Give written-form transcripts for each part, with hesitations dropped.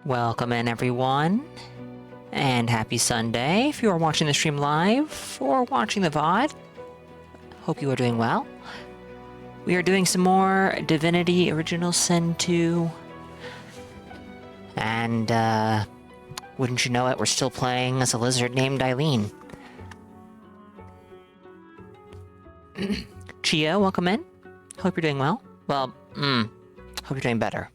Welcome in, everyone, and happy Sunday if you are watching the stream live or watching the VOD. Hope you are doing well. We are doing some more Divinity Original Sin 2. And, wouldn't you know it, we're still playing as a lizard named Eileen. Chia, welcome in. Hope you're doing well. Well, hope you're doing better.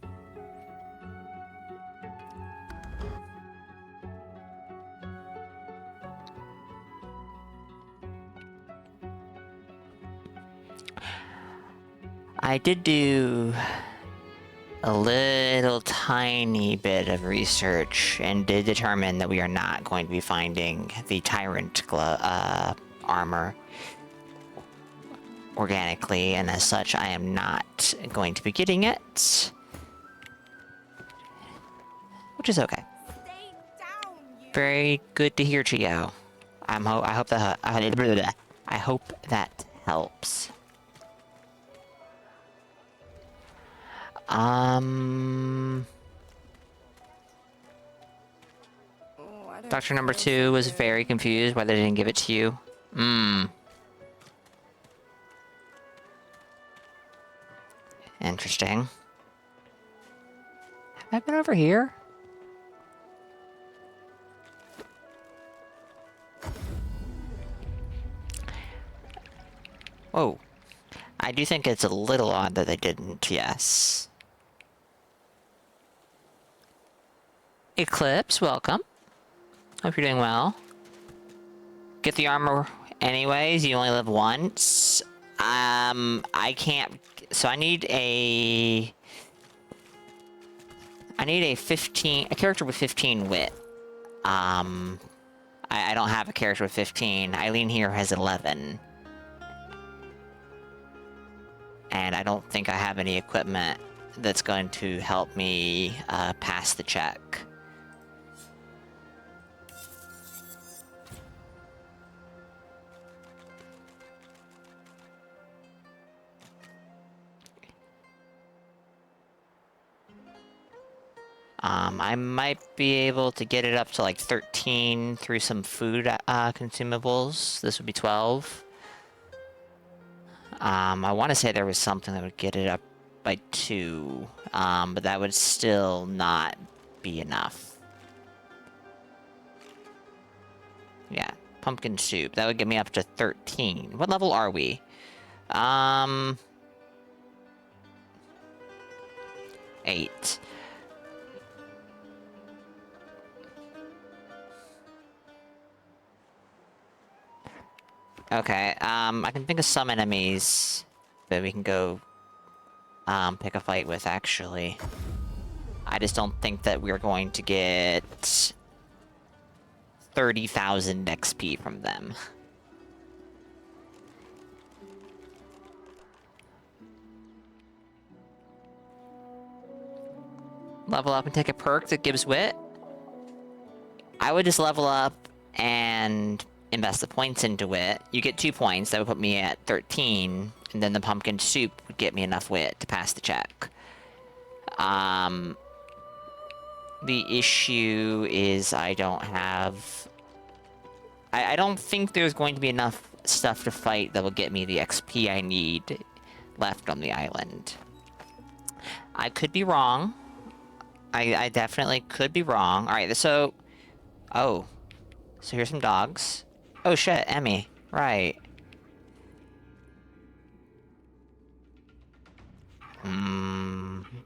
I did do a little tiny bit of research and did determine that we are not going to be finding the Tyrant armor organically, and as such I am not going to be getting it. Which is okay. Very good to hear, Chio. I hope that helps. Doctor number 2 was very confused why they didn't give it to you. Interesting. Have I been over here? Whoa. I do think it's a little odd that they didn't, yes. Eclipse, welcome. Hope you're doing well. Get the armor anyways, you only live once. I can't... So I need a... a character with 15 wit. I don't have a character with 15. Eileen here has 11. And I don't think I have any equipment that's going to help me pass the check. I might be able to get it up to like 13 through some food consumables. This would be 12. I want to say there was something that would get it up by 2, but that would still not be enough. Yeah, pumpkin soup. That would get me up to 13. What level are we? 8. Okay, I can think of some enemies that we can go, pick a fight with, actually. I just don't think that we're going to get 30,000 XP from them. Level up and take a perk that gives wit? I would just level up and invest the points into it. You get 2 points, that would put me at 13, and then the pumpkin soup would get me enough wit to pass the check. The issue is I don't have... I don't think there's going to be enough stuff to fight that will get me the XP I need left on the island. I could be wrong. I definitely could be wrong. Alright, so... Oh. So here's some dogs. Oh shit, Emmy. Right.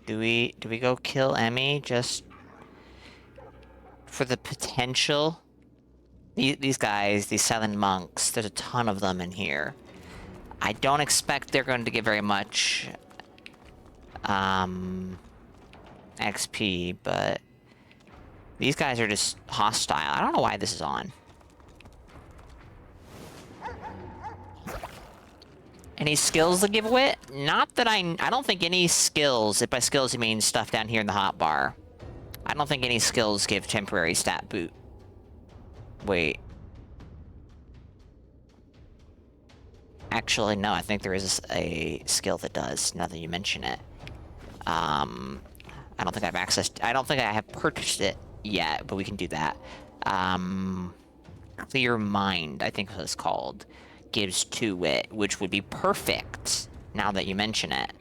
Do we go kill Emmy just for the potential? These guys, these 7 monks, there's a ton of them in here. I don't expect they're going to get very much XP, but these guys are just hostile. I don't know why this is on. Any skills that give wit? Not that I don't think any skills, if by skills you mean stuff down here in the hotbar. I don't think any skills give temporary stat boot. Wait. Actually, no, I think there is a skill that does, now that you mention it. I don't think I've accessed... I don't think I have purchased it yet, but we can do that. Clear Mind, I think it's called, gives to it, which would be perfect, now that you mention it.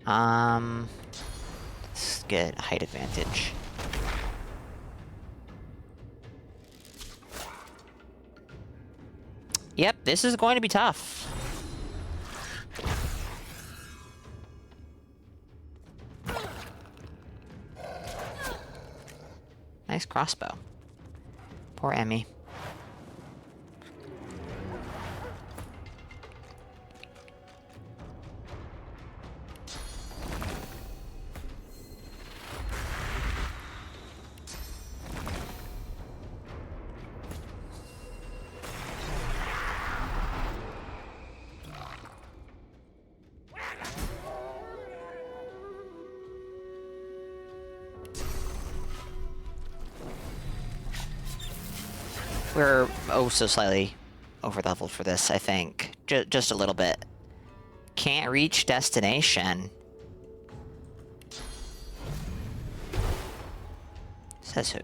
Let's get height advantage. Yep, this is going to be tough. Nice crossbow. Poor Emmy. We're oh so slightly over-leveled for this, I think. Just a little bit. Can't reach destination. Says who?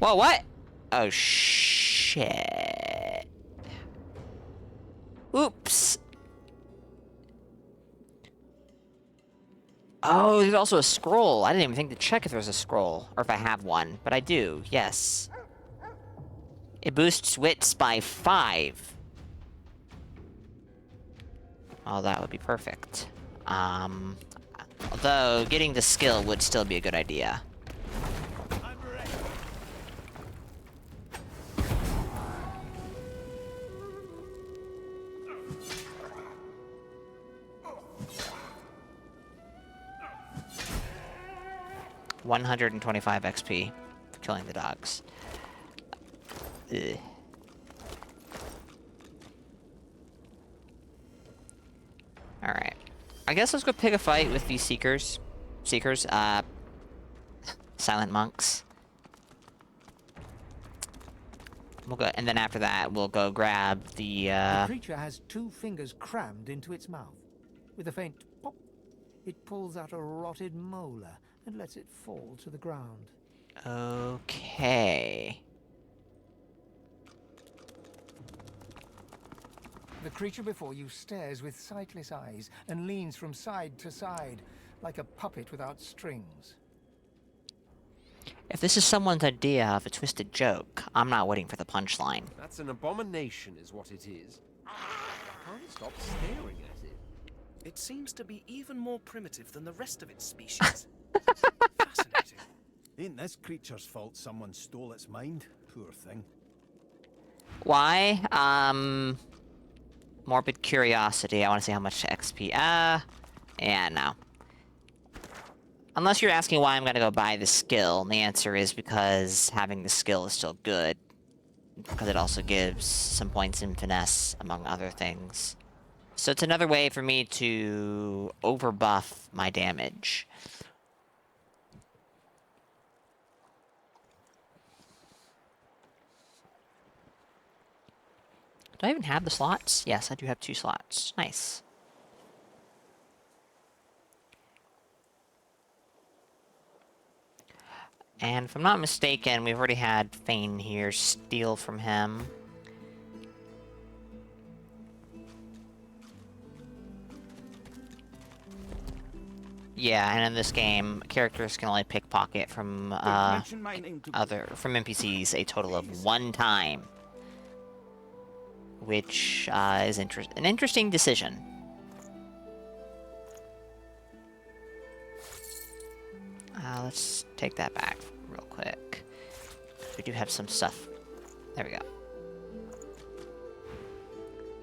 Whoa, what? Oh, shit. Oops. Oh, there's also a scroll. I didn't even think to check if there's a scroll, or if I have one, but I do, yes. It boosts wits by 5. Oh, that would be perfect. Although, getting the skill would still be a good idea. 125 XP for killing the dogs. Ugh. Alright. I guess let's go pick a fight with these Seekers. Silent monks. We'll go, and then after that, we'll go grab the creature has 2 fingers crammed into its mouth. With a faint pop, it pulls out a rotted molar and lets it fall to the ground. Okay. The creature before you stares with sightless eyes and leans from side to side, like a puppet without strings. If this is someone's idea of a twisted joke, I'm not waiting for the punchline. That's an abomination, is what it is. I can't stop staring at it. It seems to be even more primitive than the rest of its species. Fascinating. Ain't this creature's fault someone stole its mind? Poor thing. Why? Morbid curiosity. I want to see how much XP. Yeah, no. Unless you're asking why I'm gonna go buy the skill, and the answer is because having the skill is still good. Because it also gives some points in finesse, among other things. So it's another way for me to overbuff my damage. Do I even have the slots? Yes, I do have 2 slots. Nice. And if I'm not mistaken, we've already had Fane here steal from him. Yeah, and in this game, characters can only pickpocket from NPCs a total of 1 time. Which is an interesting decision. Let's take that back real quick. We do have some stuff. There we go.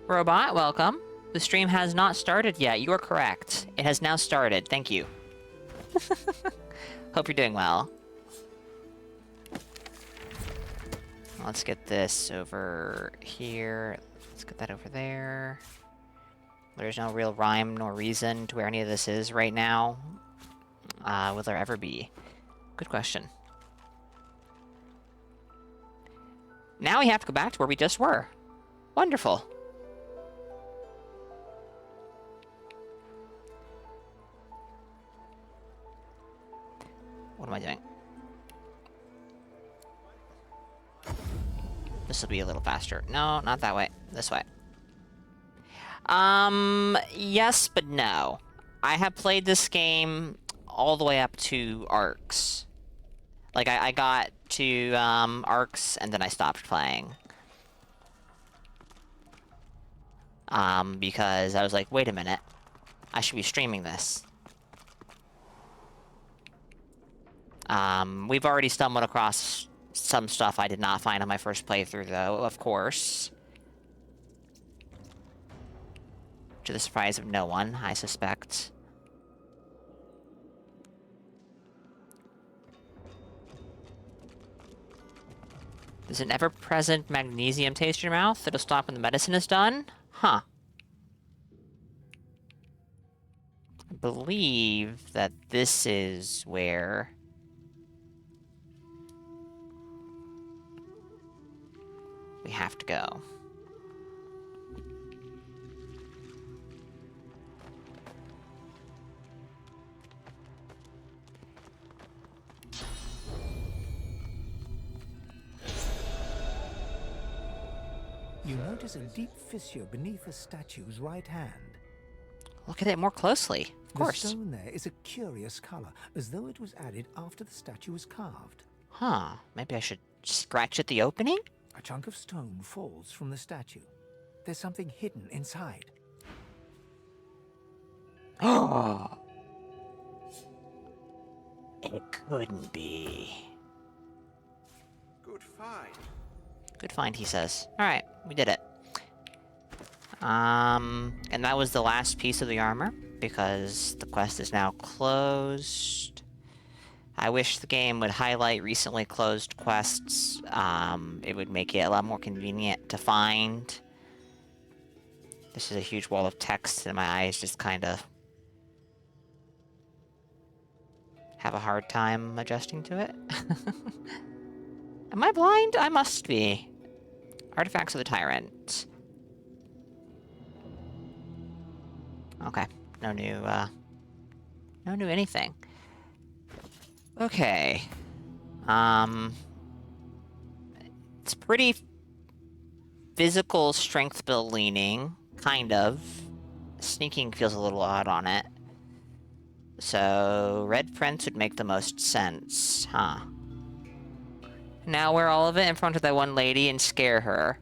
Robot, welcome. The stream has not started yet. You are correct. It has now started. Thank you. Hope you're doing well. Let's get this over here. Let's get that over there. There's no real rhyme nor reason to where any of this is right now. Will there ever be? Good question. Now we have to go back to where we just were. Wonderful. What am I doing? This will be a little faster. No, not that way. This way. Yes, but no. I have played this game all the way up to Arcs. Like, I got to, Arcs, and then I stopped playing. Because I was like, wait a minute. I should be streaming this. We've already stumbled across some stuff I did not find on my first playthrough, though, of course. To the surprise of no one, I suspect. There's an ever-present magnesium taste in your mouth. It'll stop when the medicine is done? Huh. I believe that this is where... we have to go. You notice a deep fissure beneath the statue's right hand. Look at it more closely. Of course. The stone there is a curious color, as though it was added after the statue was carved. Huh. Maybe I should scratch at the opening? A chunk of stone falls from the statue. There's something hidden inside. Oh. It couldn't be. Good find. Good find, he says. Alright, we did it. And that was the last piece of the armor, because the quest is now closed. I wish the game would highlight recently closed quests. It would make it a lot more convenient to find. This is a huge wall of text, and my eyes just kind of have a hard time adjusting to it. Am I blind? I must be. Artifacts of the Tyrant. Okay. No new anything. Okay. It's pretty physical strength build leaning, kind of. Sneaking feels a little odd on it. So, red prints would make the most sense, huh? Now wear all of it in front of that one lady and scare her.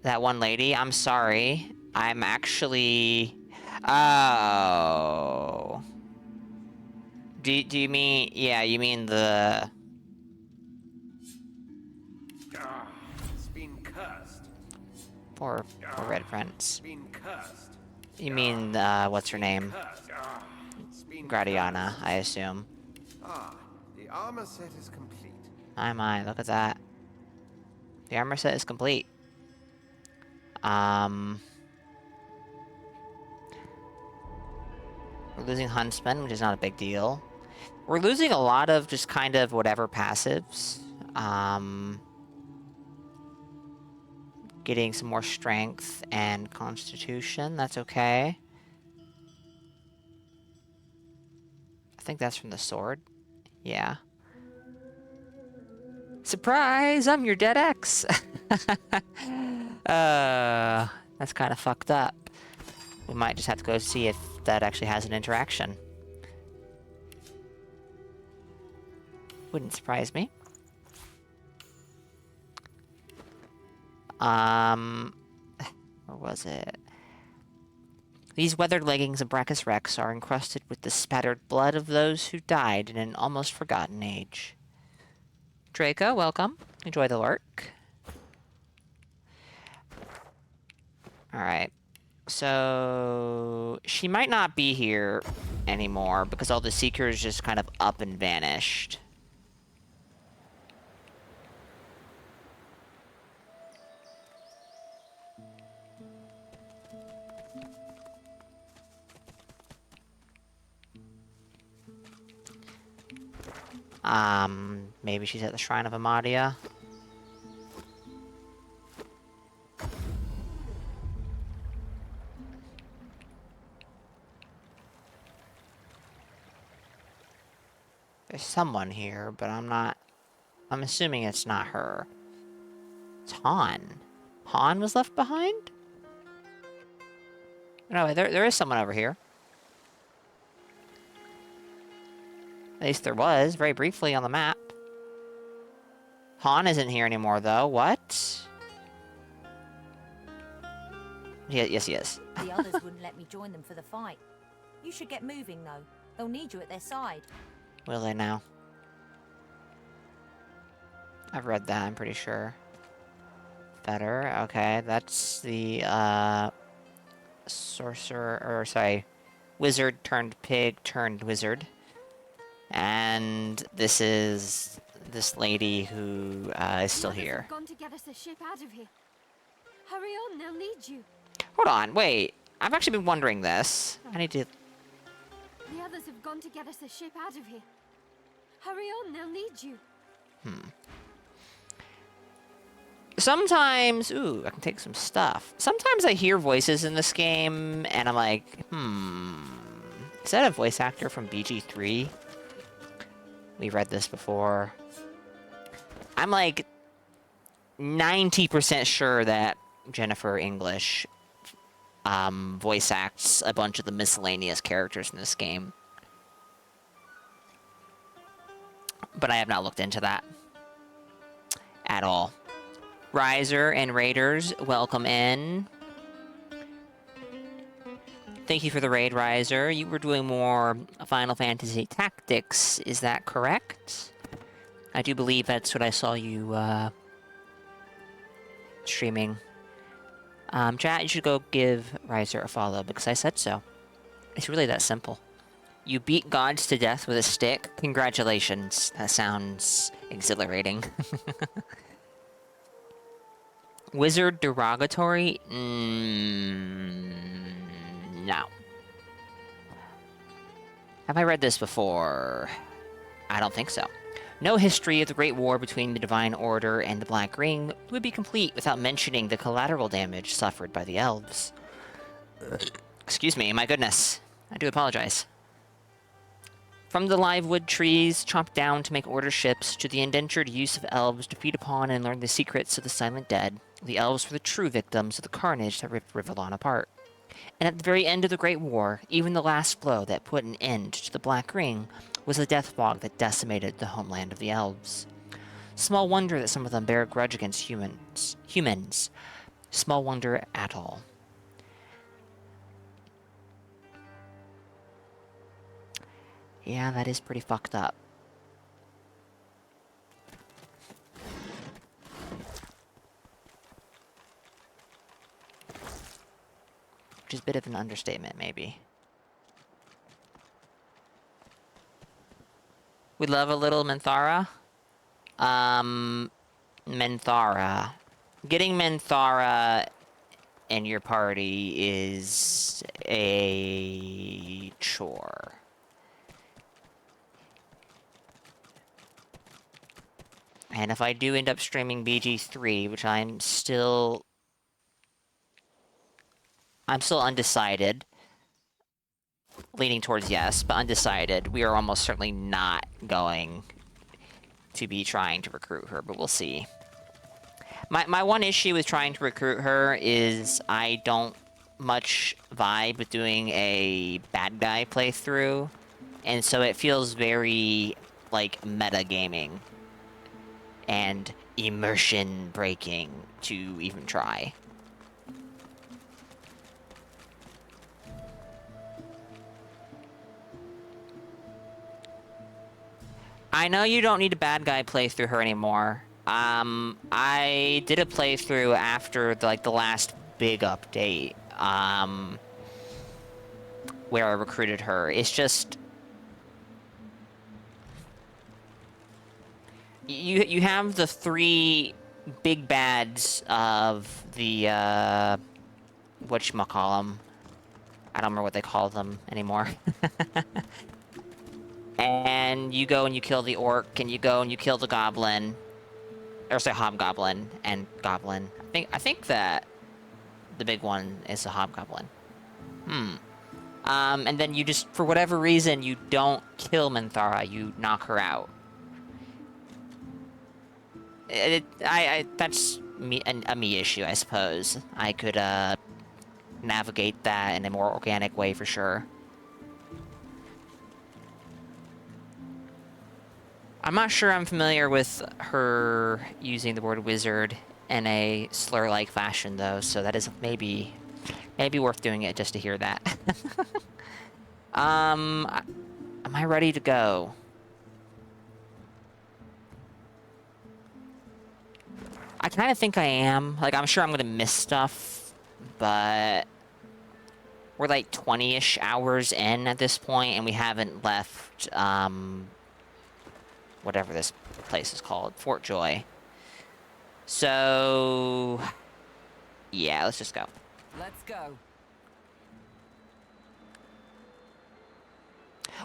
That one lady, I'm sorry. I'm actually... Oh... Do you mean... Yeah, you mean the... It's been cursed. Poor red prince. It's been cursed. You mean, what's her name? Cursed. It's been Gradiana, I assume. Ah, the armor set is complete. My, look at that. The armor set is complete. We're losing Huntsman, which is not a big deal. We're losing a lot of just kind of whatever passives. Getting some more strength and constitution, that's okay. I think that's from the sword. Yeah. Surprise! I'm your dead ex! That's kind of fucked up. We might just have to go see if that actually has an interaction. Wouldn't surprise me. Where was it? These weathered leggings of Brachus Rex are encrusted with the spattered blood of those who died in an almost forgotten age. Draco, welcome. Enjoy the lurk. Alright. So... she might not be here anymore because all the Seekers just kind of up and vanished. Maybe she's at the Shrine of Amadia. There's someone here, but I'm assuming it's not her. It's Han. Han was left behind? No, there is someone over here. At least there was, very briefly on the map. Han isn't here anymore, though. What? Yeah, yes, he is. The others wouldn't let me join them for the fight. You should get moving, though. They'll need you at their side. Will they now? I've read that, I'm pretty sure. Better, okay. That's the, sorcerer, or sorry, wizard turned pig turned wizard. And this is this lady who is still here. Gone to get us a ship out of here. Hurry on, they'll need you. Hold on, wait. I've actually been wondering this. I need to... The others have gone to get us a ship out of here. Hurry on, they'll need you. Sometimes... Ooh, I can take some stuff. Sometimes I hear voices in this game, and I'm like, is that a voice actor from BG3? We read this before. I'm like 90% sure that Jennifer English voice acts a bunch of the miscellaneous characters in this game. But I have not looked into that at all. Riser and Raiders, welcome in. Thank you for the raid, Riser. You were doing more Final Fantasy Tactics, is that correct? I do believe that's what I saw you, streaming. Chat, you should go give Riser a follow, because I said so. It's really that simple. You beat gods to death with a stick? Congratulations. That sounds exhilarating. Wizard derogatory? No. Have I read this before? I don't think so. No history of the Great War between the Divine Order and the Black Ring would be complete without mentioning the collateral damage suffered by the elves. Excuse me, my goodness. I do apologize. From the live wood trees chopped down to make order ships, to the indentured use of elves to feed upon and learn the secrets of the silent dead, the elves were the true victims of the carnage that ripped Rivellon apart. And at the very end of the Great War, even the last blow that put an end to the Black Ring was the death fog that decimated the homeland of the elves. Small wonder that some of them bear a grudge against humans. Small wonder at all. Yeah, that is pretty fucked up. Which is a bit of an understatement, maybe. We love a little Minthara. Minthara. Getting Minthara in your party is a chore. And if I do end up streaming BG3, which I'm still undecided. Leaning towards yes, but undecided. We are almost certainly not going to be trying to recruit her, but we'll see. My one issue with trying to recruit her is I don't much vibe with doing a bad guy playthrough, and so it feels very, like, metagaming and immersion breaking to even try. I know you don't need a bad guy playthrough her anymore. I did a playthrough after the last big update, where I recruited her. It's just you have the three big bads of the whatchamacallem. I don't remember what they call them anymore. And you go and you kill the orc, and you go and you kill the goblin, or say hobgoblin and goblin. I think that the big one is the hobgoblin. And then you just, for whatever reason, you don't kill Minthara, you knock her out. That's a me issue, I suppose. I could, navigate that in a more organic way for sure. I'm not sure I'm familiar with her using the word wizard in a slur-like fashion, though, so that is maybe worth doing it just to hear that. Am I ready to go? I kind of think I am. Like, I'm sure I'm gonna miss stuff, but we're like 20-ish hours in at this point, and we haven't left, whatever this place is called, Fort Joy. So, yeah, let's just go. Let's go.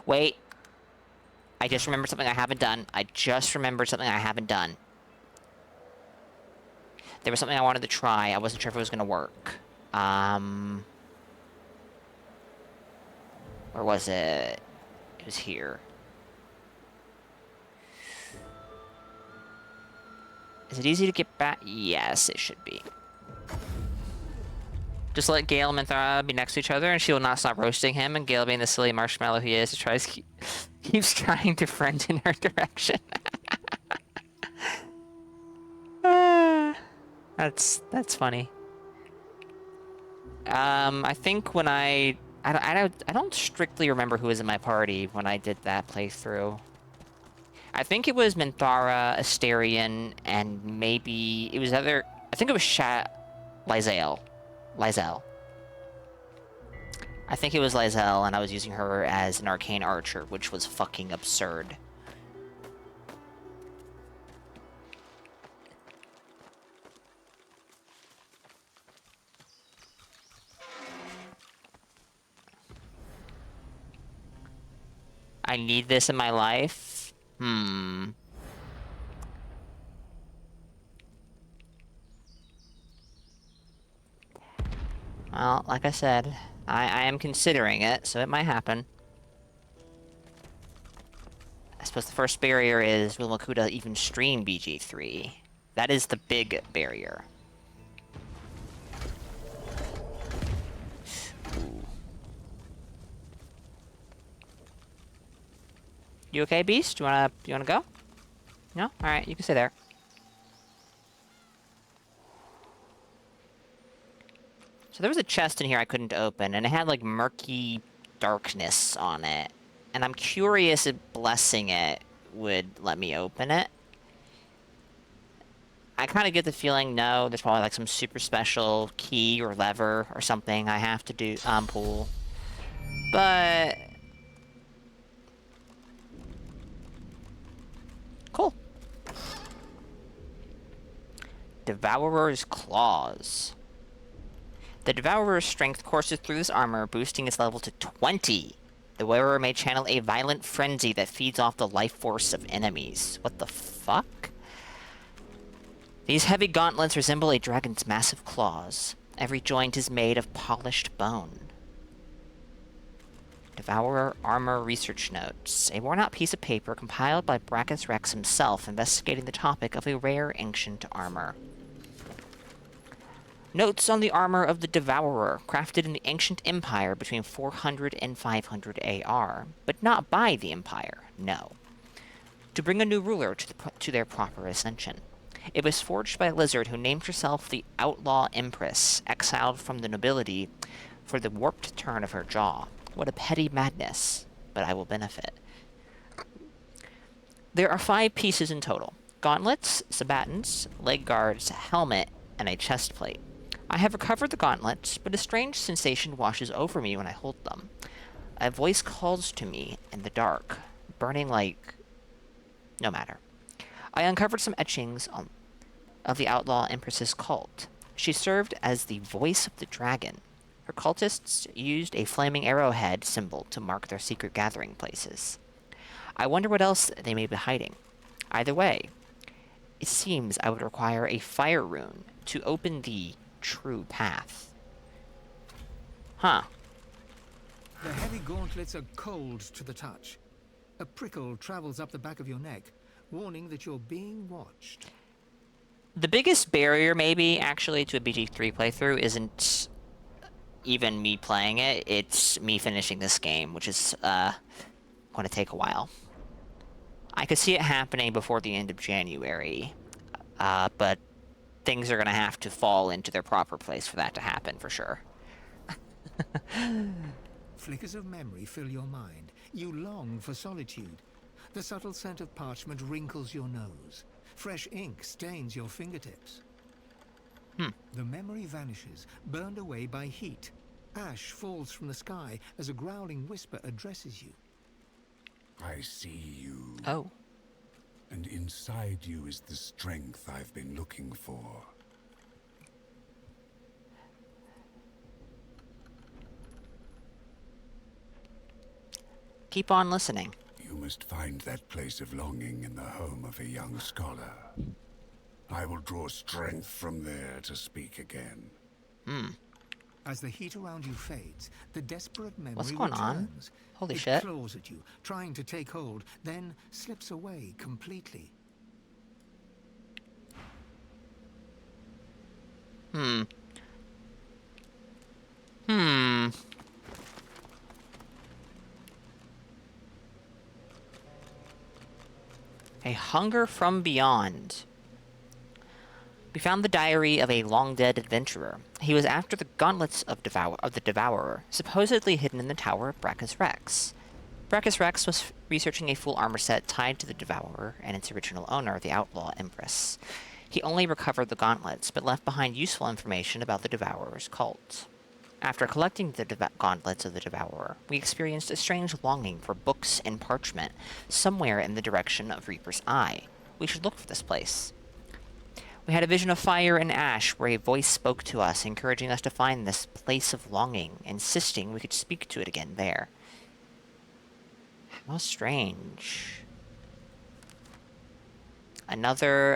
Wait. I just remembered something I haven't done. There was something I wanted to try. I wasn't sure if it was going to work. Where was it? It was here. Is it easy to get back? Yes, it should be. Just let Gale and Minthara be next to each other, and she will not stop roasting him, and Gale, being the silly marshmallow he is, keeps trying to friend in her direction. That's funny. I think when I don't strictly remember who was in my party when I did that playthrough. I think it was Minthara, Asterion, and maybe it was I think it was Lizelle. I think it was Lizelle, and I was using her as an arcane archer, which was fucking absurd. I need this in my life? Well, like I said, I am considering it, so it might happen. I suppose the first barrier is, will Makuta even stream BG3? That is the big barrier. Ooh. You okay, Beast? You wanna go? No? Alright, you can stay there. So there was a chest in here I couldn't open, and it had, like, murky darkness on it. And I'm curious if blessing it would let me open it. I kind of get the feeling, no, there's probably, like, some super special key or lever or something I have to do, pull. But... cool. Devourer's Claws. The Devourer's strength courses through this armor, boosting its level to 20. The wearer may channel a violent frenzy that feeds off the life force of enemies. What the fuck? These heavy gauntlets resemble a dragon's massive claws. Every joint is made of polished bone. Devourer Armor Research Notes. A worn-out piece of paper compiled by Brachus Rex himself, investigating the topic of a rare ancient armor. Notes on the armor of the Devourer, crafted in the ancient Empire between 400 and 500 AR, but not by the Empire, no. To bring a new ruler to their proper ascension. It was forged by a lizard who named herself the Outlaw Empress, exiled from the nobility for the warped turn of her jaw. What a petty madness, but I will benefit. There are 5 pieces in total. Gauntlets, sabatons, leg guards, helmet, and a chest plate. I have recovered the gauntlets, but a strange sensation washes over me when I hold them. A voice calls to me in the dark, burning like... no matter. I uncovered some etchings of the Outlaw Empress's cult. She served as the voice of the dragon. Her cultists used a flaming arrowhead symbol to mark their secret gathering places. I wonder what else they may be hiding. Either way, it seems I would require a fire rune to open the true path. Huh. The heavy gauntlets are cold to the touch. A prickle travels up the back of your neck, warning that you're being watched. The biggest barrier, maybe, actually, to a BG3 playthrough isn't even me playing it. It's me finishing this game, which is going to take a while. I could see it happening before the end of January, but things are going to have to fall into their proper place for that to happen, for sure. Flickers of memory fill your mind. You long for solitude. The subtle scent of parchment wrinkles your nose. Fresh ink stains your fingertips. The memory vanishes, burned away by heat. Ash falls from the sky as a growling whisper addresses you. I see you. Oh. And inside you is the strength I've been looking for. Keep on listening. You must find that place of longing in the home of a young scholar. I will draw strength from there to speak again. As the heat around you fades, the desperate memory What's going on? returns. Holy it shit. claws at you, trying to take hold, then slips away completely. A hunger from beyond. We found the diary of a long-dead adventurer. He was after the gauntlets of the Devourer, supposedly hidden in the tower of Brachus Rex. Brachus Rex was researching a full armor set tied to the Devourer and its original owner, the Outlaw Empress. He only recovered the gauntlets, but left behind useful information about the Devourer's cult. After collecting the gauntlets of the Devourer, we experienced a strange longing for books and parchment somewhere in the direction of Reaper's Eye. We should look for this place. We had a vision of fire and ash where a voice spoke to us, encouraging us to find this place of longing, insisting we could speak to it again there. How strange. Another,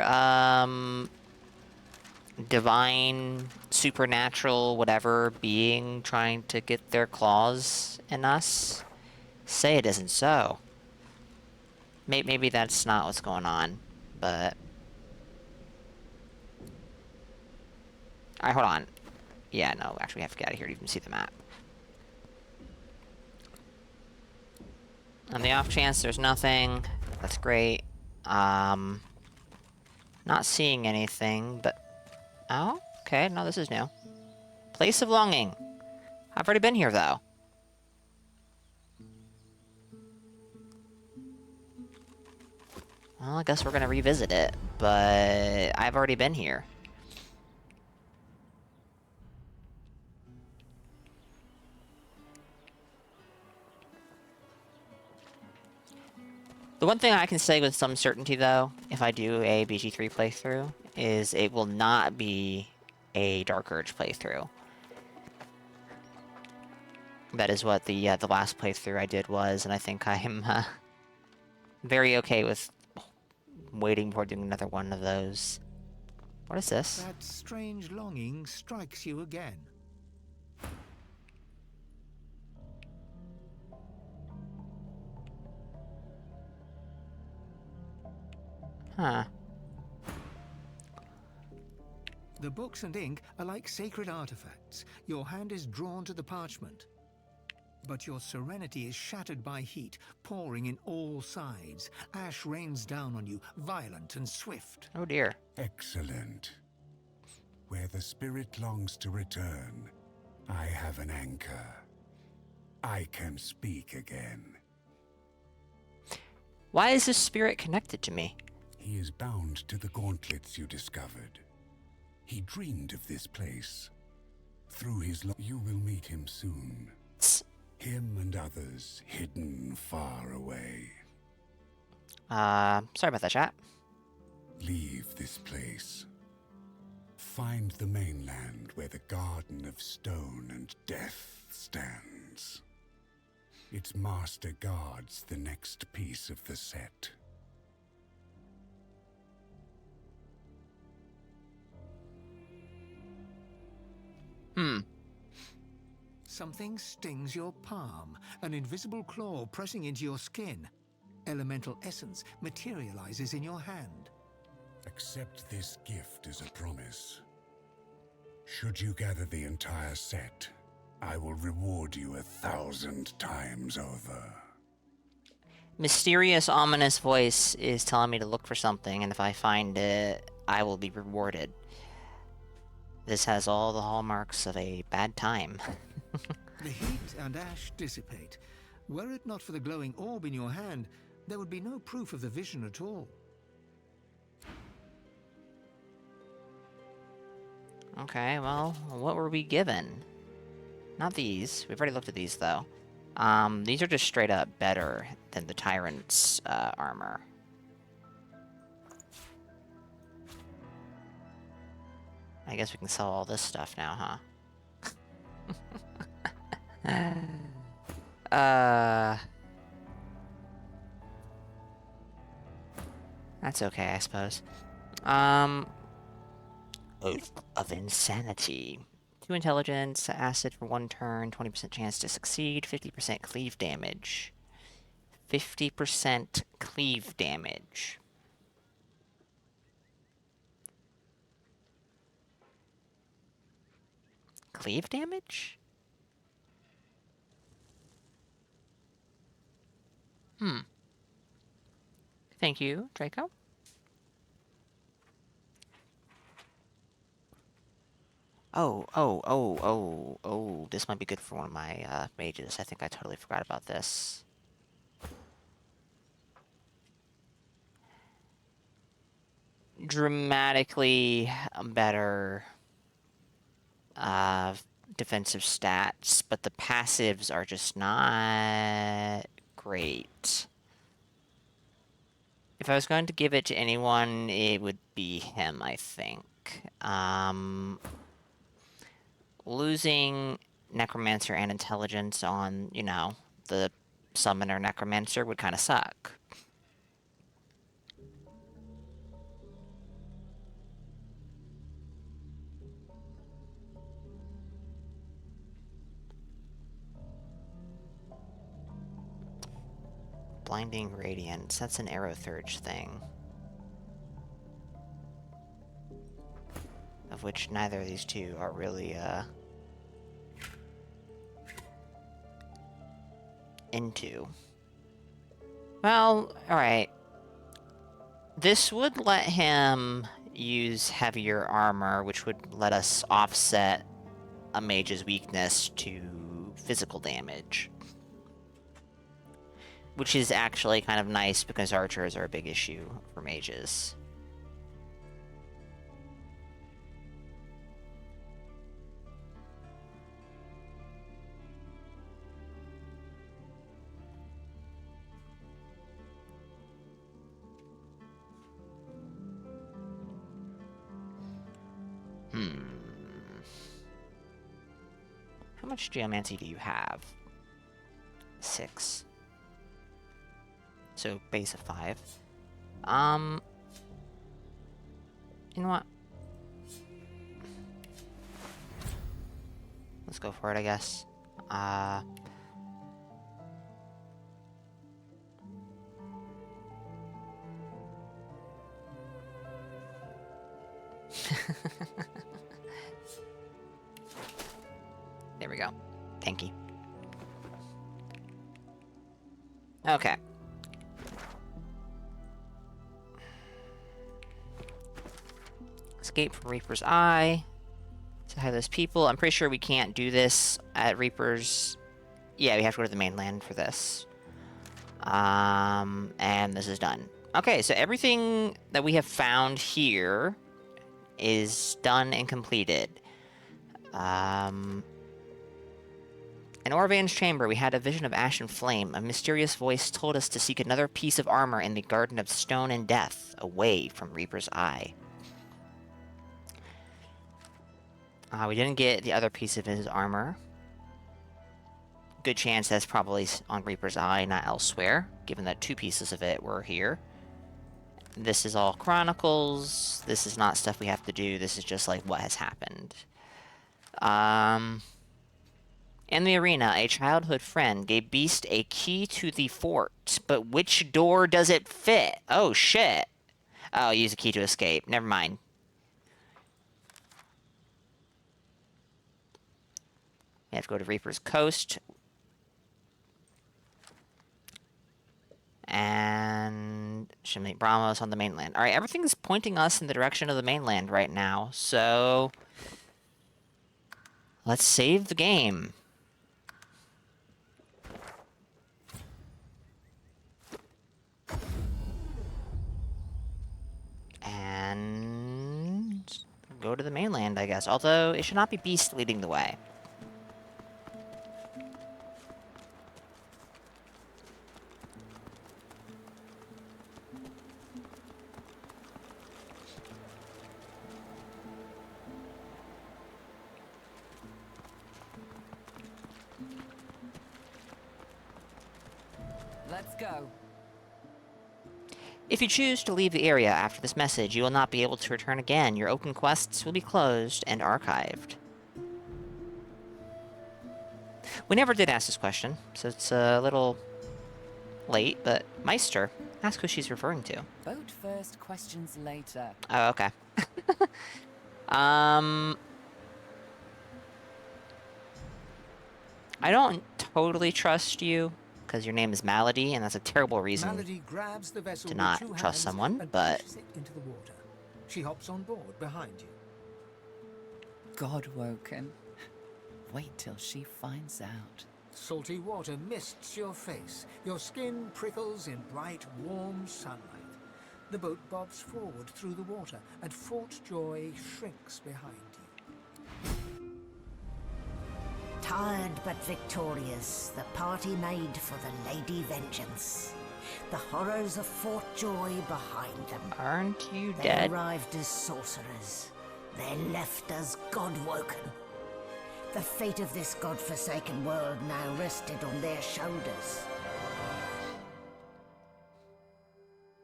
divine, supernatural, whatever being trying to get their claws in us? Say it isn't so. Maybe that's not what's going on, but... Alright, hold on. Yeah, no, actually we have to get out of here to even see the map. On the off chance there's nothing, that's great. Not seeing anything, but... Oh, okay, no, this is new. Place of Longing. I've already been here, though. Well, I guess we're gonna revisit it, but I've already been here. The one thing I can say with some certainty, though, if I do a BG3 playthrough, is it will not be a Dark Urge playthrough. That is what the last playthrough I did was, and I think I'm very okay with waiting before doing another one of those. What is this? That strange longing strikes you again. Huh. The books and ink are like sacred artifacts. Your hand is drawn to the parchment. But your serenity is shattered by heat, pouring in all sides. Ash rains down on you, violent and swift. Oh dear. Excellent. Where the spirit longs to return, I have an anchor. I can speak again. Why is this spirit connected to me? He is bound to the gauntlets you discovered. He dreamed of this place. Through his you will meet him soon. Him and others hidden far away. Sorry about that, chat. Leave this place. Find the mainland where the Garden of Stone and Death stands. Its master guards the next piece of the set. Something stings your palm, an invisible claw pressing into your skin. Elemental essence materializes in your hand. Accept this gift as a promise. Should you gather the entire set, I will reward you 1,000 times over. Mysterious, ominous voice is telling me to look for something, and if I find it, I will be rewarded. This has all the hallmarks of a bad time. The heat and ash dissipate. Were it not for the glowing orb in your hand, there would be no proof of the vision at all. Okay, well, what were we given? Not these. We've already looked at these, though. These are just straight up better than the Tyrant's armor. I guess we can sell all this stuff now, huh? That's okay, I suppose. Oath of Insanity. 2 intelligence, acid for 1 turn, 20% chance to succeed, 50% cleave damage. 50% cleave damage. Cleave damage? Thank you, Draco. Oh, this might be good for one of my mages. I think I totally forgot about this. Dramatically better defensive stats, but the passives are just not great. If I was going to give it to anyone, it would be him, I think. Losing Necromancer and Intelligence on, you know, the Summoner Necromancer would kind of suck. Blinding Radiance, that's an Aerothurge thing. Of which neither of these two are really, into. Well, alright. This would let him use heavier armor, which would let us offset a mage's weakness to physical damage. Which is actually kind of nice because archers are a big issue for mages. How much geomancy do you have? 6. So, base of 5. You know what? Let's go for it, I guess. There we go. Thank you. Okay. Escape from Reaper's Eye. To hide those people. I'm pretty sure we can't do this at Reaper's... Yeah, we have to go to the mainland for this. And this is done. Okay, so everything that we have found here is done and completed. In Orvan's chamber, we had a vision of ash and flame. A mysterious voice told us to seek another piece of armor in the Garden of Stone and Death, away from Reaper's Eye. We didn't get the other piece of his armor. Good chance that's probably on Reaper's Eye, not elsewhere, given that 2 pieces of it were here. This is all chronicles. This is not stuff we have to do. This is just, like, what has happened. In the arena, a childhood friend gave Beast a key to the fort, but which door does it fit? Oh, shit. Oh, use a key to escape. Never mind. We have to go to Reaper's Coast. And should meet Brahmos on the mainland. Alright, everything's pointing us in the direction of the mainland right now, so let's save the game. And go to the mainland, I guess. Although, it should not be Beast leading the way. Let's go. If you choose to leave the area after this message, you will not be able to return again. Your open quests will be closed and archived. We never did ask this question, so it's a little late, but Meister, ask who she's referring to. Vote first, questions later. Oh, okay. I don't totally trust you, because your name is Malady, and that's a terrible reason Malady grabs the vessel to with not 2 trust hands someone, and but pushes it into the water. She hops on board behind you. God woken. Wait till she finds out. Salty water mists your face. Your skin prickles in bright, warm sunlight. The boat bobs forward through the water, and Fort Joy shrinks behind you. Tired but victorious, the party made for the Lady Vengeance. The horrors of Fort Joy behind them. aren't you They dead? arrived as sorcerers. They left as God-woken. The fate of this God-forsaken world now rested on their shoulders.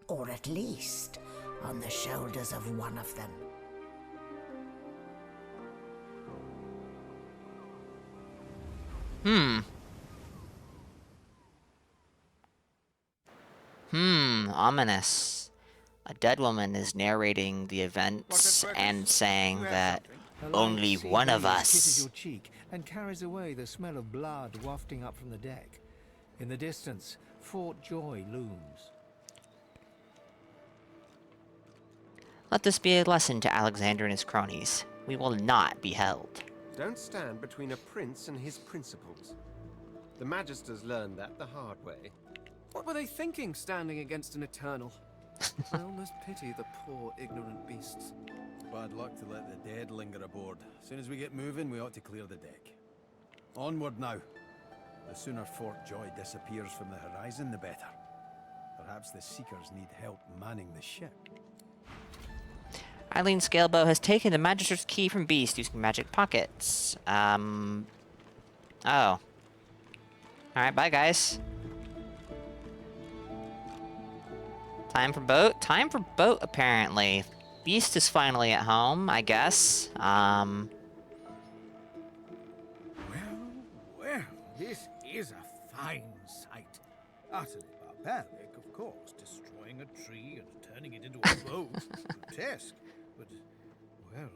Or at least, on the shoulders of one of them. Ominous. A dead woman is narrating the events and saying that only one of Kisses us. your cheek and carries away the smell of blood wafting up from the deck. In the distance, Fort Joy looms. Let this be a lesson to Alexander and his cronies. We will not be held. Don't stand between a prince and his principles. The Magisters learned that the hard way. What were they thinking, standing against an Eternal? I almost pity the poor, ignorant beasts. Bad luck to let the dead linger aboard. As soon as we get moving, we ought to clear the deck. Onward now. The sooner Fort Joy disappears from the horizon, the better. Perhaps the Seekers need help manning the ship. Eileen Scalebow has taken the Magister's key from Beast using magic pockets. Oh. Alright, bye guys. Time for boat? Time for boat, apparently. Beast is finally at home, I guess. Well, this is a fine sight. Utterly barbaric, of course, destroying a tree and turning it into a boat. Grotesque. But, well,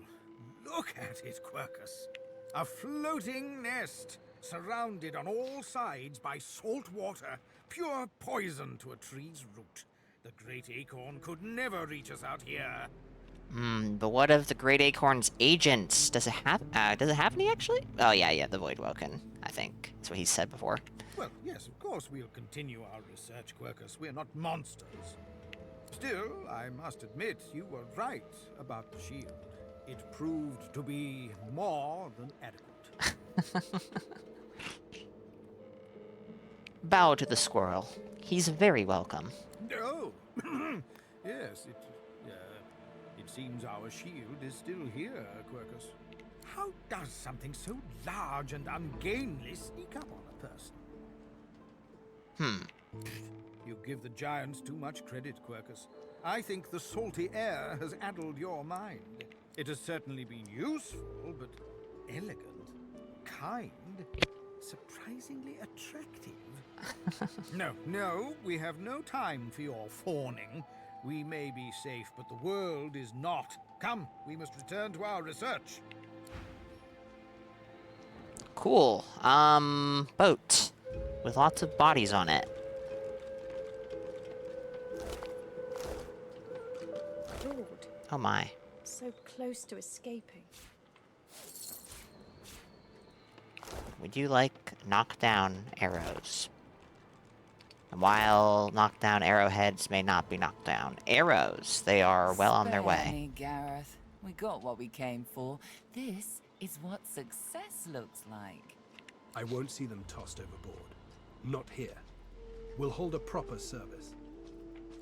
look at it, Quercus. A floating nest, surrounded on all sides by salt water, pure poison to a tree's root. The great acorn could never reach us out here. But what of the Great Acorn's agents? Does it have any, actually? Oh, yeah, the Void Woken, I think. That's what he said before. Well, yes, of course we'll continue our research, Quercus. We're not monsters. Still, I must admit, you were right about the shield. It proved to be more than adequate. Bow to the squirrel. He's very welcome. Oh, yes, it seems our shield is still here, Quercus. How does something so large and ungainly sneak up on a person? You give the giants too much credit, Quercus. I think the salty air has addled your mind. It has certainly been useful, but elegant, kind, surprisingly attractive. No, we have no time for your fawning. We may be safe, but the world is not. Come, we must return to our research. Cool. Boat. With lots of bodies on it. Lord, Oh my. so close to escaping. Would you like knockdown arrows? And while knockdown arrowheads may not be knocked down arrows, they are well on their Spare way. me, Gareth. We got what we came for. This is what success looks like. I won't see them tossed overboard. Not here. We'll hold a proper service.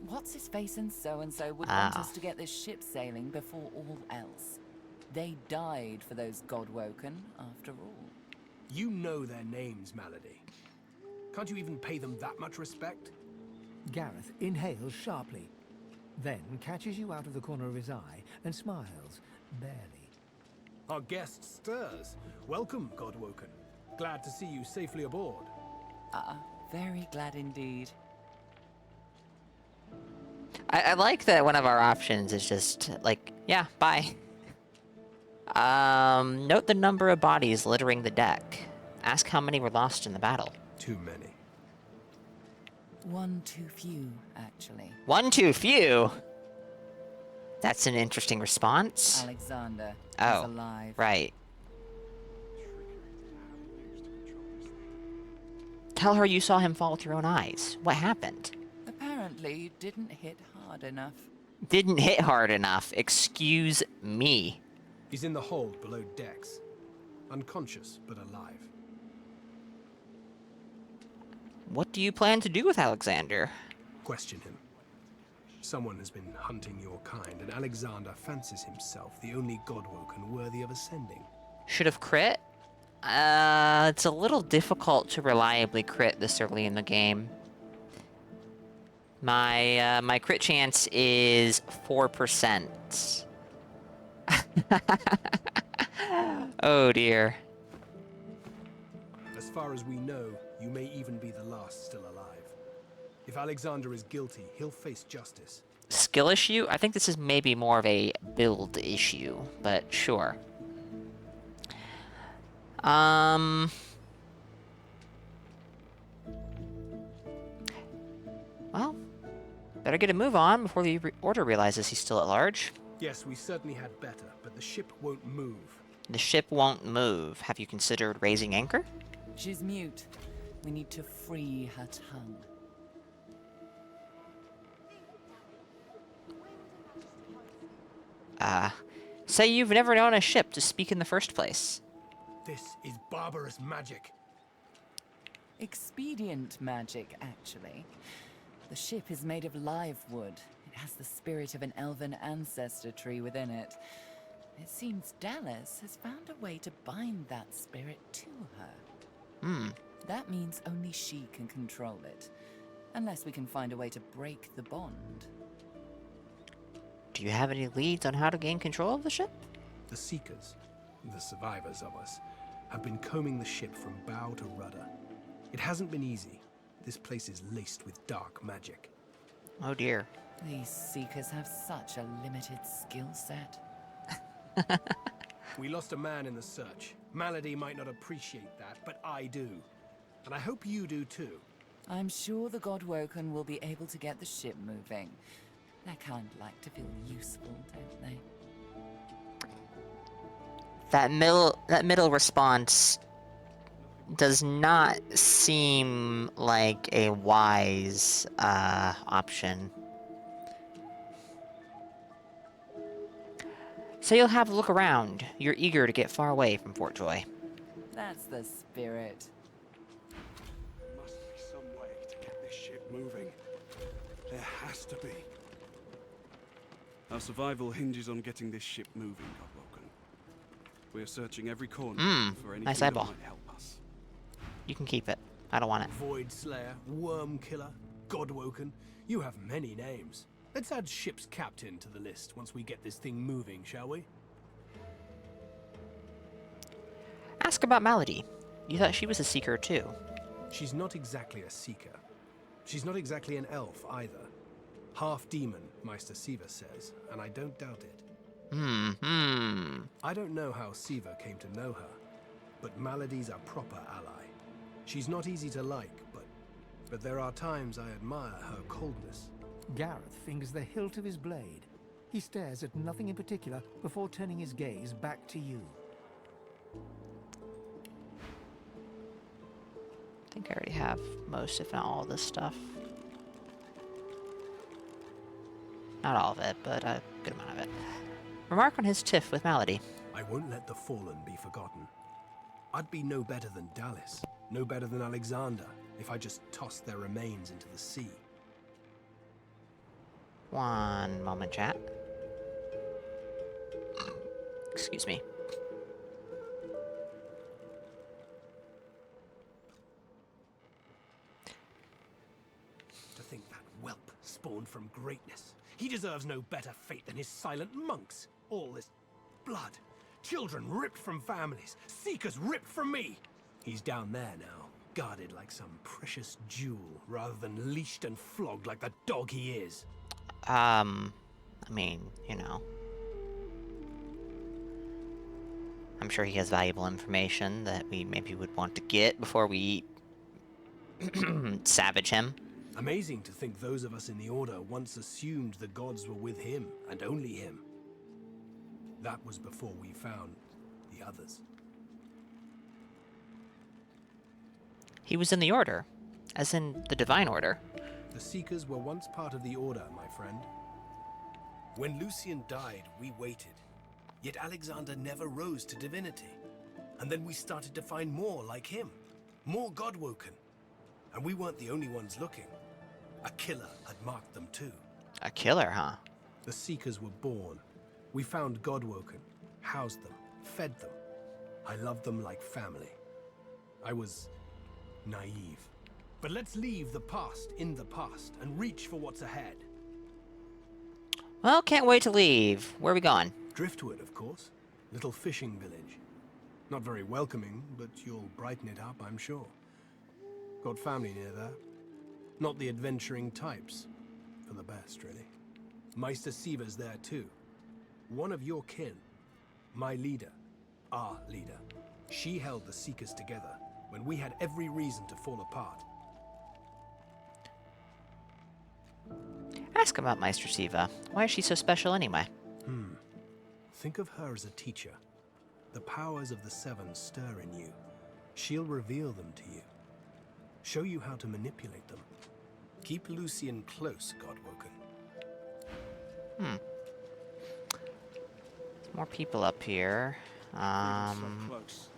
What's his face and so-and-so would want us to get this ship sailing before all else. They died for those Godwoken, after all. You know their names, Malady. Can't you even pay them that much respect? Gareth inhales sharply, then catches you out of the corner of his eye and smiles, barely. Our guest stirs. Welcome, Godwoken. Glad to see you safely aboard. Very glad indeed. I like that one of our options is just, like, yeah, bye. Note the number of bodies littering the deck. Ask how many were lost in the battle. Too many. One too few, actually. One too few? That's an interesting response. Alexander is Oh, alive. right. Tell her you saw him fall with your own eyes. What happened? Apparently, you didn't hit hard enough. Didn't hit hard enough. Excuse me. He's in the hold below decks. Unconscious, but alive. What do you plan to do with Alexander? Question him. Someone has been hunting your kind, and Alexander fancies himself the only Godwoken worthy of ascending. Should have crit? It's a little difficult to reliably crit this early in the game. My crit chance is 4%. Oh dear. As far as we know, you may even be the last still alive. If Alexander is guilty, he'll face justice. Skill issue? I think this is maybe more of a build issue, but sure. Well, better get a move on before the Order realizes he's still at large. Yes, we certainly had better, but the ship won't move. The ship won't move. Have you considered raising anchor? She's mute. We need to free her tongue. Say you've never known a ship to speak in the first place. This is barbarous magic. Expedient magic, actually. The ship is made of live wood. It has the spirit of an elven ancestor tree within it. It seems Dallas has found a way to bind that spirit to her. That means only she can control it. Unless we can find a way to break the bond. Do you have any leads on how to gain control of the ship? The Seekers, the survivors of us, have been combing the ship from bow to rudder. It hasn't been easy. This place is laced with dark magic. Oh dear. These Seekers have such a limited skill set. We lost a man in the search. Malady might not appreciate that, but I do. And I hope you do too. I'm sure the Godwoken will be able to get the ship moving. They kind of like to feel useful, don't they? That middle response does not seem like a wise option. So you'll have a look around. You're eager to get far away from Fort Joy. That's the spirit. There must be some way to get this ship moving. There has to be. Our survival hinges on getting this ship moving, Godwoken. We're searching every corner for anything nice that eyeball. might help us. You can keep it. I don't want it. Void Slayer, Worm Killer, Godwoken. You have many names. Let's add ship's captain to the list once we get this thing moving, shall we? Ask about Malady. You thought she was a seeker too. She's not exactly a seeker. She's not exactly an elf either. Half demon, Meister Siva says, and I don't doubt it. I don't know how Siva came to know her, but Malady's a proper ally. She's not easy to like, but there are times I admire her coldness. Gareth fingers the hilt of his blade. He stares at nothing in particular before turning his gaze back to you. I think I already have most, if not all, of this stuff. Not all of it, but a good amount of it. Remark on his tiff with Malady. I won't let the fallen be forgotten. I'd be no better than Dallas, no better than Alexander, if I just tossed their remains into the sea. One moment, chat. Excuse me. To think that whelp spawned from greatness. He deserves no better fate than his silent monks. All this blood. Children ripped from families. Seekers ripped from me. He's down there now, guarded like some precious jewel, rather than leashed and flogged like the dog he is. I mean, you know. I'm sure he has valuable information that we maybe would want to get before we savage him. Amazing to think those of us in the Order once assumed the gods were with him, and only him. That was before we found the others. He was in the Order, as in the Divine Order. The Seekers were once part of the Order, my friend. When Lucian died, we waited. Yet Alexander never rose to divinity. And then we started to find more like him. More Godwoken. And we weren't the only ones looking. A killer had marked them too. A killer, huh? The Seekers were born. We found Godwoken, housed them, fed them. I loved them like family. I was naive. But let's leave the past in the past and reach for what's ahead. Well, can't wait to leave. Where are we going? Driftwood, of course. Little fishing village. Not very welcoming, but you'll brighten it up, I'm sure. Got family near there. Not the adventuring types. For the best, really. Meister Siva's there too. One of your kin. My leader. Our leader. She held the Seekers together when we had every reason to fall apart. Ask about Meister Siva. Why is she so special anyway? Think of her as a teacher. The powers of the Seven stir in you. She'll reveal them to you. Show you how to manipulate them. Keep Lucian close, Godwoken. There's more people up here. Close.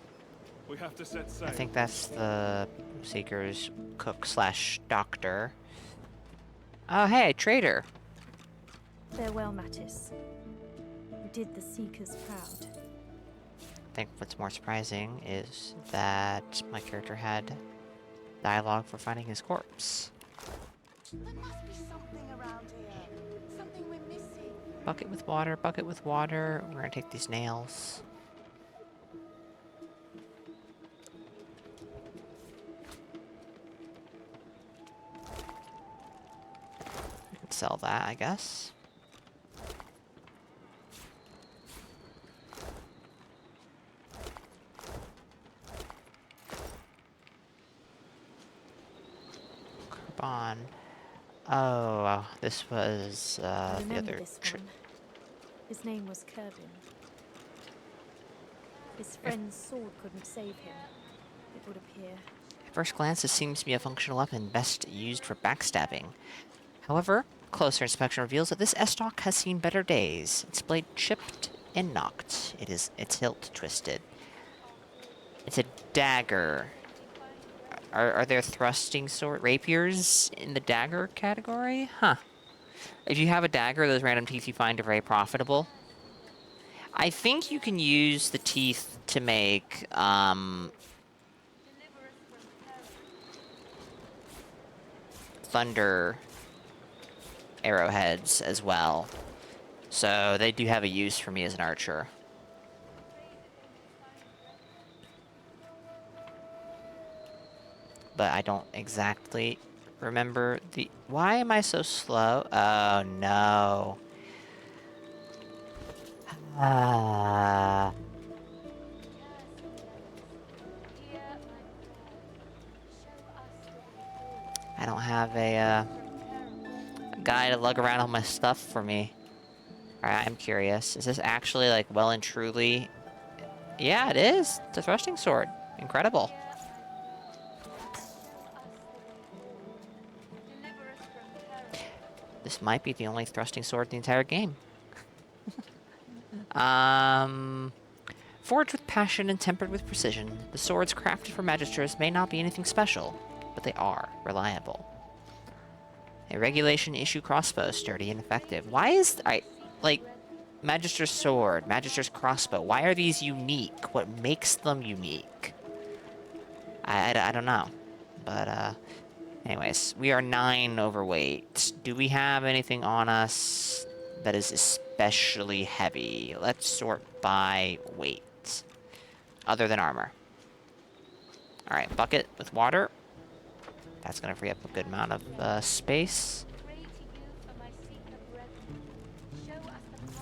We have to set sail. I think that's the Seeker's cook/doctor. Oh, hey, trader. Farewell, Mattis. You did the Seekers proud. I think what's more surprising is that my character had dialogue for finding his corpse. There must be something around here. Something we're missing. Bucket with water, bucket with water. We're gonna take these nails. We can sell that, I guess. Carbon. Oh, this was I the remember other this one. His name was Kerbin. His friend's sword couldn't save him, it would appear. At first glance, this seems to be a functional weapon best used for backstabbing. However, closer inspection reveals that this S-stock has seen better days. Its blade chipped and knocked. Its hilt twisted. It's a dagger. Are there thrusting sword rapiers in the dagger category? Huh. If you have a dagger, those random teeth you find are very profitable. I think you can use the teeth to make, thunder arrowheads as well. So they do have a use for me as an archer. but I don't exactly remember the... Why am I so slow? Oh, no. I don't have a guy to lug around all my stuff for me. Alright, I'm curious. Is this actually, like, well and truly... Yeah, it is. It's a thrusting sword. Incredible. This might be the only thrusting sword in the entire game. Forged with passion and tempered with precision, the swords crafted for magisters may not be anything special, but they are reliable. A regulation issue crossbow, sturdy and effective. Why is... like, Magister's sword, Magister's crossbow, why are these unique? What makes them unique? I don't know. But, anyways, we are 9 overweight. Do we have anything on us that is especially heavy? Let's sort by weight. Other than armor. Alright, bucket with water. That's gonna free up a good amount of space.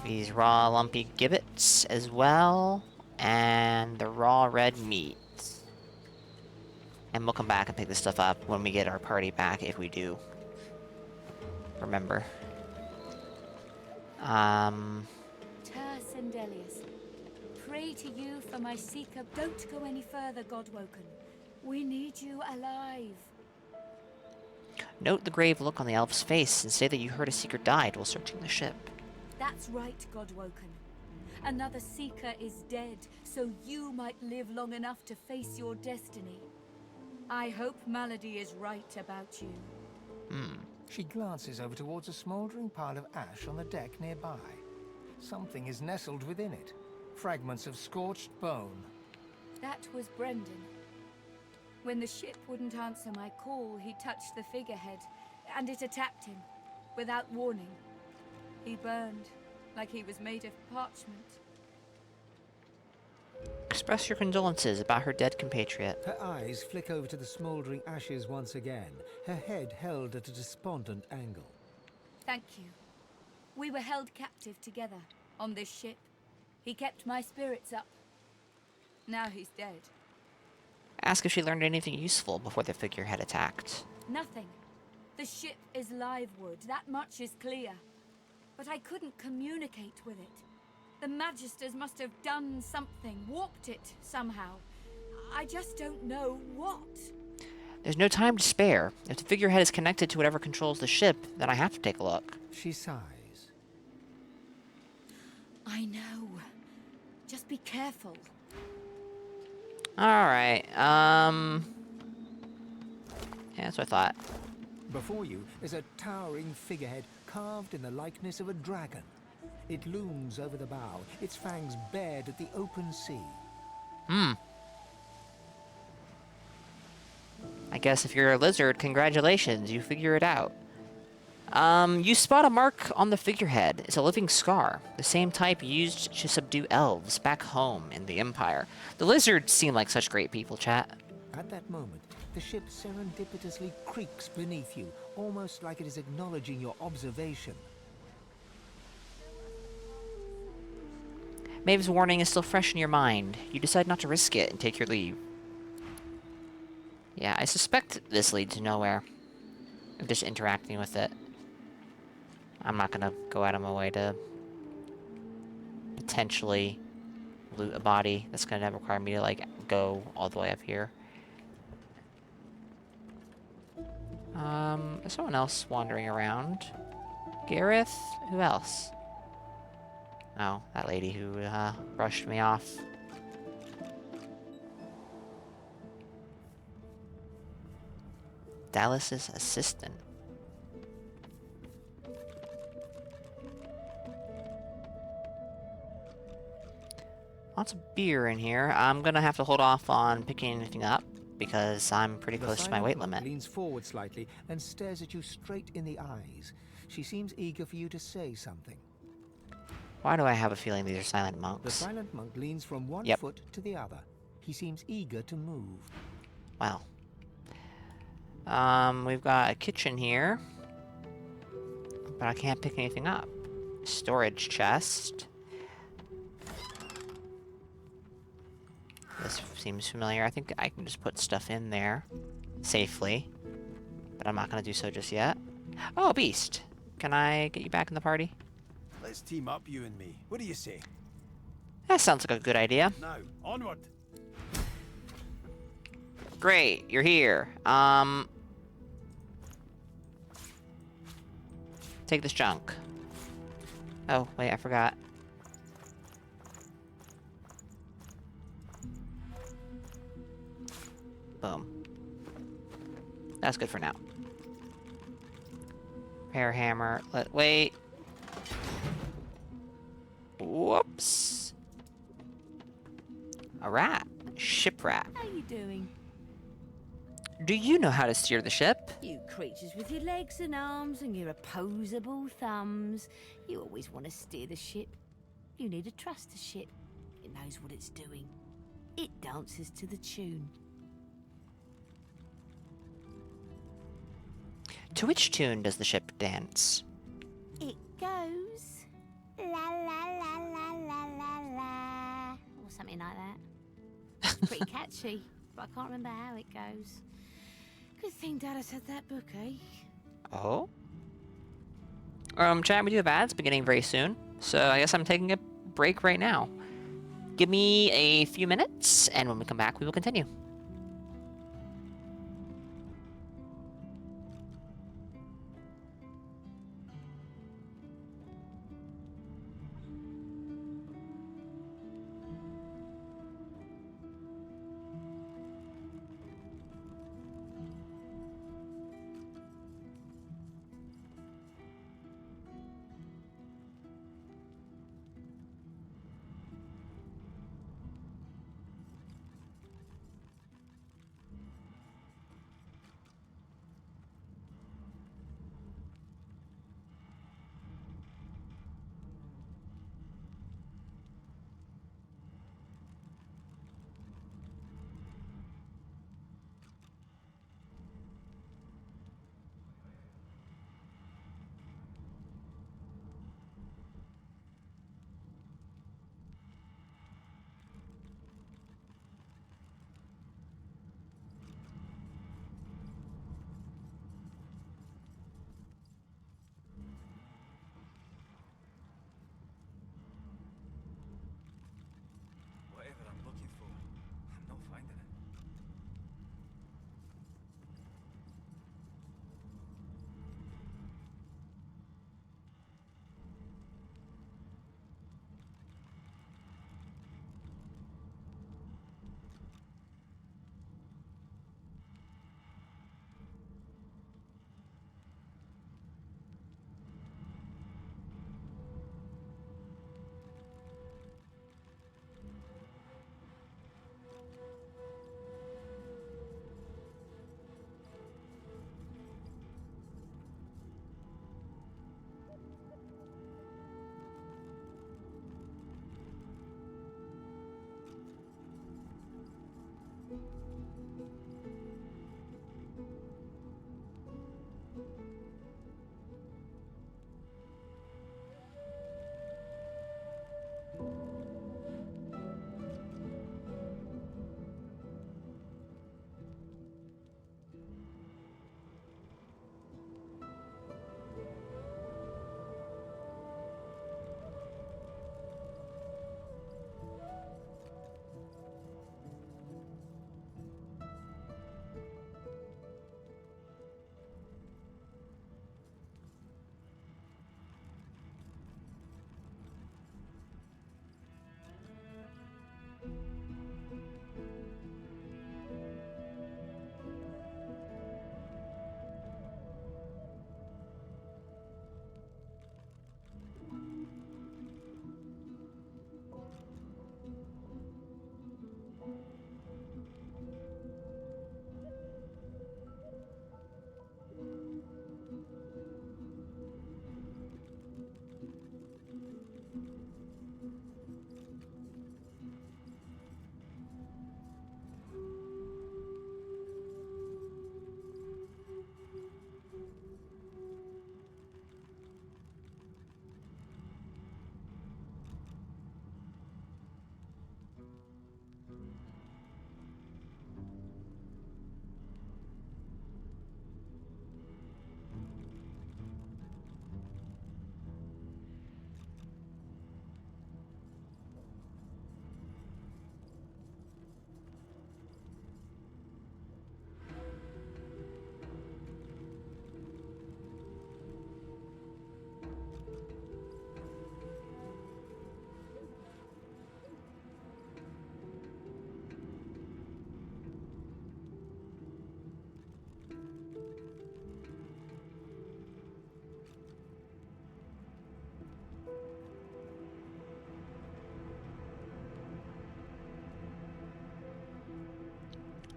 These raw lumpy gibbets as well. And the raw red meat. And we'll come back and pick this stuff up when we get our party back, if we do. Remember. Sendelius, pray to you for my seeker. Don't go any further, Godwoken. We need you alive. Note the grave look on the elf's face and say that you heard a seeker died while searching the ship. That's right, Godwoken. Another seeker is dead, so you might live long enough to face your destiny. I hope Malady is right about you. She glances over towards a smouldering pile of ash on the deck nearby. Something is nestled within it. Fragments of scorched bone. That was Brendan. When the ship wouldn't answer my call, he touched the figurehead, and it attacked him, without warning. He burned, like he was made of parchment. Express your condolences about her dead compatriot. Her eyes flick over to the smouldering ashes once again, her head held at a despondent angle. Thank you. We were held captive together, on this ship. He kept my spirits up. Now he's dead. Ask if she learned anything useful before the figurehead attacked. Nothing. The ship is live wood, that much is clear. But I couldn't communicate with it. The Magisters must have done something, warped it somehow. I just don't know what. There's no time to spare. If the figurehead is connected to whatever controls the ship, then I have to take a look. She sighs. I know. Just be careful. Alright, yeah, that's what I thought. Before you is a towering figurehead carved in the likeness of a dragon. It looms over the bow, its fangs bared at the open sea. I guess if you're a lizard, congratulations, you figure it out. You spot a mark on the figurehead. It's a living scar, the same type used to subdue elves back home in the Empire. The lizards seem like such great people, chat. At that moment, the ship serendipitously creaks beneath you, almost like it is acknowledging your observation. Maeve's warning is still fresh in your mind. You decide not to risk it and take your leave. Yeah, I suspect this leads to nowhere. I'm just interacting with it. I'm not gonna go out of my way to potentially loot a body. That's gonna require me to, like, go all the way up here. There's someone else wandering around. Gareth? Who else? Oh, that lady who, brushed me off. Dallas's assistant. Lots of beer in here. I'm gonna have to hold off on picking anything up because I'm pretty close to my weight limit. Leans forward slightly and stares at you straight in the eyes. She seems eager for you to say something. Why do I have a feeling these are silent The monks? silent monk leans from one foot to the other. He seems eager to move. Well, We've got a kitchen here. But I can't pick anything up. Storage chest. This seems familiar. I think I can just put stuff in there safely. But I'm not going to do so just yet. Oh, Beast. Can I get you back in the party? Let's team up, you and me. What do you say? That sounds like a good idea. Now, onward. Great, you're here. Take this junk. Oh, wait, I forgot. Boom. That's good for now. Repair hammer. Wait. Whoops. A rat. Ship rat. How you doing? Do you know how to steer the ship? You creatures with your legs and arms and your opposable thumbs. You always want to steer the ship. You need to trust the ship. It knows what it's doing. It dances to the tune. To which tune does the ship dance? It goes la la la la la la la, or something like that. It's pretty catchy, but I can't remember how it goes. Good thing Dallas had that book, eh? Oh? Chat, we do have ads beginning very soon, so I guess I'm taking a break right now. Give me a few minutes, and when we come back, we will continue.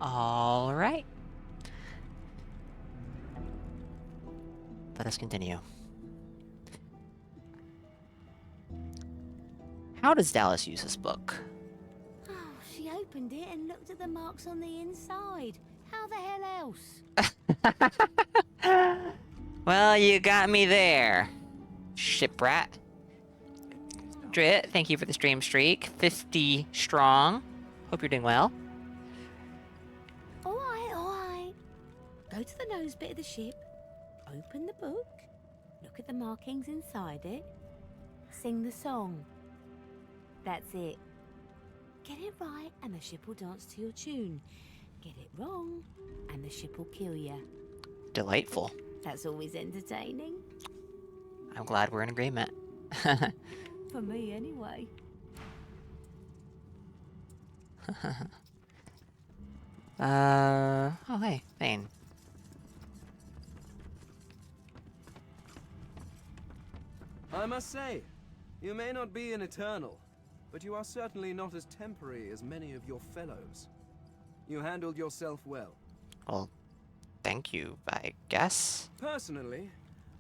All right. Let us continue. How does Dallas use this book? Oh, she opened it and looked at the marks on the inside. How the hell else? Well, you got me there, shiprat. Drit, thank you for the stream streak. 50 strong. Hope you're doing well. Alright, alright. Go to the nose bit of the ship, open the book, look at the markings inside it, sing the song. That's it. Get it right and the ship will dance to your tune. Get it wrong and the ship will kill you. Delightful. That's always entertaining. I'm glad we're in agreement. For me, anyway. Oh hey, Thane. I must say, you may not be an Eternal, but you are certainly not as temporary as many of your fellows. You handled yourself well. Well, thank you, I guess. Personally,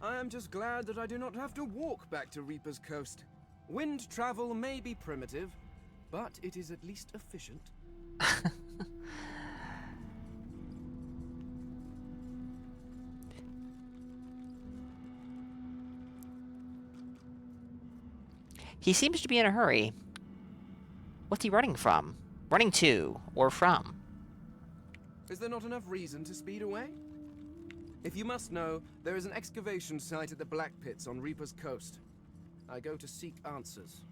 I am just glad that I do not have to walk back to Reaper's Coast. Wind travel may be primitive, but it is at least efficient. He seems to be in a hurry. What's he running from? Running to, or from? Is there not enough reason to speed away? If you must know, there is an excavation site at the Black Pits on Reaper's Coast. I go to seek answers.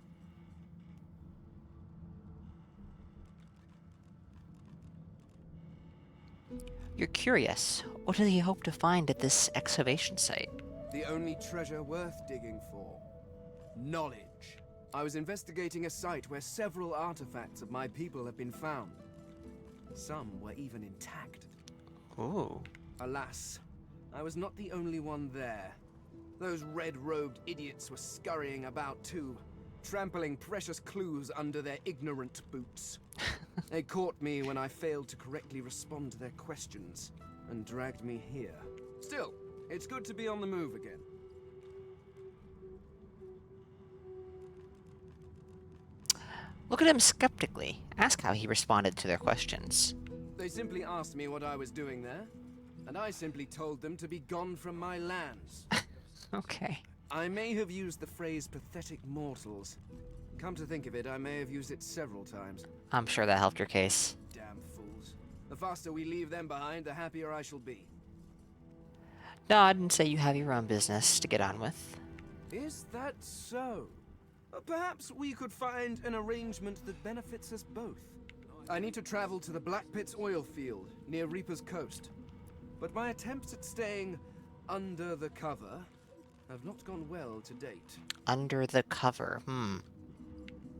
You're curious. What do you hope to find at this excavation site? The only treasure worth digging for. Knowledge. I was investigating a site where several artifacts of my people have been found. Some were even intact. Ooh. Alas, I was not the only one there. Those red-robed idiots were scurrying about too, trampling precious clues under their ignorant boots. They caught me when I failed to correctly respond to their questions, and dragged me here. Still, it's good to be on the move again. Look at him skeptically. Ask how he responded to their questions. They simply asked me what I was doing there, and I simply told them to be gone from my lands. Okay. I may have used the phrase pathetic mortals. Come to think of it, I may have used it several times. I'm sure that helped your case. Damn fools. The faster we leave them behind, the happier I shall be. Nod and say you have your own business to get on with. Is that so? Perhaps we could find an arrangement that benefits us both. I need to travel to the Black Pits oil field near Reaper's Coast. But my attempts at staying under the cover have not gone well to date. Under the cover,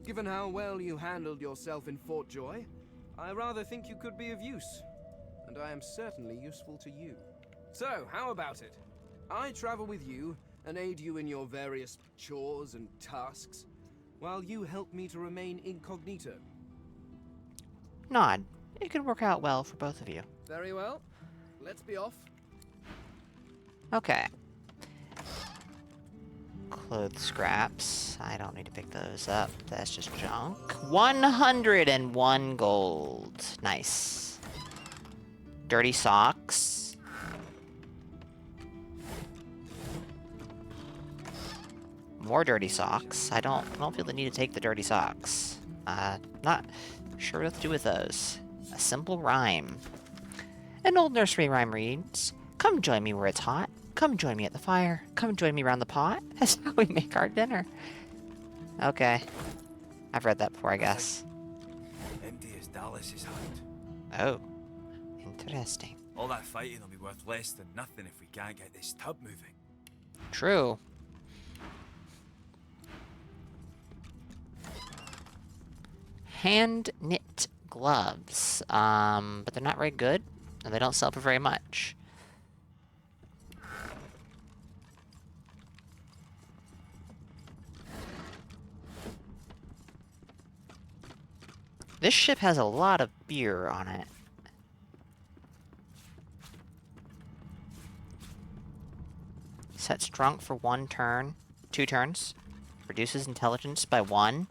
Given how well you handled yourself in Fort Joy, I rather think you could be of use. And I am certainly useful to you. So, how about it? I travel with you and aid you in your various chores and tasks, while you help me to remain incognito. Nod. It could work out well for both of you. Very well. Let's be off. Okay. Clothes scraps. I don't need to pick those up. That's just junk. 101 gold. Nice. Dirty socks. More dirty socks. I don't feel the need to take the dirty socks. Not sure what to do with those. A simple rhyme. An old nursery rhyme reads, "Come join me where it's hot. Come join me at the fire. Come join me round the pot. That's how we make our dinner." Okay. I've read that before, I guess. Empty as Dallas's hut. Oh. Interesting. All that fighting will be worth less than nothing if we can't get this tub moving. True. Hand knit gloves. But they're not very good, and they don't sell for very much. This ship has a lot of beer on it. Sets drunk for 1 turn. 2 turns. Reduces intelligence by 1.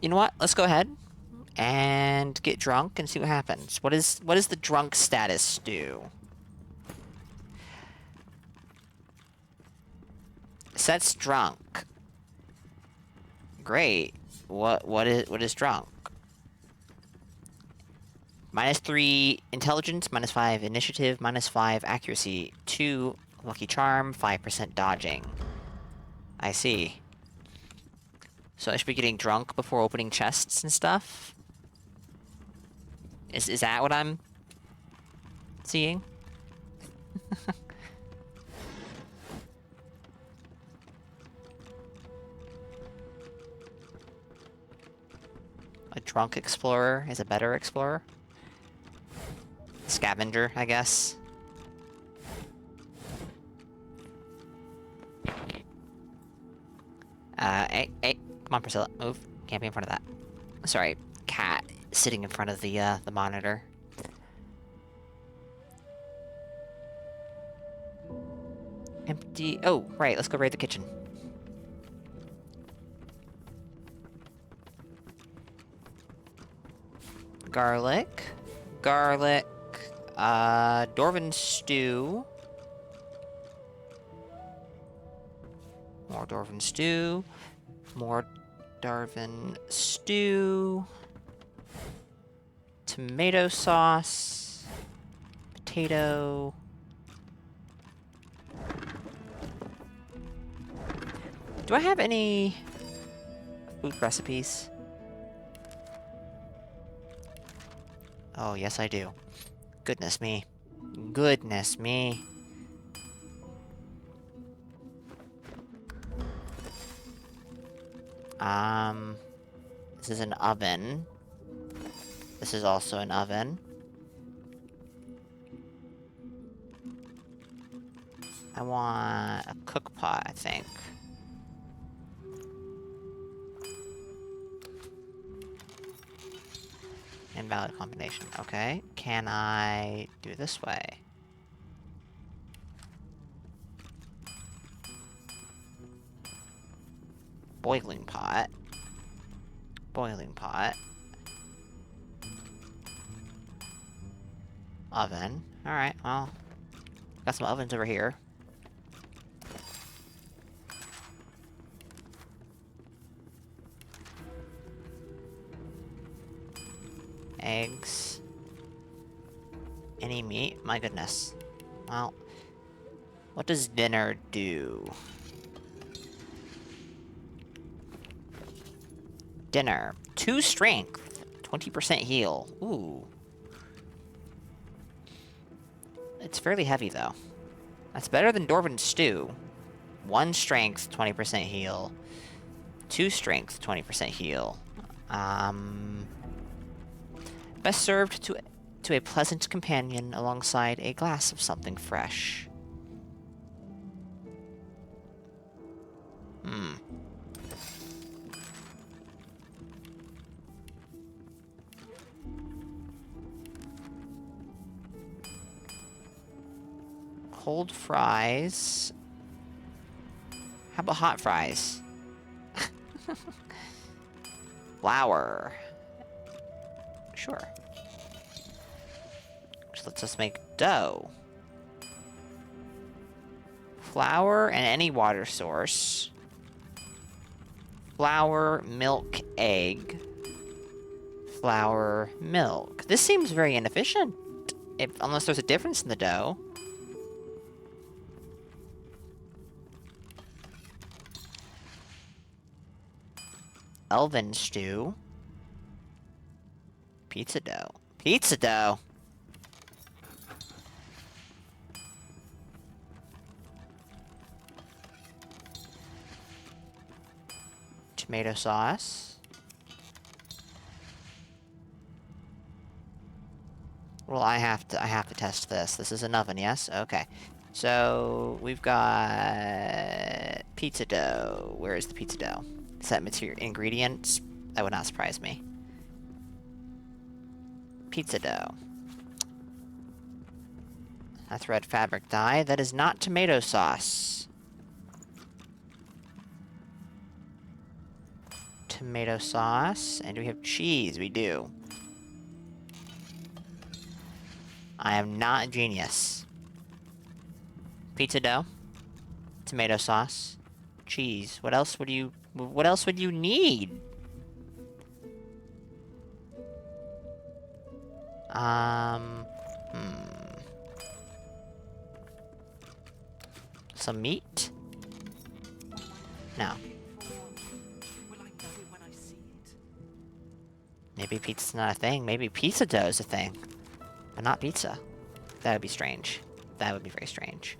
You know what? Let's go ahead and get drunk and see what happens. What is the drunk status do? Sets drunk. Great. What is drunk? -3 intelligence, -5 initiative, -5 accuracy, 2 lucky charm, 5% dodging. I see. So I should be getting drunk before opening chests and stuff? Is that what I'm seeing? A drunk explorer is a better explorer? Scavenger, I guess. Hey, come on, Priscilla, move. Can't be in front of that. Sorry, cat sitting in front of the monitor. Empty. Oh, right. Let's go raid the kitchen. Garlic. Dwarven stew. More Dwarven stew. More Dwarven stew. Tomato sauce. Potato. Do I have any food recipes? Oh, yes I do. Goodness me. Goodness me. This is an oven. This is also an oven. I want a cook pot, I think. Invalid combination. Okay. Can I do this way? Boiling pot. Boiling pot. Oven. Alright, well. Got some ovens over here. Eggs. Any meat? My goodness. Well, what does dinner do? Dinner. 2 strength. 20% heal. Ooh. It's fairly heavy, though. That's better than Dwarven stew. 1 strength, 20% heal. 2 strength, 20% heal. Best served to a pleasant companion alongside a glass of something fresh. Cold fries. How about hot fries? Flour. Sure. So let's just make dough. Flour and any water source. Flour, milk, egg. Flour, milk. This seems very inefficient. Unless there's a difference in the dough. Elven stew. Pizza dough. Pizza dough! Tomato sauce. Well, I have to test this. This is an oven, yes? Okay. So, we've got pizza dough. Where is the pizza dough? Set material ingredients. That would not surprise me. Pizza dough. That's red fabric dye. That is not tomato sauce. Tomato sauce. And do we have cheese? We do. I am not a genius. Pizza dough. Tomato sauce. Cheese. What else would you need? Some meat? No. Maybe pizza's not a thing. Maybe pizza dough is a thing. But not pizza. That would be strange. That would be very strange.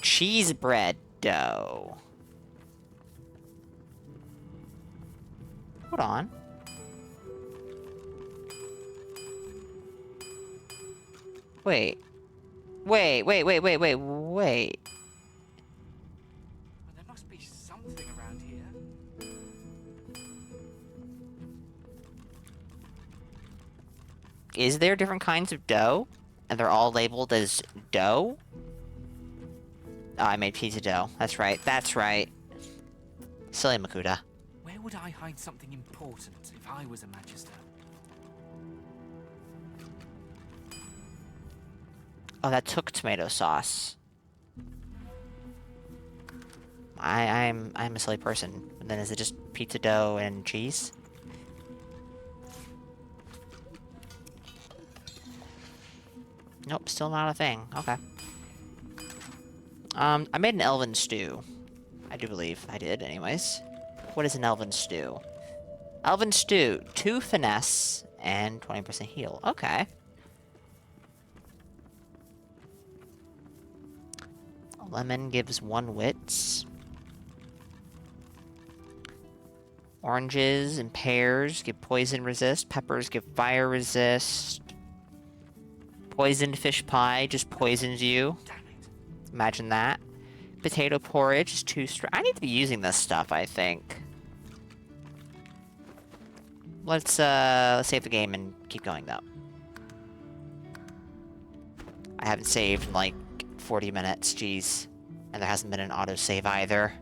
Cheese bread dough. Hold on. Wait. Wait. There must be something around here. Is there different kinds of dough? And they're all labeled as dough? Oh, I made pizza dough. That's right. That's right. Silly Makuta. Where would I hide something important if I was a Magister? Oh, that took tomato sauce. I'm a silly person. And then is it just pizza dough and cheese? Nope, still not a thing. Okay. I made an elven stew. I do believe I did, anyways. What is an elven stew? Elven stew, 2 finesse and 20% heal. Okay. Lemon gives 1 wits. Oranges and pears give poison resist. Peppers give fire resist. Poisoned fish pie just poisons you. Imagine that. Potato porridge is 2 strong. I need to be using this stuff, I think. Let's save the game and keep going, though. I haven't saved in, like, 40 minutes, jeez. And there hasn't been an autosave either.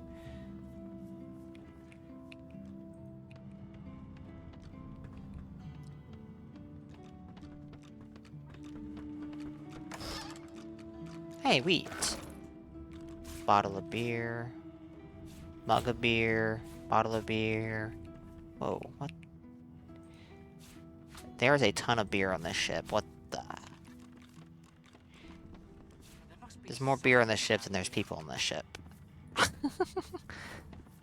Hey, wheat. Bottle of beer. Mug of beer. Bottle of beer. Whoa, what? There's a ton of beer on this ship. What the? There's more beer on this ship than there's people on this ship.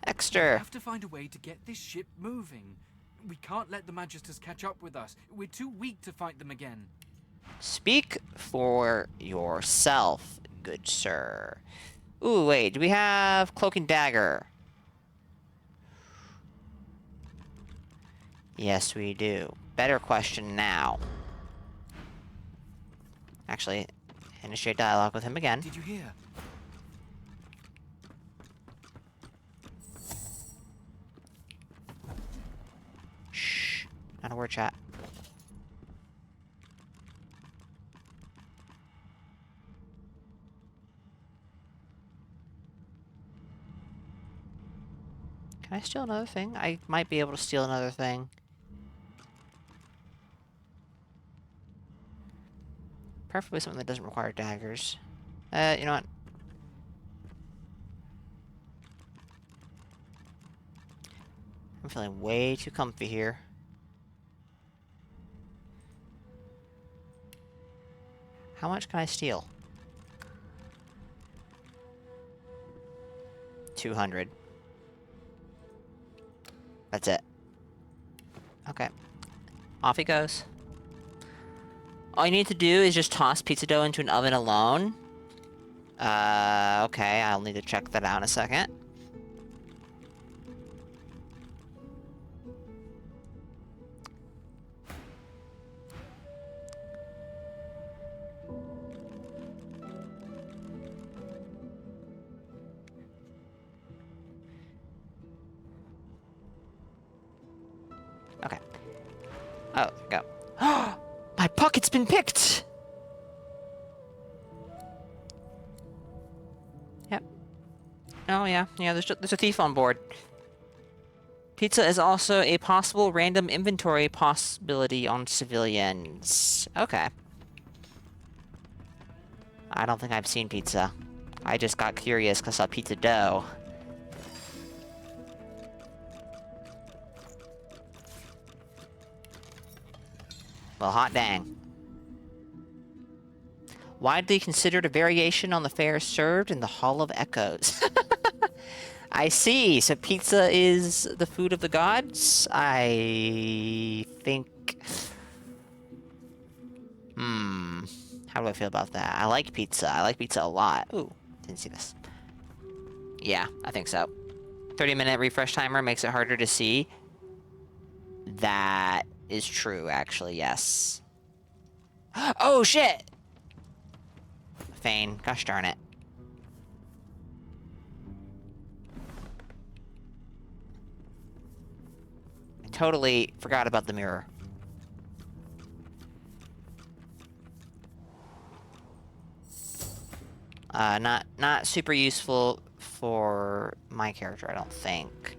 Extra. We have to find a way to get this ship moving. We can't let the Magisters catch up with us. We're too weak to fight them again. Speak for yourself, good sir. Ooh, wait, do we have Cloak and Dagger? Yes, we do. Better question now. Actually, initiate dialogue with him again. Did you hear? Shh. Not a word, chat. Can I steal another thing? I might be able to steal another thing. Preferably something that doesn't require daggers. You know what? I'm feeling way too comfy here. How much can I steal? 200. That's it. Okay. Off he goes. All you need to do is just toss pizza dough into an oven alone. Okay, I'll need to check that out in a second. Okay. Oh, there we go. My pocket's been picked! Oh, yeah. Yeah, there's a thief on board. Pizza is also a possible random inventory possibility on civilians. Okay. I don't think I've seen pizza. I just got curious because I saw pizza dough. Well, hot dang. Widely considered a variation on the fare served in the Hall of Echoes. I see. So pizza is the food of the gods? I think... How do I feel about that? I like pizza. I like pizza a lot. Ooh, didn't see this. Yeah, I think so. 30-minute refresh timer makes it harder to see. That is true, actually, yes. Oh, shit! Fane, gosh darn it. I totally forgot about the mirror. Not super useful for my character, I don't think.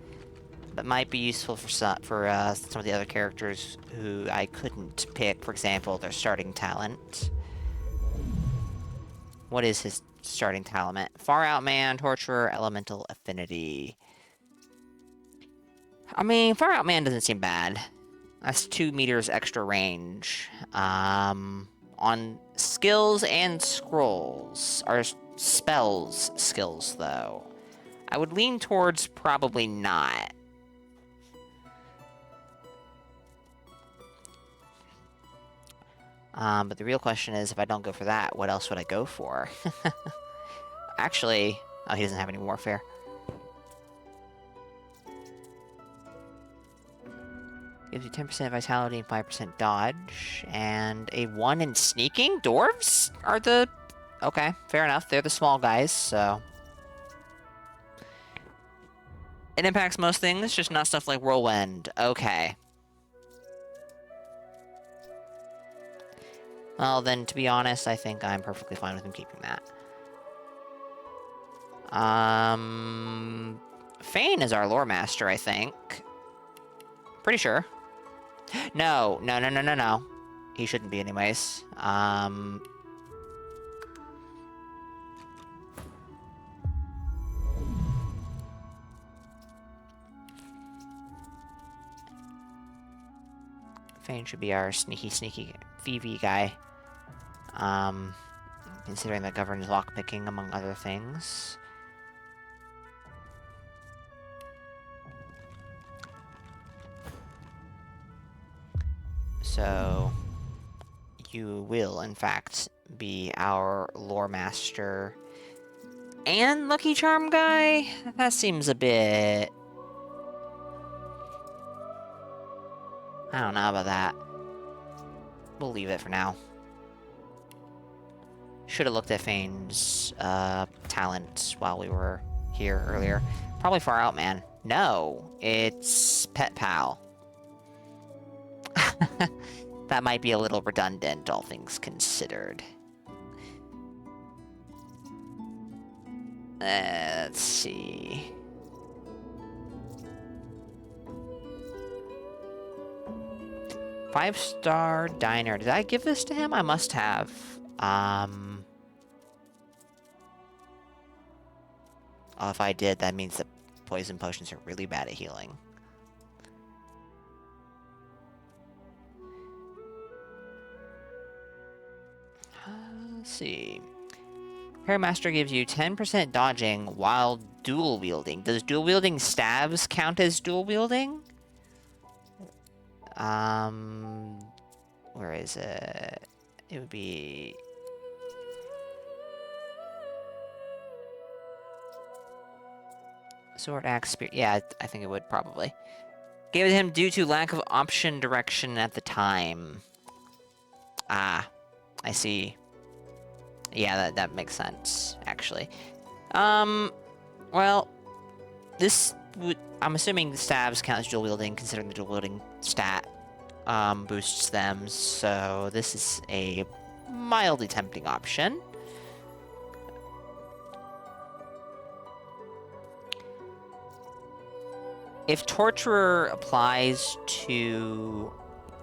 But might be useful for some of the other characters who I couldn't pick. For example, their starting talent. What is his starting talent? Far Out Man, Torturer, Elemental Affinity. I mean, Far Out Man doesn't seem bad. That's 2 meters extra range. On skills and scrolls, or spells skills, though. I would lean towards probably not. But the real question is, if I don't go for that, what else would I go for? Actually, oh, he doesn't have any warfare. Gives you 10% vitality and 5% dodge, and a 1 in sneaking? Dwarves are the... Okay, fair enough. They're the small guys, so... It impacts most things, just not stuff like Whirlwind. Okay. Well, then, to be honest, I think I'm perfectly fine with him keeping that. Fane is our lore master, I think. Pretty sure. No. He shouldn't be anyways. Fane should be our sneaky VV guy. Considering that governs lockpicking, among other things. So, you will, in fact, be our lore master and lucky charm guy? That seems a bit... I don't know about that. We'll leave it for now. Should have looked at Fane's talent while we were here earlier. Probably Far Out Man. No, it's Pet Pal. That might be a little redundant, all things considered. Let's see. Five-star diner. Did I give this to him? I must have. Oh, if I did, that means that poison potions are really bad at healing. Let's see. Paramaster gives you 10% dodging while dual wielding. Does dual wielding staves count as dual wielding? Where is it? It would be... Sword, axe, spear. Yeah, I think it would probably. Gave it him due to lack of option direction at the time. Ah, I see. Yeah, that makes sense, actually. Well, this would... I'm assuming the staves count as dual wielding, considering the dual wielding stat boosts them, so this is a mildly tempting option. If Torturer applies to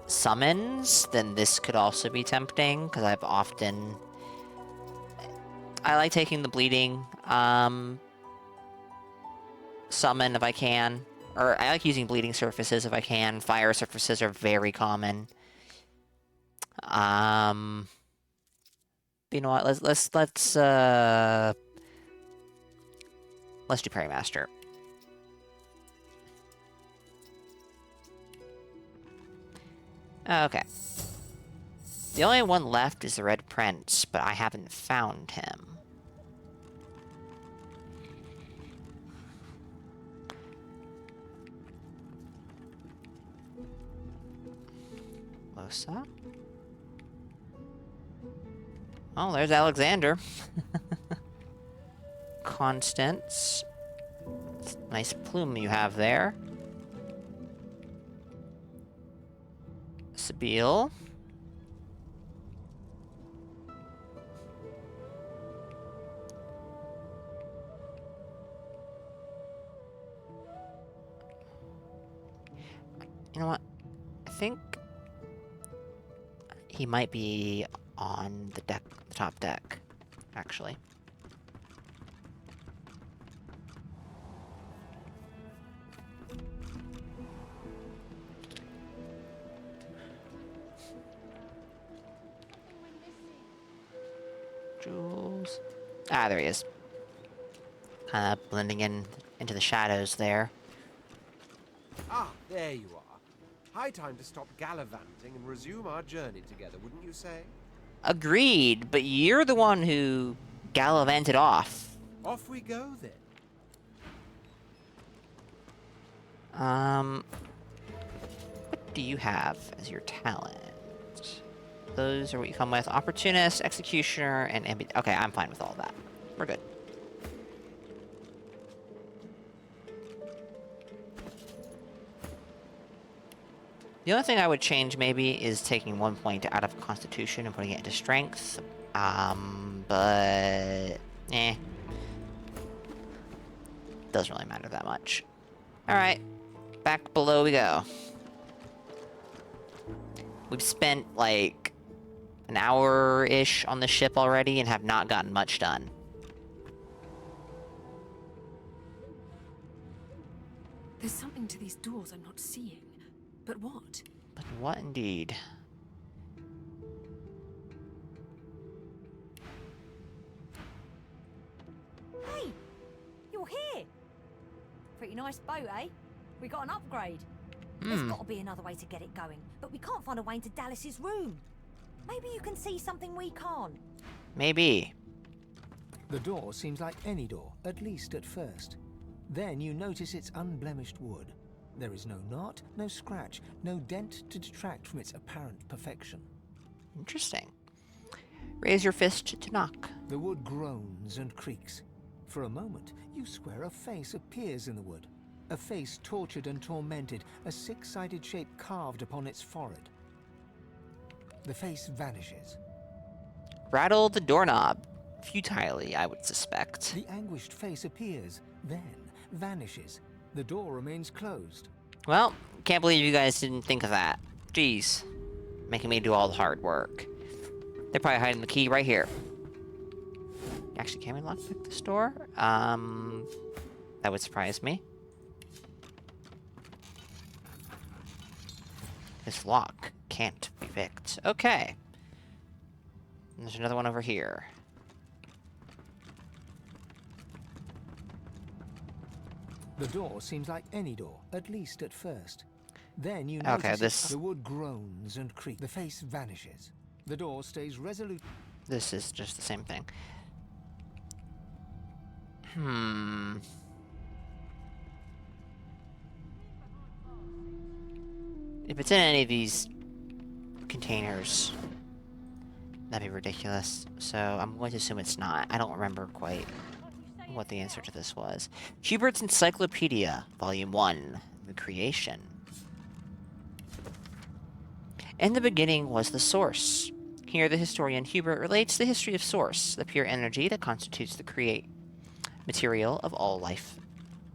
summons, then this could also be tempting, because I like taking the bleeding summon if I can. Or I like using bleeding surfaces if I can. Fire surfaces are very common. You know what? Let's do Parry Master. Okay. The only one left is the Red Prince, but I haven't found him. Losa? Oh, there's Alexander. Constance. Nice plume you have there. Sabine. You know what? I think he might be on the deck, the top deck, actually. Jules. Ah, there he is. Kind of blending in into the shadows there. Ah, there you are. High time to stop gallivanting and resume our journey together, wouldn't you say? Agreed, but you're the one who gallivanted off. Off we go, then. What do you have as your talent? Those are what you come with. Opportunist, Executioner, and okay, I'm fine with all that. We're good. The only thing I would change, maybe, is taking 1 point out of Constitution and putting it into Strength. But... doesn't really matter that much. Alright. Back below we go. We've spent, like, an hour-ish on the ship already and have not gotten much done. There's something to these doors I'm not seeing. But what? But what indeed? Hey! You're here! Pretty nice boat, eh? We got an upgrade. There's got to be another way to get it going, but we can't find a way into Dallas's room. Maybe you can see something we can't. Maybe. The door seems like any door, at least at first. Then you notice its unblemished wood. There is no knot, no scratch, no dent to detract from its apparent perfection. Interesting. Raise your fist to knock. The wood groans and creaks. For a moment, you swear a face appears in the wood. A face tortured and tormented, a six-sided shape carved upon its forehead. The face vanishes. Rattle the doorknob. Futilely, I would suspect. The anguished face appears, then vanishes. The door remains closed. Well, can't believe you guys didn't think of that. Jeez. Making me do all the hard work. They're probably hiding the key right here. Actually, can we lockpick this door? That would surprise me. This lock can't be picked. Okay. And there's another one over here. The door seems like any door, at least at first. Then you notice the wood groans and creaks. The face vanishes. The door stays resolute. This is just the same thing. If it's in any of these containers, that'd be ridiculous. So I'm going to assume it's not. I don't remember quite what the answer to this was. Hubert's Encyclopedia, Volume 1, The Creation. In the beginning was the Source. Here the historian Hubert relates the history of Source, the pure energy that constitutes the create material of all life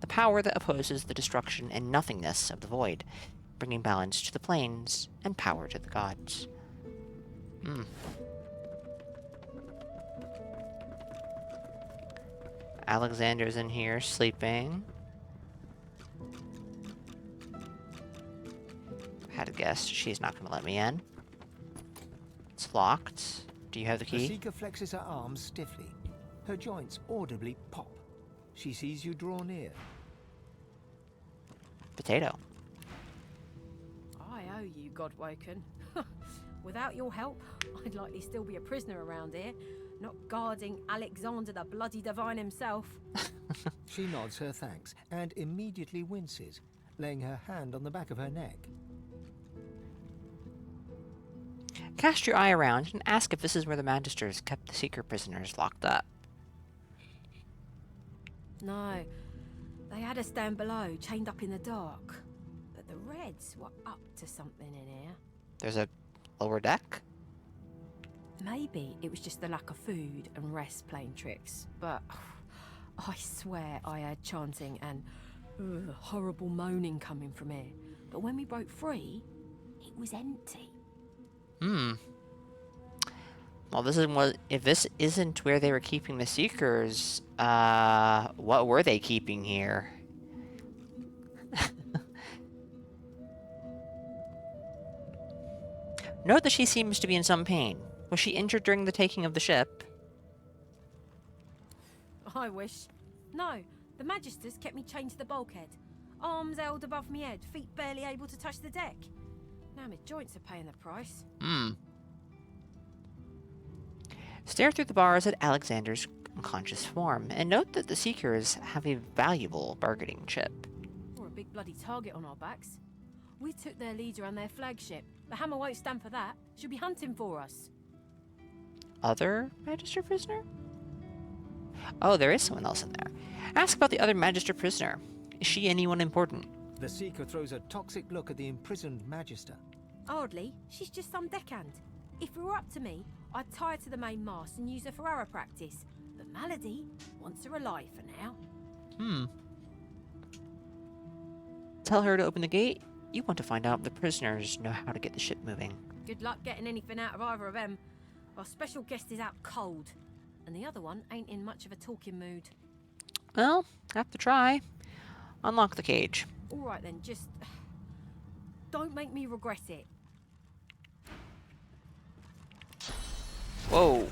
the power that opposes the destruction and nothingness of the void, bringing balance to the planes and power to the gods. Alexander's in here sleeping. Had a guess. She's not going to let me in. It's locked. Do you have the The key? Seeker flexes her arms stiffly. Her joints audibly pop. She sees you draw near. Potato. I owe you, Godwoken. Without your help, I'd likely still be a prisoner around here, not guarding Alexander the bloody divine himself. She nods her thanks and immediately winces, laying her hand on the back of her neck. Cast your eye around and ask if this is where the Magisters kept the Seeker prisoners locked up. No, they had us down below, chained up in the dark. But the Reds were up to something in here. There's a lower deck? Maybe it was just the lack of food and rest playing tricks, but I swear I heard chanting and horrible moaning coming from here. But when we broke free, it was empty. Well, if this isn't where they were keeping the Seekers, what were they keeping here? Note that she seems to be in some pain. Was she injured during the taking of the ship? I wish. No, the Magisters kept me chained to the bulkhead. Arms held above my head, feet barely able to touch the deck. Now my joints are paying the price. Stare through the bars at Alexander's unconscious form, and note that the Seekers have a valuable bargaining chip. We're a big bloody target on our backs. We took their leader and their flagship. The Hammer won't stand for that. She'll be hunting for us. Other Magister prisoner? Oh, there is someone else in there. Ask about the other Magister prisoner. Is she anyone important? The Seeker throws a toxic look at the imprisoned Magister. Hardly. She's just some deckhand. If it were up to me, I'd tie her to the main mast and use her for arrow practice. But Malady wants her alive for now. Tell her to open the gate. You want to find out if the prisoners know how to get the ship moving. Good luck getting anything out of either of them. Our special guest is out cold, and the other one ain't in much of a talking mood. Well, have to try. Unlock the cage. All right then, just don't make me regret it. Whoa.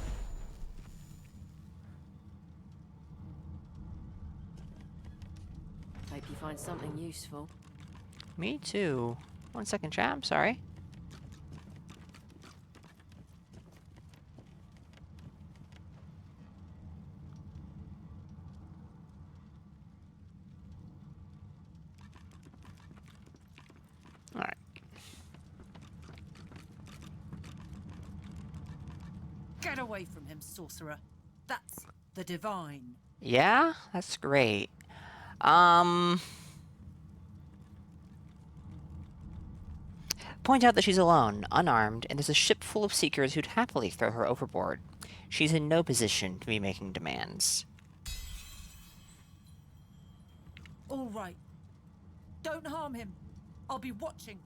Hope you find something useful. Me too. 1 second, chat. I'm sorry. Alright. Get away from him, sorcerer. That's the divine. Yeah, that's great. Point out that she's alone, unarmed, and there's a ship full of Seekers who'd happily throw her overboard. She's in no position to be making demands. All right. Don't harm him. I'll be watching.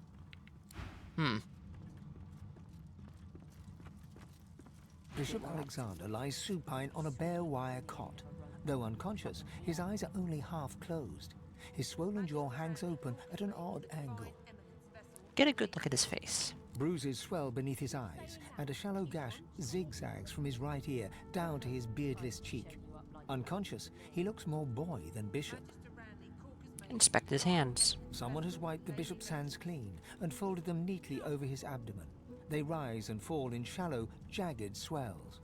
Bishop Alexander lies supine on a bare wire cot. Though unconscious, his eyes are only half closed. His swollen jaw hangs open at an odd angle. Get a good look at his face. Bruises swell beneath his eyes, and a shallow gash zigzags from his right ear down to his beardless cheek. Unconscious, he looks more boy than bishop. Inspect his hands. Someone has wiped the bishop's hands clean and folded them neatly over his abdomen. They rise and fall in shallow, jagged swells.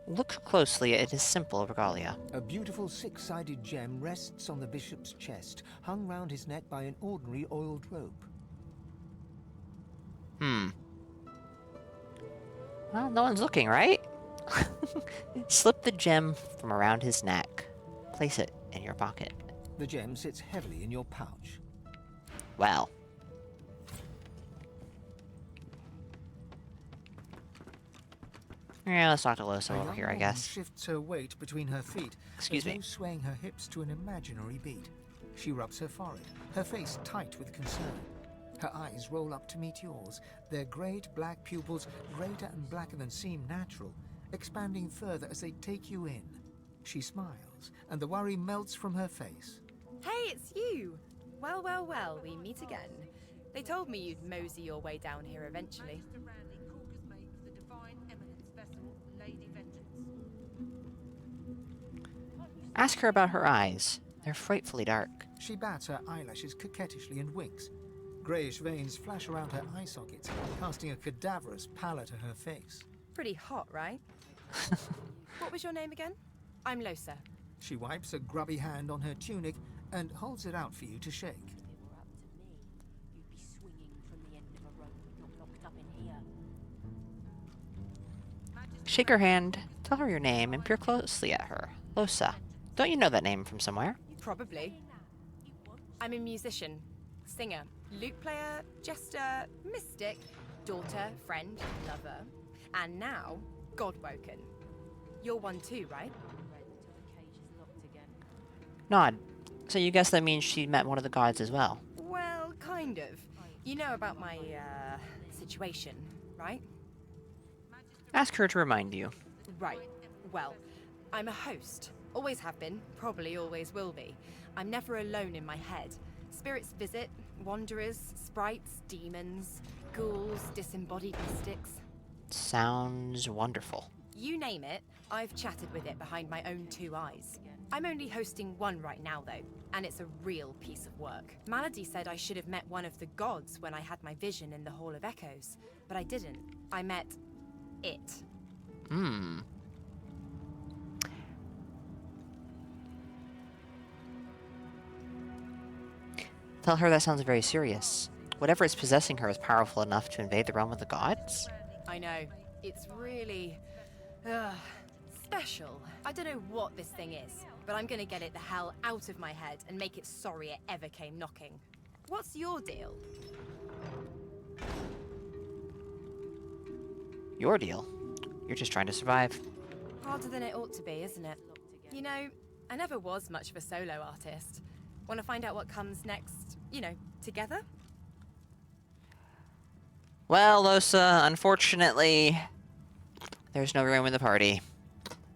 Look closely at his simple regalia. A beautiful six-sided gem rests on the bishop's chest, hung round his neck by an ordinary oiled rope. Well, no one's looking, right? Slip the gem from around his neck. Place it in your pocket. The gem sits heavily in your pouch. Well. Yeah, let's talk to Losa A over young here, I woman guess. shifts her weight between her feet, Excuse as me. though swaying her hips to an imaginary beat. She rubs her forehead, her face tight with concern. Her eyes roll up to meet yours, their great black pupils, greater and blacker than seem natural, expanding further as they take you in. She smiles, and the worry melts from her face. Hey, it's you! Well, well, well, we meet again. They told me you'd mosey your way down here eventually. Ask her about her eyes. They're frightfully dark. She bats her eyelashes coquettishly and winks. Greyish veins flash around her eye sockets, casting a cadaverous pallor to her face. Pretty hot, right? What was your name again? I'm Losa. She wipes a grubby hand on her tunic and holds it out for you to shake. Shake her hand, tell her your name, and peer closely at her. Losa. Don't you know that name from somewhere? Probably. I'm a musician, singer, lute player, jester, mystic, daughter, friend, lover, and now, Godwoken. You're one too, right? Nod. So you guess that means she met one of the gods as well? Well, kind of. You know about my, situation, right? Ask her to remind you. Right. Well, I'm a host. Always have been, probably always will be. I'm never alone in my head. Spirits visit, wanderers, sprites, demons, ghouls, disembodied mystics. Sounds wonderful. You name it, I've chatted with it behind my own two eyes. I'm only hosting one right now, though, and it's a real piece of work. Malady said I should have met one of the gods when I had my vision in the Hall of Echoes, but I didn't. I met it. Hmm. Tell her that sounds very serious. Whatever is possessing her is powerful enough to invade the realm of the gods? I know. It's really... special. I don't know what this thing is, but I'm gonna get it the hell out of my head and make it sorry it ever came knocking. What's your deal? Your deal? You're just trying to survive. Harder than it ought to be, isn't it? You know, I never was much of a solo artist. Want to find out what comes next, you know, together? Well, Losa, unfortunately, there's no room in the party.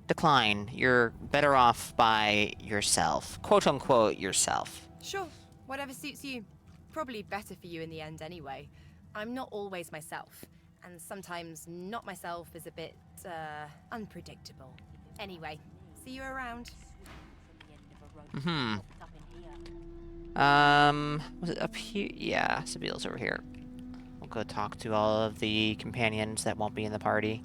Decline. You're better off by yourself. Quote-unquote yourself. Sure, whatever suits you. Probably better for you in the end anyway. I'm not always myself, and sometimes not myself is a bit, unpredictable. Anyway, see you around. Mm-hmm. Was it up here? Yeah, Sabile's over here. We'll go talk to all of the companions that won't be in the party.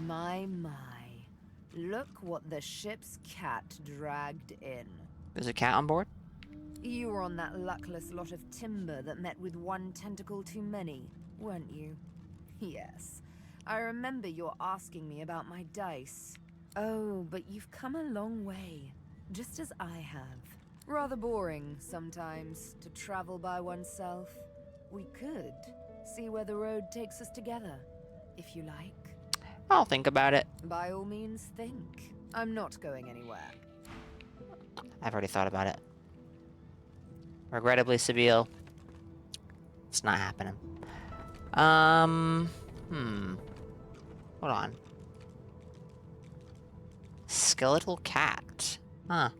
My. Look what the ship's cat dragged in. There's a cat on board? You were on that luckless lot of timber that met with one tentacle too many, weren't you? Yes. I remember you're asking me about my dice. Oh, but you've come a long way. Just as I have. Rather boring, sometimes, to travel by oneself. We could see where the road takes us together, if you like. I'll think about it. By all means, think. I'm not going anywhere. I've already thought about it. Regrettably, Sabile, it's not happening. Hold on. Skeletal cat. Huh.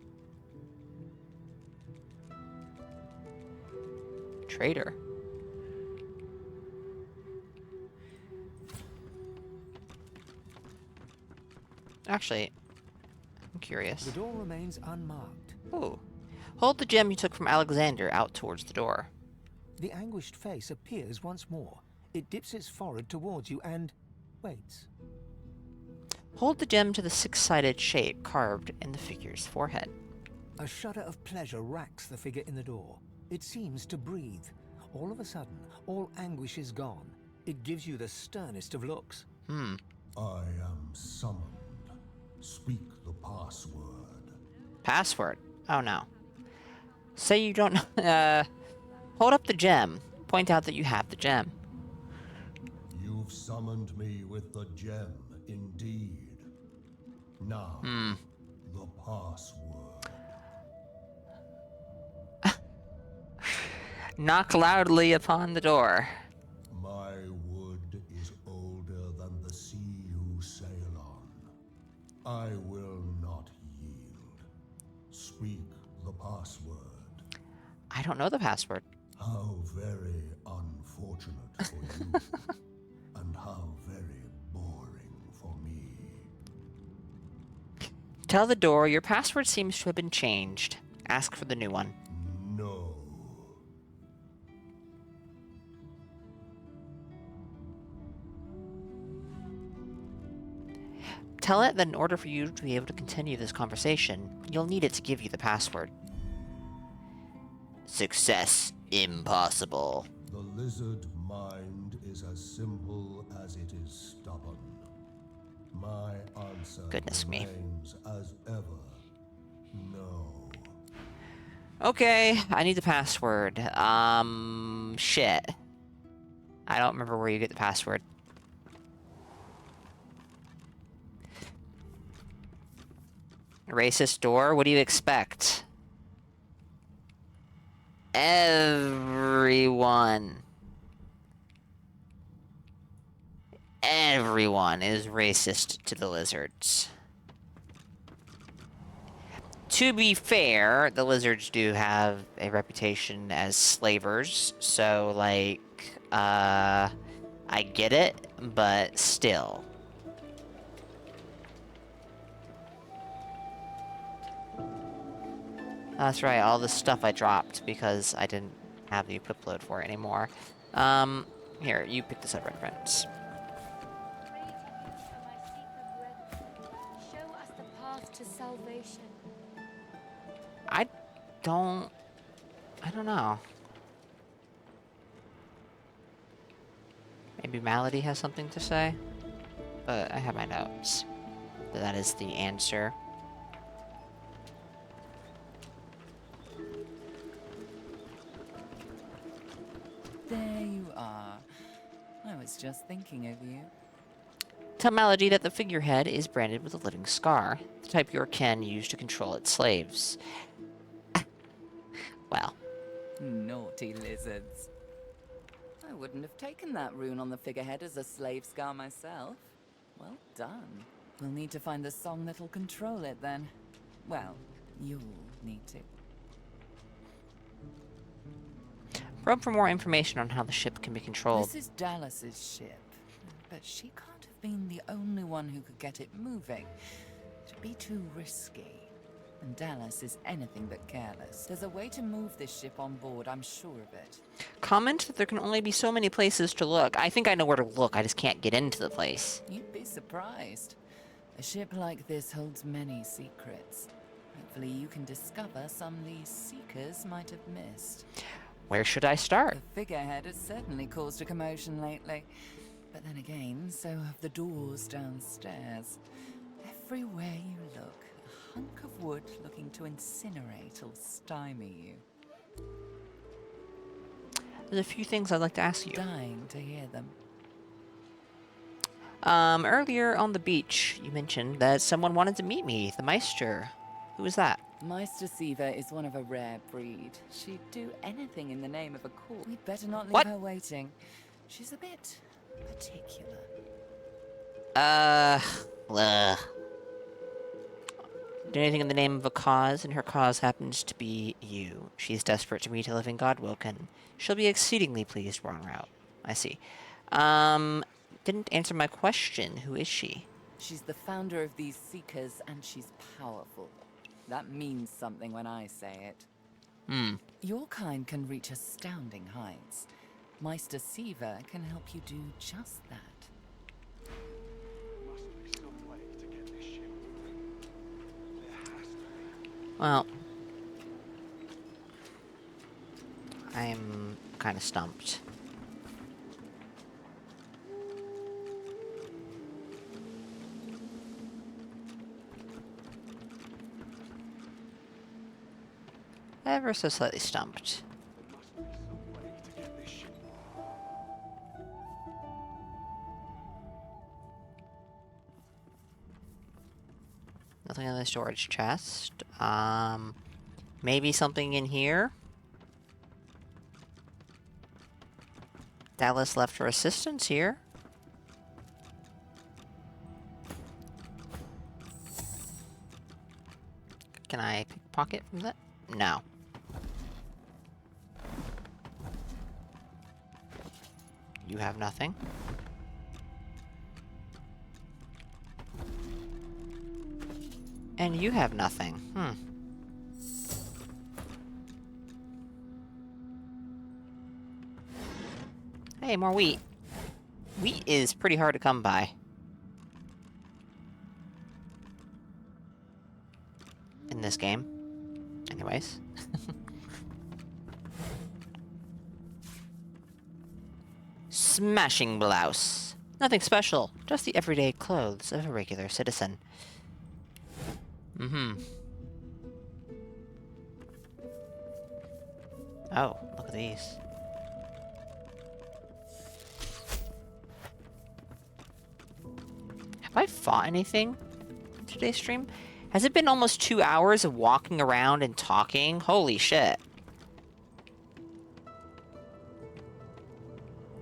Trader. Actually, I'm curious. The door remains unmarked. Ooh. Hold the gem you took from Alexander out towards the door. The anguished face appears once more. It dips its forehead towards you and waits. Hold the gem to the six-sided shape carved in the figure's forehead. A shudder of pleasure racks the figure in the door. It seems to breathe. All of a sudden, all anguish is gone. It gives you the sternest of looks. Hmm. I am summoned. Speak the password. Password? Oh no. Say you don't know. Hold up the gem. Point out that you have the gem. summoned me with the gem, indeed. Now, the password. Knock loudly upon the door. My wood is older than the sea you sail on. I will not yield. Speak the password. I don't know the password. How very unfortunate for you. And how very boring for me. Tell the door your password seems to have been changed. Ask for the new one. No. Tell it that in order for you to be able to continue this conversation, you'll need it to give you the password. Success impossible. The lizard mind is as simple as it is stubborn. My answer remains as ever. No. Okay, I need the password. Shit. I don't remember where you get the password. Racist door? What do you expect? Everyone is racist to the lizards. To be fair, the lizards do have a reputation as slavers, so, like, I get it, but still. That's right, all this stuff I dropped because I didn't have the equip load for it anymore. Here, you pick this up, Red Prince. Show us the path to salvation. I don't know. Maybe Malady has something to say? But I have my notes. That is the answer. There you are. I was just thinking of you. Tell Malady that the figurehead is branded with a living scar, the type your kin used to control its slaves. Well. Naughty lizards. I wouldn't have taken that rune on the figurehead as a slave scar myself. Well done. We'll need to find the song that'll control it then. Well, you'll need to. Probe for more information on how the ship can be controlled. This is Dallas's ship, but she can't have been the only one who could get it moving. It'd be too risky. And Dallas is anything but careless. There's a way to move this ship on board, I'm sure of it. Comment that there can only be so many places to look. I think I know where to look, I just can't get into the place. You'd be surprised. A ship like this holds many secrets. Hopefully you can discover some these seekers might have missed. Where should I start? The figurehead has certainly caused a commotion lately. But then again, so have the doors downstairs. Everywhere you look, a hunk of wood looking to incinerate or stymie you. There's a few things I'd like to ask you. Dying to hear them. Earlier on the beach, you mentioned that someone wanted to meet me, the Meister. Who was that? Meister Siva is one of a rare breed. She'd do anything in the name of a court. We'd better not leave her waiting. She's a bit particular. Do anything in the name of a cause, and her cause happens to be you. She's desperate to meet a living Godwoken. She'll be exceedingly pleased we're en route. I see. Didn't answer my question. Who is she? She's the founder of these seekers, and she's powerful. That means something when I say it. Your kind can reach astounding heights. Meister Siva can help you do just that. Well, I'm kind of stumped. Ever so slightly stumped. Nothing in the storage chest. Maybe something in here? Dallas left her assistance here. Can I pickpocket from that? No. You have nothing. And you have nothing. Hey, more wheat. Wheat is pretty hard to come by. In this game. Anyways. Smashing blouse. Nothing special. Just the everyday clothes of a regular citizen. Oh, look at these. Have I fought anything in today's stream? Has it been almost 2 hours of walking around and talking? Holy shit.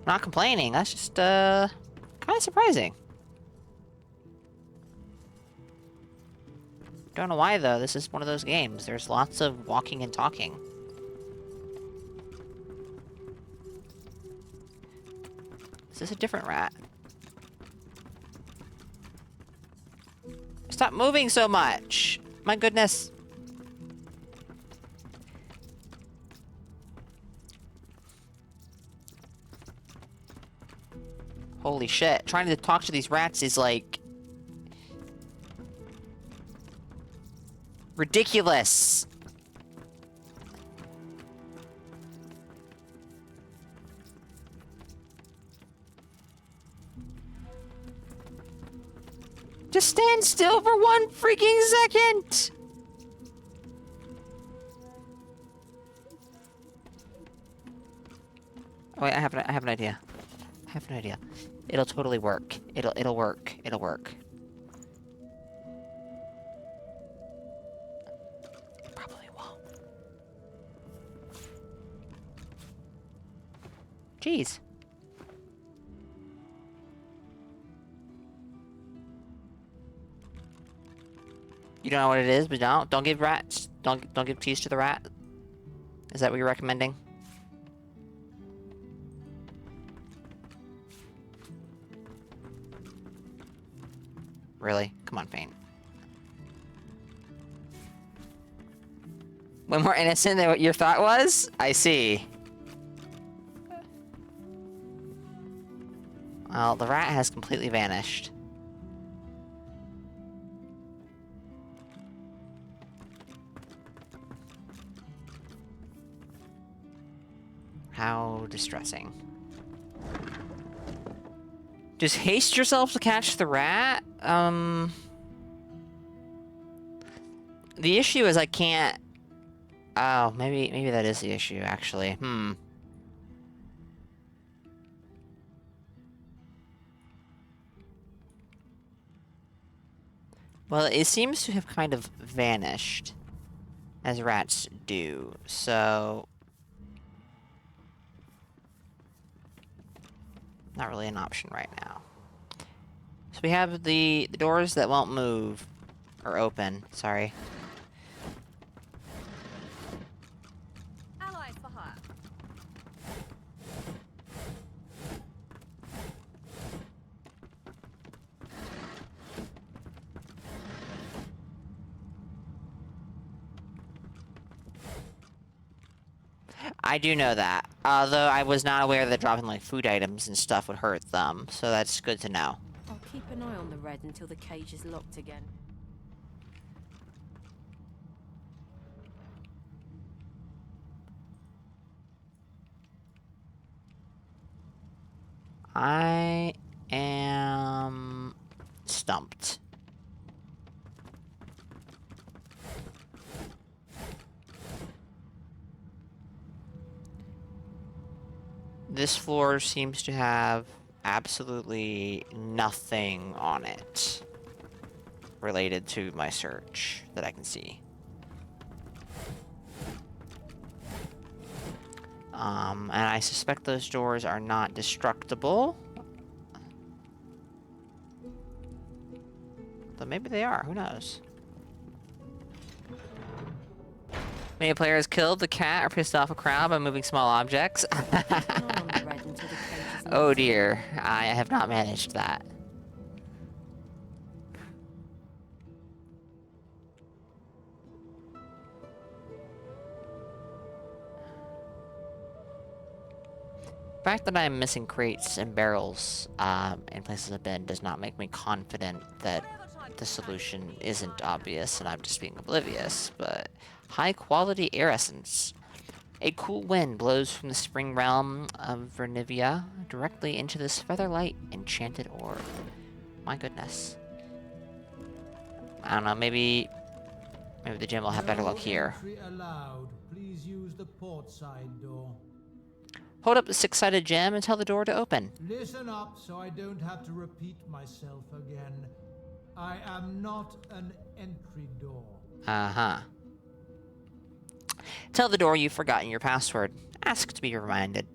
Not complaining, that's just, kind of surprising. Don't know why, though. This is one of those games. There's lots of walking and talking. Is this a different rat? Stop moving so much! My goodness. Holy shit. Trying to talk to these rats is, like... ridiculous! Just stand still for 1 freaking second! Oh wait, I have an idea. I have an idea. It'll totally work. It'll work. It'll work. Probably won't. Jeez. You don't know what it is, but don't give rats. Don't give cheese to the rat. Is that what you're recommending? Really? Come on, Fane. Way more innocent than what your thought was? I see. Well, the rat has completely vanished. How distressing. Just haste yourself to catch the rat? The issue is I can't... Oh, maybe that is the issue, actually. Well, it seems to have kind of vanished, as rats do, so... Not really an option right now. So we have the doors that won't move. Or open, sorry. Allies for hire. I do know that. Although I was not aware that dropping like food items and stuff would hurt them, so that's good to know. I'll keep an eye on the red until the cage is locked again. I am stumped. This floor seems to have absolutely nothing on it. related to my search that I can see. And I suspect those doors are not destructible. But maybe they are, who knows? Many players killed the cat or pissed off a crowd by moving small objects. Oh dear, I have not managed that. The fact that I'm missing crates and barrels in places I've been does not make me confident that the solution isn't obvious and I'm just being oblivious, but high quality air essence. A cool wind blows from the spring realm of Vernivia directly into this featherlight enchanted orb. My goodness. I don't know, maybe the gym will have better luck here. Allowed. Please use the port side door. Hold up the six-sided gem and tell the door to open. Listen up so I don't have to repeat myself again. I am not an entry door. Uh-huh. Tell the door you've forgotten your password. Ask to be reminded.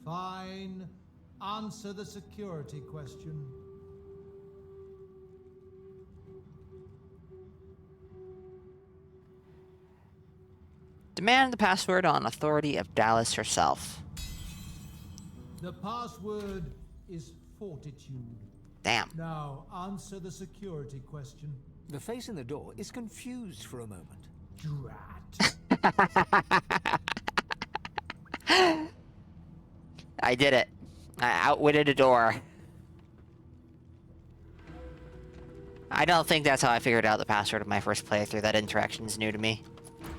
Fine. Answer the security question. Demand the password on authority of Dallas herself. The password is fortitude. Damn. Now, answer the security question. The face in the door is confused for a moment. Drat. I did it. I outwitted a door. I don't think that's how I figured out the password of my first playthrough. That interaction is new to me.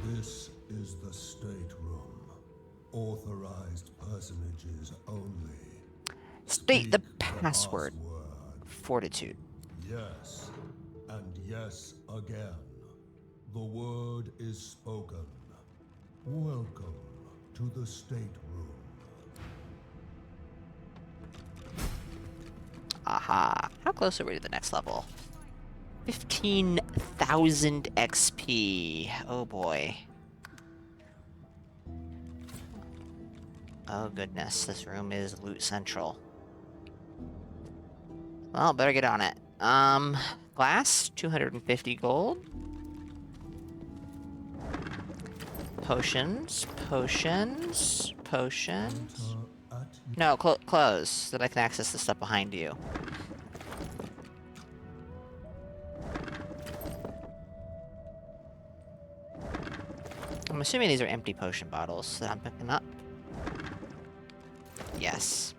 This is the stateroom. Authorized personages only. State the password. Fortitude. Yes, and yes again. The word is spoken. Welcome to the stateroom. Aha. How close are we to the next level? 15,000 XP. Oh boy. Oh goodness, this room is loot central. Well, better get on it. Glass, 250 gold. Potions. No, close, so that I can access the stuff behind you. I'm assuming these are empty potion bottles that I'm picking up. Yes.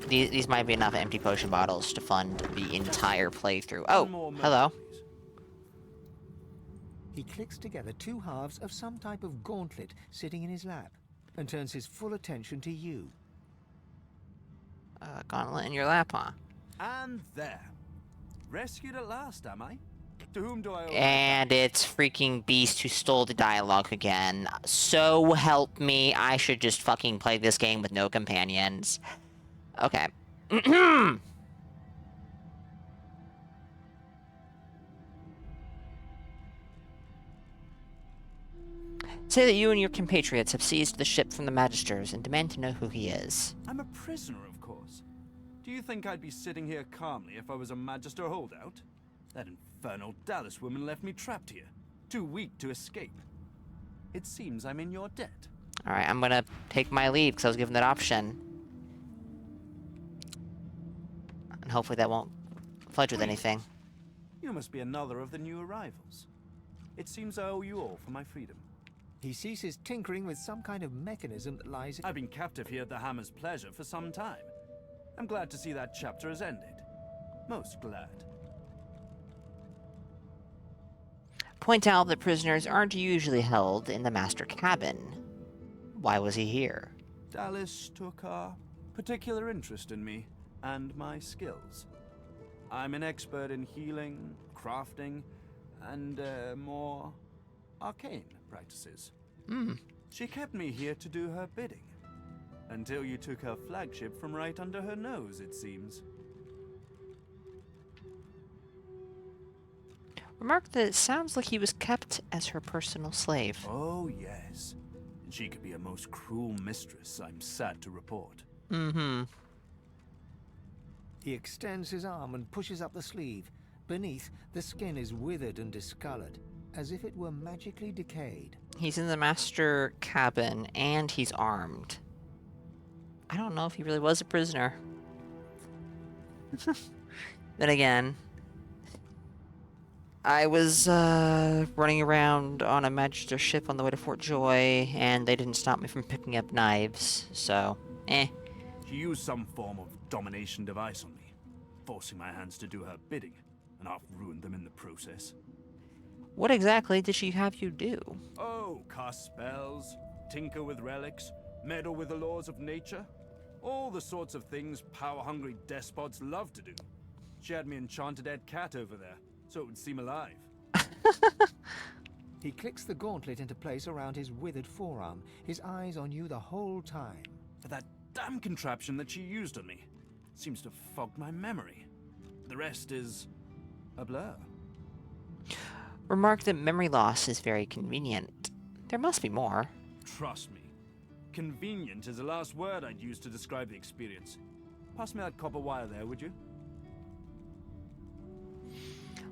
These might be enough empty potion bottles to fund the entire playthrough. Oh, hello. He clicks together two halves of some type of gauntlet sitting in his lap and turns his full attention to you. Gauntlet in your lap, huh? And there. Rescued at last, am I? To whom do I owe And it's freaking Beast who stole the dialogue again. So help me, I should just fucking play this game with no companions. Okay. Say that you and your compatriots have seized the ship from the Magisters and demand to know who he is. I'm a prisoner, of course. Do you think I'd be sitting here calmly if I was a Magister holdout? That infernal Dallas woman left me trapped here, too weak to escape. It seems I'm in your debt. Alright, I'm gonna take my leave because I was given that option. And hopefully that won't fudge with anything. You must be another of the new arrivals. It seems I owe you all for my freedom. He ceases tinkering with some kind of mechanism that lies... I've been captive here at the Hammer's Pleasure for some time. I'm glad to see that chapter has ended. Most glad. Point out that prisoners aren't usually held in the master cabin. Why was he here? Dallas took a particular interest in me and my skills. I'm an expert in healing, crafting, and more arcane practices. She kept me here to do her bidding. Until you took her flagship from right under her nose, it seems. Remark that it sounds like he was kept as her personal slave. Oh, yes. And she could be a most cruel mistress, I'm sad to report. Mm-hmm. He extends his arm and pushes up the sleeve. Beneath, the skin is withered and discolored, as if it were magically decayed. He's in the master cabin, and he's armed. I don't know if he really was a prisoner. Then again, I was running around on a Magister ship on the way to Fort Joy, and they didn't stop me from picking up knives, so, eh. She used some form of domination device on me, forcing my hands to do her bidding, and I've ruined them in the process. What exactly did she have you do? Oh, cast spells, tinker with relics, meddle with the laws of nature. All the sorts of things power-hungry despots love to do. She had me enchanted Ed Cat over there, so it would seem alive. He clicks the gauntlet into place around his withered forearm, his eyes on you the whole time. But that damn contraption that she used on me seems to fog my memory. The rest is a blur. Remark that memory loss is very convenient. There must be more. Trust me. Convenient is the last word I'd use to describe the experience. Pass me that copper wire there, would you?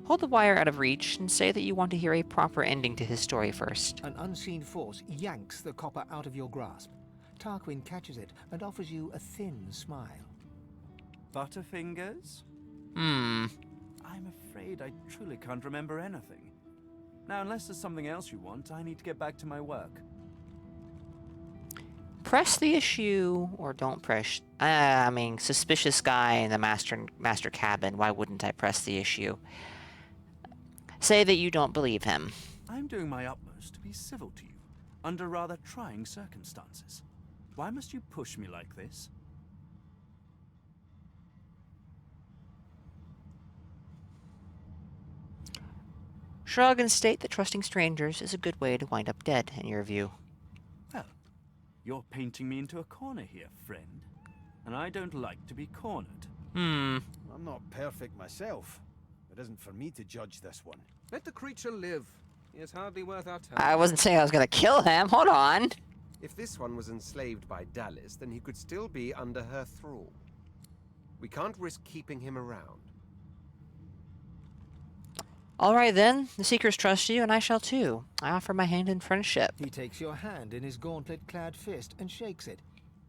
Hold the wire out of reach and say that you want to hear a proper ending to his story first. An unseen force yanks the copper out of your grasp. Tarquin catches it and offers you a thin smile. Butterfingers? Hmm. I'm afraid I truly can't remember anything. Now, unless there's something else you want, I need to get back to my work. Press the issue, or don't press. I mean, suspicious guy in the master cabin. Why wouldn't I press the issue? Say that you don't believe him. I'm doing my utmost to be civil to you, under rather trying circumstances. Why must you push me like this? Shrug and state that trusting strangers is a good way to wind up dead, in your view. Well, you're painting me into a corner here, friend. And I don't like to be cornered. Hmm. I'm not perfect myself. It isn't for me to judge this one. Let the creature live. He is hardly worth our time. I wasn't saying I was gonna kill him. Hold on. If this one was enslaved by Dallis, then he could still be under her thrall. We can't risk keeping him around. Alright then, the Seekers trust you, and I shall too. I offer my hand in friendship. He takes your hand in his gauntlet-clad fist and shakes it.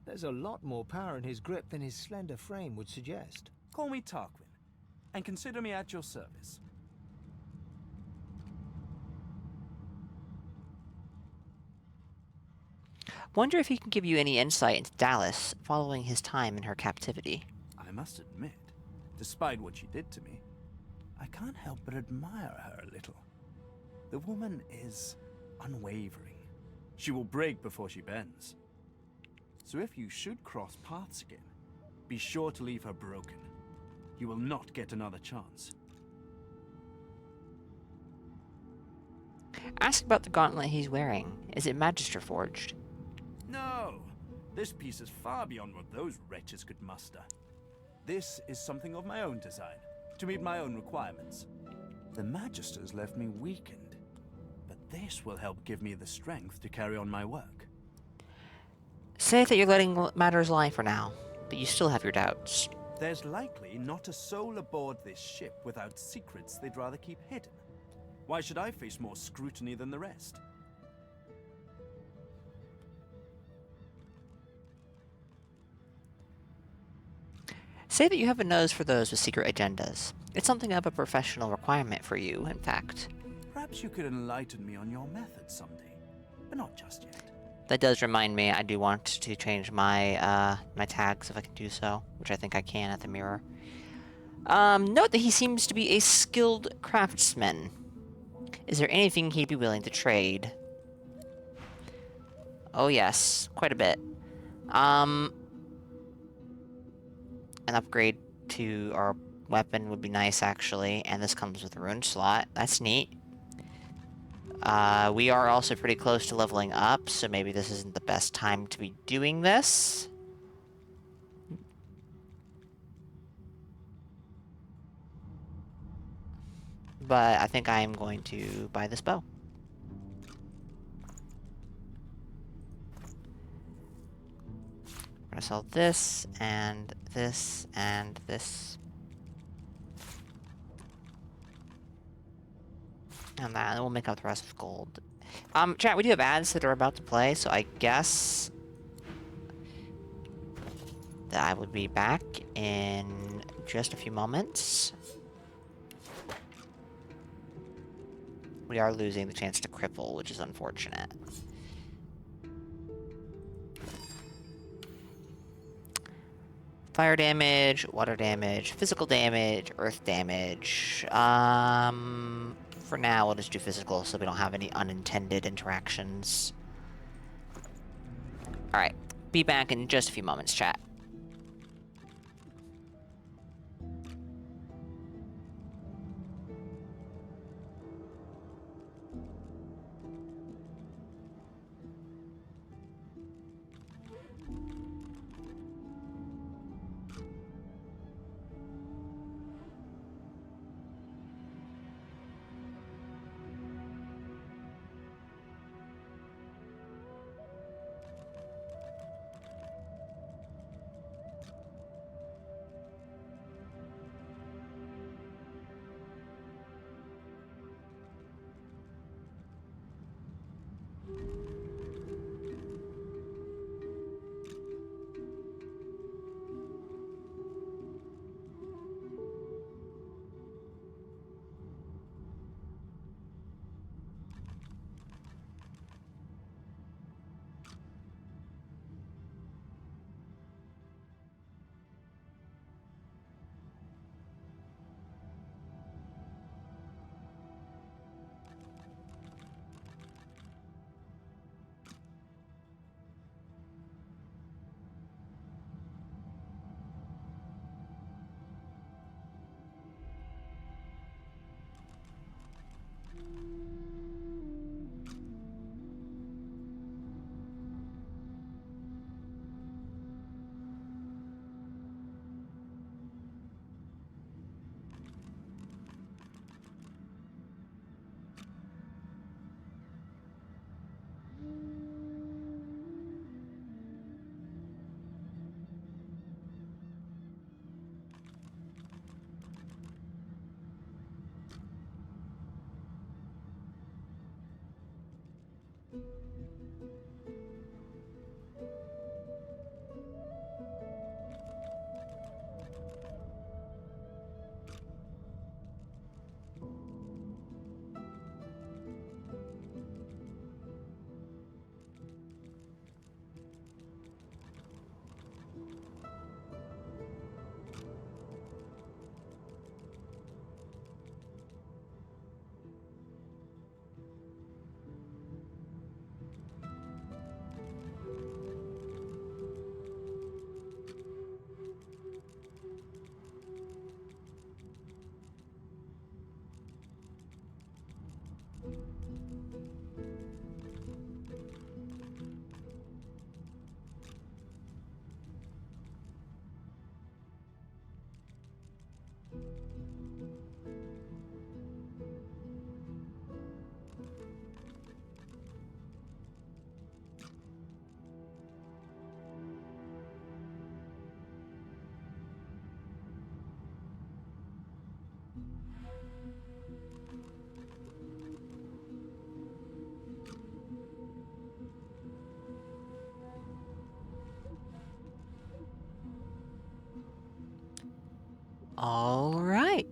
There's a lot more power in his grip than his slender frame would suggest. Call me Tarquin, and consider me at your service. Wonder if he can give you any insight into Dallas following his time in her captivity. I must admit, despite what she did to me, I can't help but admire her a little. The woman is unwavering. She will break before she bends. So if you should cross paths again, be sure to leave her broken. You will not get another chance. Ask about the gauntlet he's wearing. Is it Magister forged? No! This piece is far beyond what those wretches could muster. This is something of my own design, to meet my own requirements. The Magisters left me weakened, but this will help give me the strength to carry on my work. Say that you're letting matters lie for now, but you still have your doubts. There's likely not a soul aboard this ship without secrets they'd rather keep hidden. Why should I face more scrutiny than the rest? Say that you have a nose for those with secret agendas. It's something of a professional requirement for you, in fact. Perhaps you could enlighten me on your methods someday, but not just yet. That does remind me, I do want to change my my tags if I can do so, which I think I can at the mirror. Note that he seems to be a skilled craftsman. Is there anything he'd be willing to trade? Oh yes, quite a bit. An upgrade to our weapon would be nice, actually, and this comes with a rune slot. That's neat. We are also pretty close to leveling up, so maybe this isn't the best time to be doing this. but I think I am going to buy this bow. I'm gonna sell this, and this, and this. And that, and we'll make up the rest with gold. Chat, we do have ads that are about to play, so I guess that I would be back in just a few moments. We are losing the chance to cripple, which is unfortunate. Fire damage, water damage, physical damage, earth damage. For now, we'll just do physical so we don't have any unintended interactions. Alright, be back in just a few moments, chat. Alright.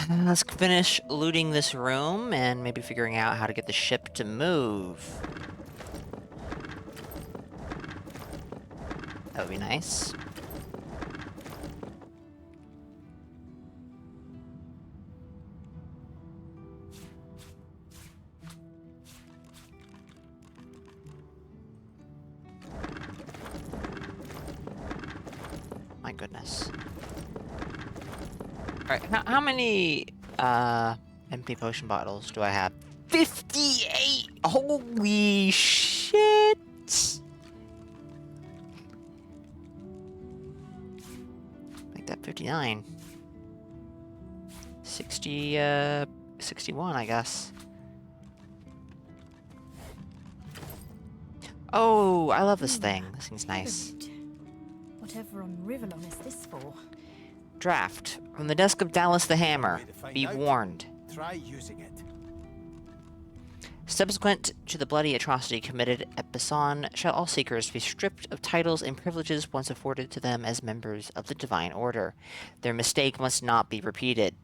Let's finish looting this room and maybe figuring out how to get the ship to move. That would be nice. My goodness. Alright, how many empty potion bottles do I have? 58! Holy shit! Make that 59. 61, I guess. Oh, I love this thing. This thing's nice. Whatever on Rivellon is this for? Draft. From the desk of Dallas the Hammer. Be warned. Try using it. Subsequent to the bloody atrocity committed at Bassan, shall all seekers be stripped of titles and privileges once afforded to them as members of the Divine Order. Their mistake must not be repeated.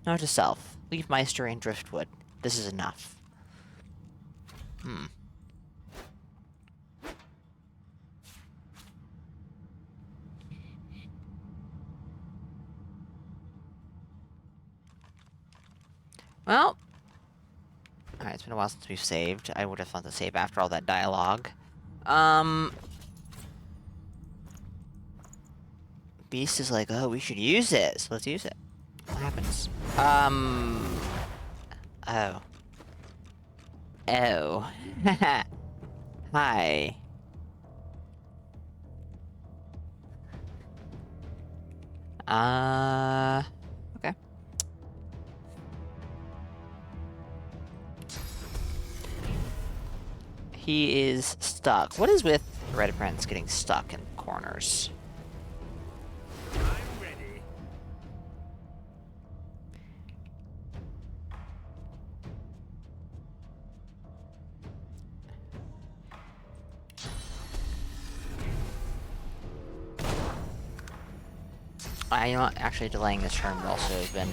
Note to self. Leave Meister and Driftwood. This is enough. Well. Alright, it's been a while since we've saved. I would have thought to save after all that dialogue. Beast is like, oh, we should use it, so let's use it. What happens? Oh. Oh. Hi. Okay. He is stuck. What is with Red Apprentice getting stuck in corners? I'm ready. You know what? Actually, delaying this turn would also have been...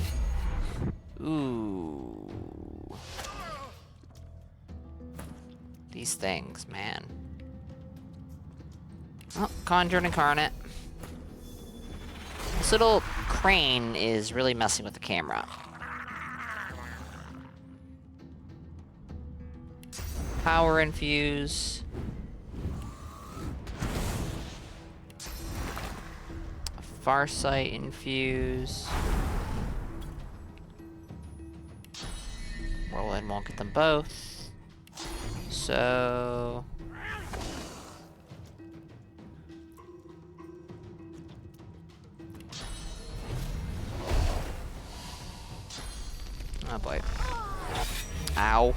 Ooh. These things, man. Oh, Conjured Incarnate. This little crane is really messing with the camera. Power Infuse. Farsight Infuse. Whirlwind won't get them both. So... oh boy. Ow.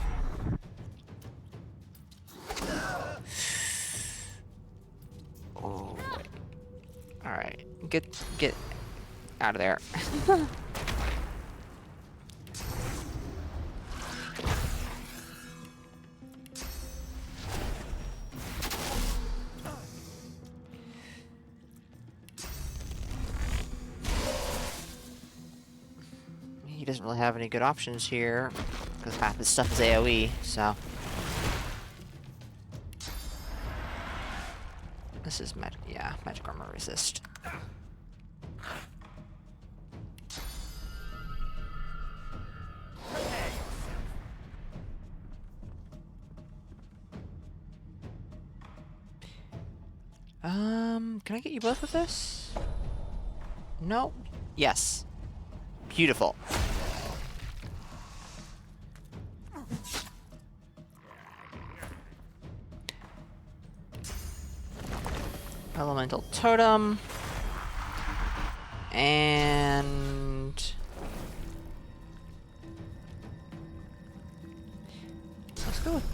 Oh, wait. Alright. Get out of there. He doesn't really have any good options here, because half his stuff is AoE, so... This is magic armor resist. Can I get you both with this? No? Yes. Beautiful. Elemental Totem. And... let's go with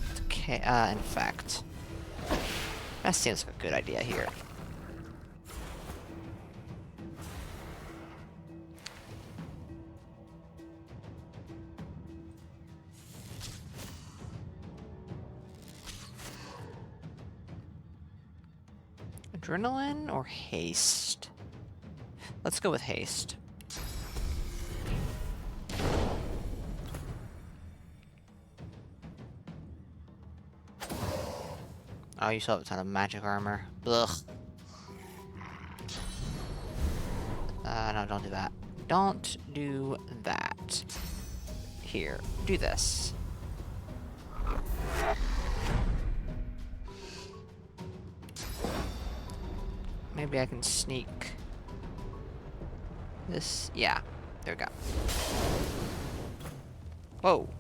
Infect. That seems like a good idea here. Adrenaline or haste? Let's go with haste. Oh, you still have a ton of magic armor. Ugh. No, don't do that. Don't do that. Here, do this. Maybe I can sneak this. Yeah, there we go. Whoa.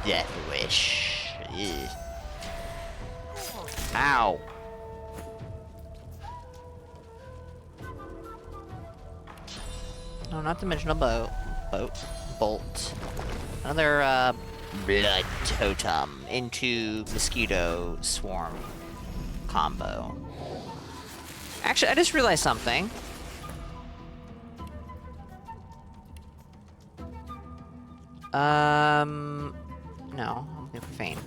Death Wish. Ugh. Ow. No, not to mention a bolt. Another, blood totem into mosquito swarm combo. Actually, I just realized something. No, I'm looking for Fane.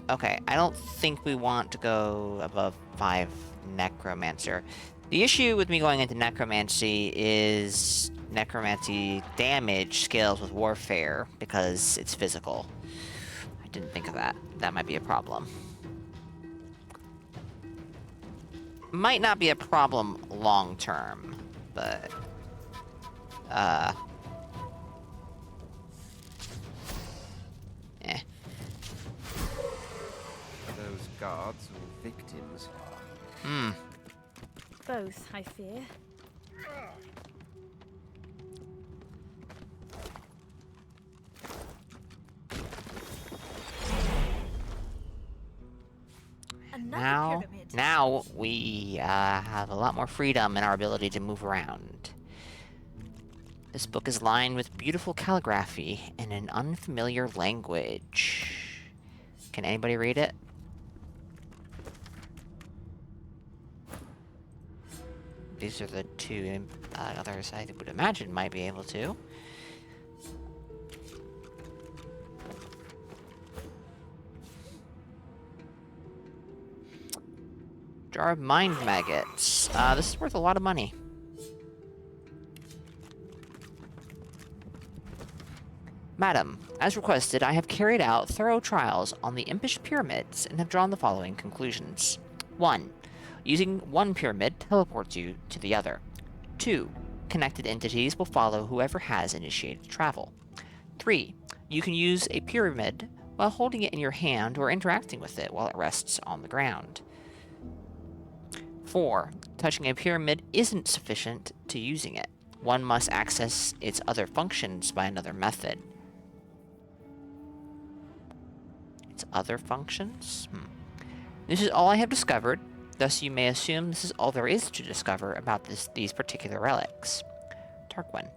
Okay, I don't think we want to go above 5 Necromancer. The issue with me going into Necromancy is Necromancy damage scales with Warfare because it's physical. I didn't think of that. That might be a problem. Might not be a problem long term, but... Those guards or victims? Hmm. Both, I fear. Now we have a lot more freedom in our ability to move around. This book is lined with beautiful calligraphy in an unfamiliar language. Can anybody read it? These are the two others I would imagine might be able to. Jar of mind maggots. This is worth a lot of money. Madam, as requested, I have carried out thorough trials on the impish pyramids and have drawn the following conclusions. 1. Using one pyramid teleports you to the other. 2. Connected entities will follow whoever has initiated travel. 3. You can use a pyramid while holding it in your hand or interacting with it while it rests on the ground. 4. Touching a pyramid isn't sufficient to using it. One must access its other functions by another method. Its other functions? This is all I have discovered, thus you may assume this is all there is to discover about these particular relics. Tarquin.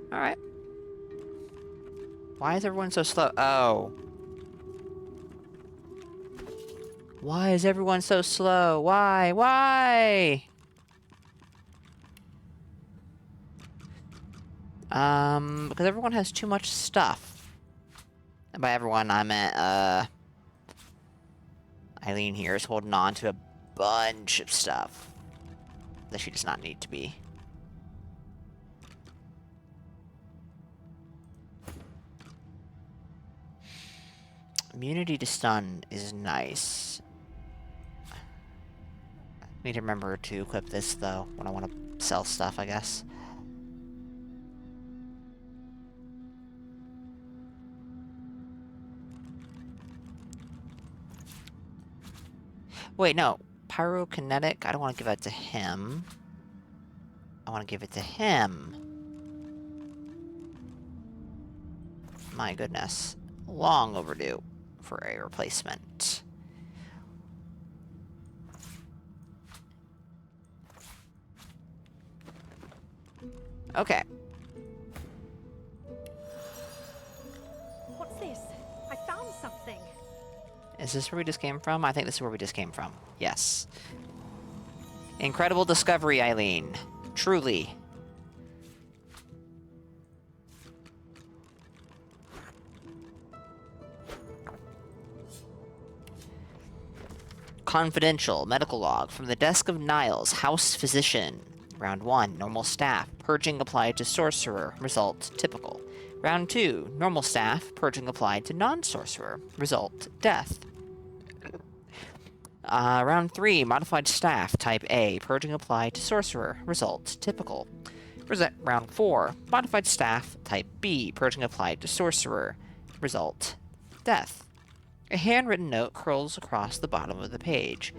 Alright. Why is everyone so slow? Oh. Why is everyone so slow? Why? Why? Because everyone has too much stuff. And by everyone, I meant, Eileen here is holding on to a bunch of stuff that she does not need to be. Immunity to stun is nice. Need to remember to equip this, though, when I want to sell stuff, I guess. Wait, no. Pyrokinetic, I don't want to give that to him. I want to give it to him. My goodness. Long overdue for a replacement. Okay. What's this? I found something. Is this where we just came from? I think this is where we just came from. Yes. Incredible discovery, Eileen. Truly. Confidential medical log from the desk of Niles, house physician. Round 1, normal staff, purging applied to sorcerer, result typical. Round 2, normal staff, purging applied to non-sorcerer, result death. Round 3, modified staff, type A, purging applied to sorcerer, result typical. Round 4, modified staff, type B, purging applied to sorcerer, result death. A handwritten note curls across the bottom of the page.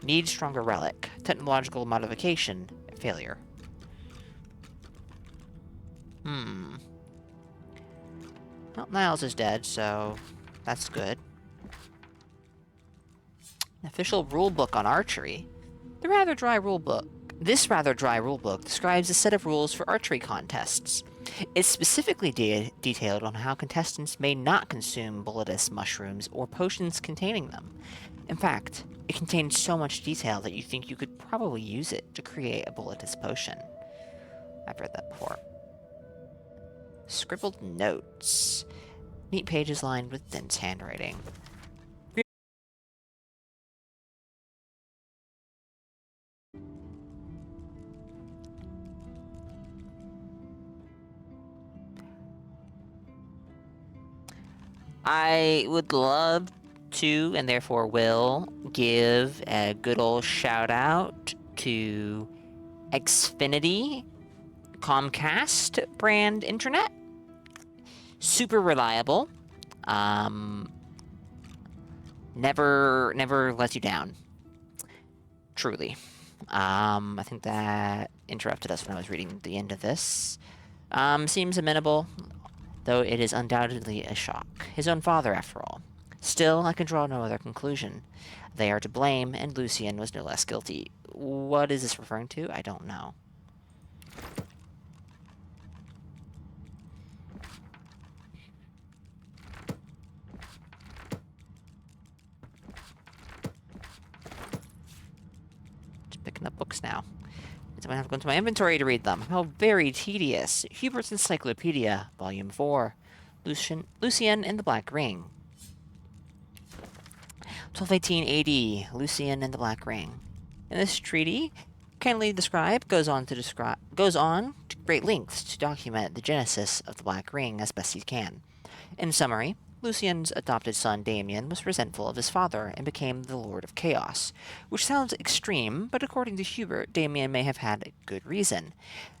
Need stronger relic. Technological modification. Failure. Well, Niles is dead, so that's good. An official rulebook on archery. This rather dry rulebook describes a set of rules for archery contests. It's specifically detailed on how contestants may not consume bulletous mushrooms or potions containing them. In fact, it contains so much detail that you think you could probably use it to create a bulletous potion. I've read that before. Scribbled notes. Neat pages lined with dense handwriting. I would love to, and therefore will, give a good old shout out to Xfinity Comcast brand internet. Super reliable. Never lets you down. Truly. I think that interrupted us when I was reading the end of this. Seems amenable, though it is undoubtedly a shock. His own father, after all. Still, I can draw no other conclusion. They are to blame, and Lucien was no less guilty. What is this referring to? I don't know. Just picking up books now. I'm going to have to go into my inventory to read them. How very tedious. Hubert's Encyclopedia, Volume 4. Lucien and the Black Ring. 1218 AD, Lucien and the Black Ring. In this treaty, kindly described, goes on to great lengths to document the genesis of the Black Ring as best he can. In summary, Lucien's adopted son Damien was resentful of his father and became the Lord of Chaos, which sounds extreme, but according to Hubert, Damien may have had a good reason.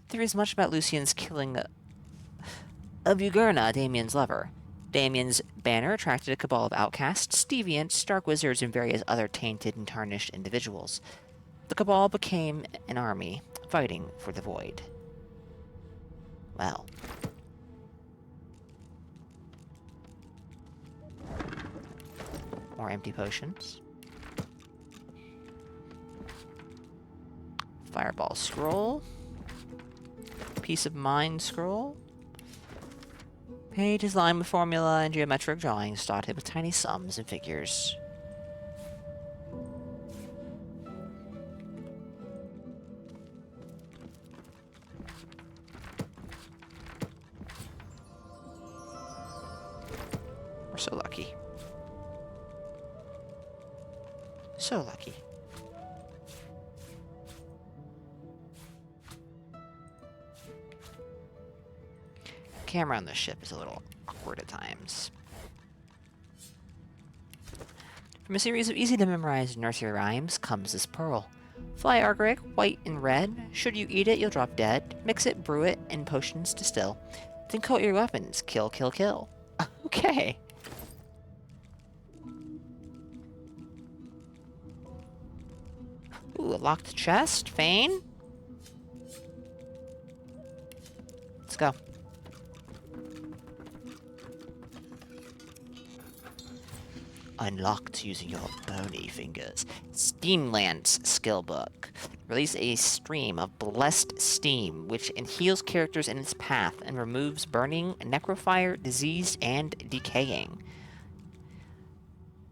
There is much about Lucien's killing of Ugerna, Damien's lover. Damien's banner attracted a cabal of outcasts, deviants, dark wizards, and various other tainted and tarnished individuals. The cabal became an army, fighting for the void. Well. More empty potions. Fireball scroll. Peace of mind scroll. Page is lined with formula and geometric drawings dotted with tiny sums and figures. We're so lucky. So lucky. Camera on this ship is a little awkward at times. From a series of easy-to-memorize nursery rhymes comes this pearl. Fly Argeric, white and red. Should you eat it, you'll drop dead. Mix it, brew it, and potions distill. Then coat your weapons. Kill, kill, kill. Okay. Ooh, a locked chest. Fane? Let's go. Unlocked using your bony fingers. Steamlance Skillbook. Release a stream of blessed steam, which heals characters in its path and removes burning, necrofire, diseased, and decaying.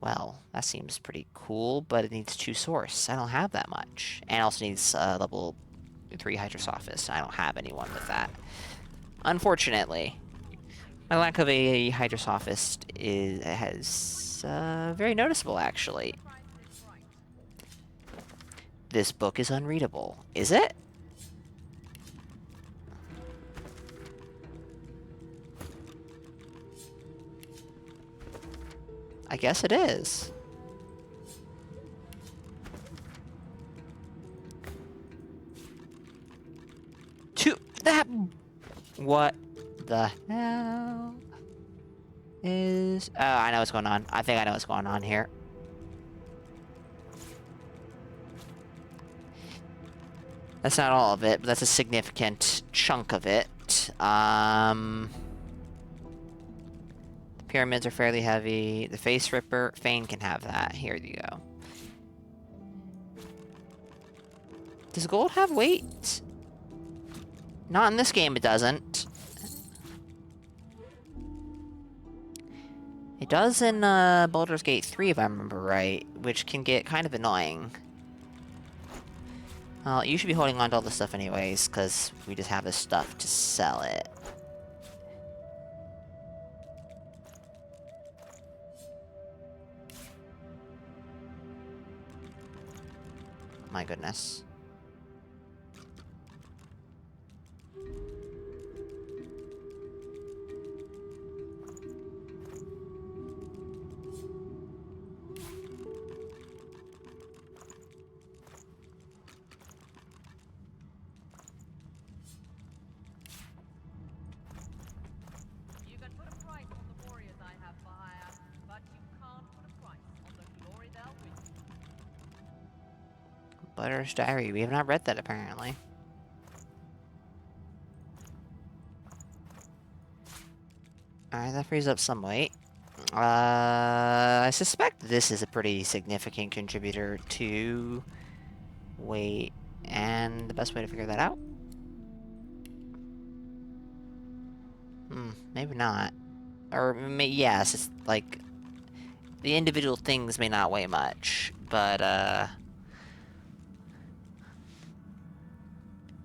Well, that seems pretty cool, but it needs 2 source. I don't have that much. And also needs level 3 Hydrosophist. I don't have anyone with that. Unfortunately. My lack of a Hydrosophist has very noticeable, actually. This book is unreadable. Is it? I guess it is. What the hell? is... Oh, I know what's going on. I think I know what's going on here. That's not all of it, but that's a significant chunk of it. The pyramids are fairly heavy. The face ripper, Fane can have that. Here you go. Does gold have weight? Not in this game, it doesn't. It does in Baldur's Gate 3, if I remember right, which can get kind of annoying. Well, you should be holding on to all this stuff anyways, because we just have this stuff to sell it. My goodness. Butter's Diary. We have not read that, apparently. Alright, that frees up some weight. I suspect this is a pretty significant contributor to weight, and the best way to figure that out? Maybe not. Or, yes, it's like... The individual things may not weigh much, but,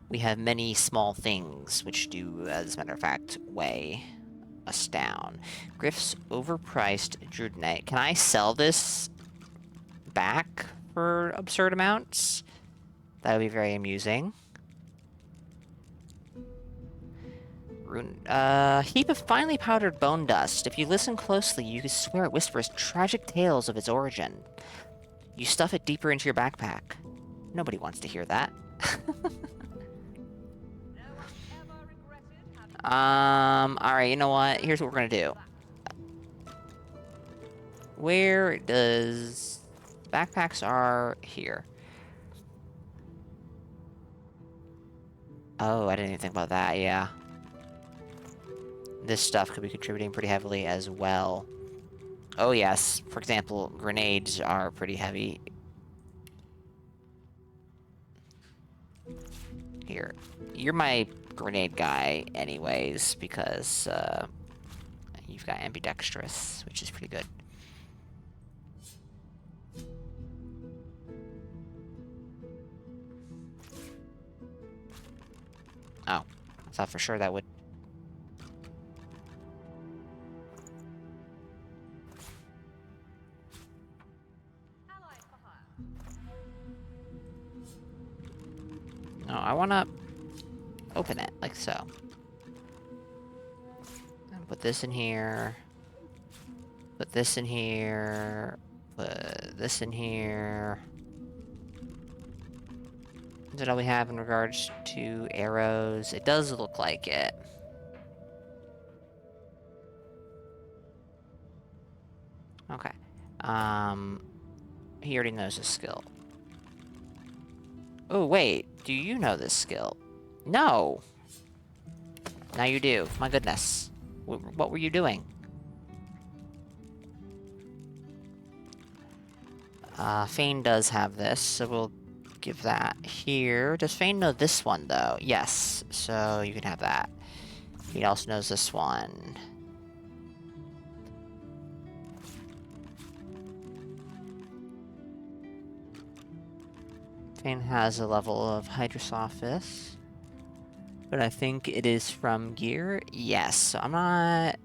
we have many small things which do, as a matter of fact, weigh us down. Griff's overpriced Druidnite. Can I sell this back for absurd amounts? That would be very amusing. Heap of finely powdered bone dust. If you listen closely, you can swear it whispers tragic tales of its origin. You stuff it deeper into your backpack. Nobody wants to hear that. Alright, you know what? Here's what we're gonna do. Where does... Backpacks are here. Oh, I didn't even think about that, yeah. This stuff could be contributing pretty heavily as well. Oh yes, for example, grenades are pretty heavy. Here. You're my grenade guy anyways, because you've got ambidextrous, which is pretty good. Oh, I thought for sure that would... No, I wanna open it, like so. And put this in here. Put this in here. Put this in here. Is that all we have in regards to arrows? It does look like it. Okay. He already knows this skill. Oh, wait. Do you know this skill? No! Now you do. My goodness. What were you doing? Fane does have this, so we'll give that here. Does Fane know this one, though? Yes, so you can have that. He also knows this one. Fane has a level of Hydrosophis, but I think it is from gear. Yes, so I'm not...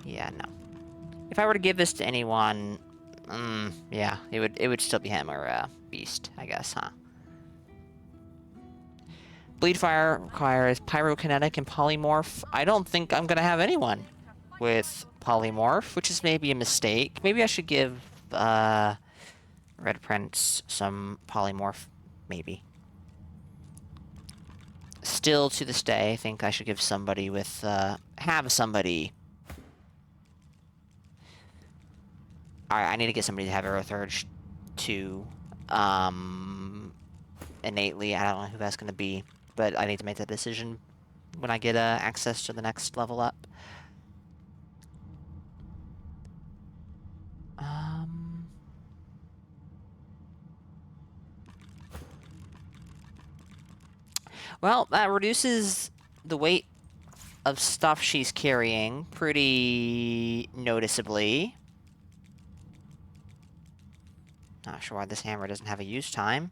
Yeah, no. If I were to give this to anyone, yeah, it would still be him or Beast, I guess, huh? Bleed Fire requires Pyrokinetic and Polymorph. I don't think I'm gonna have anyone with Polymorph, which is maybe a mistake. Maybe I should give Red Prince some Polymorph, maybe. still, to this day, think I should give somebody with, have somebody. Alright, I need to get somebody to have Aerith Urge 2, innately. I don't know who that's going to be, but I need to make that decision when I get, access to the next level up. Well, that reduces the weight of stuff she's carrying pretty noticeably. Not sure why this hammer doesn't have a use time.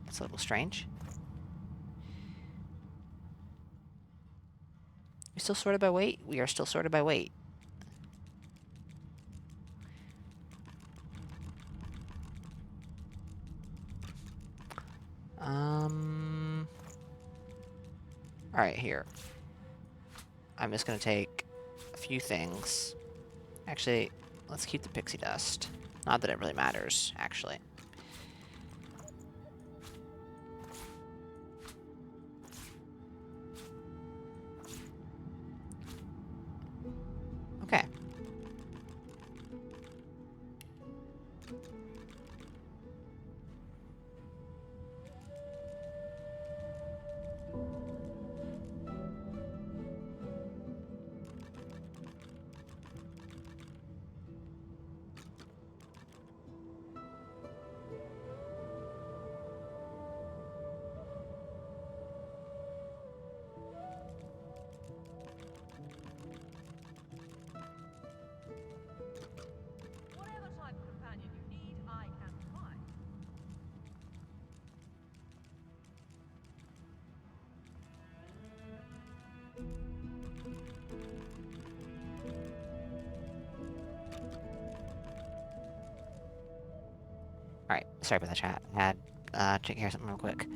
That's a little strange. We still sorted by weight? We are still sorted by weight. Alright, here. I'm just gonna take a few things. Actually, let's keep the pixie dust. Not that it really matters, actually. Okay. Alright, sorry about that, chat. I had take care of something real quick.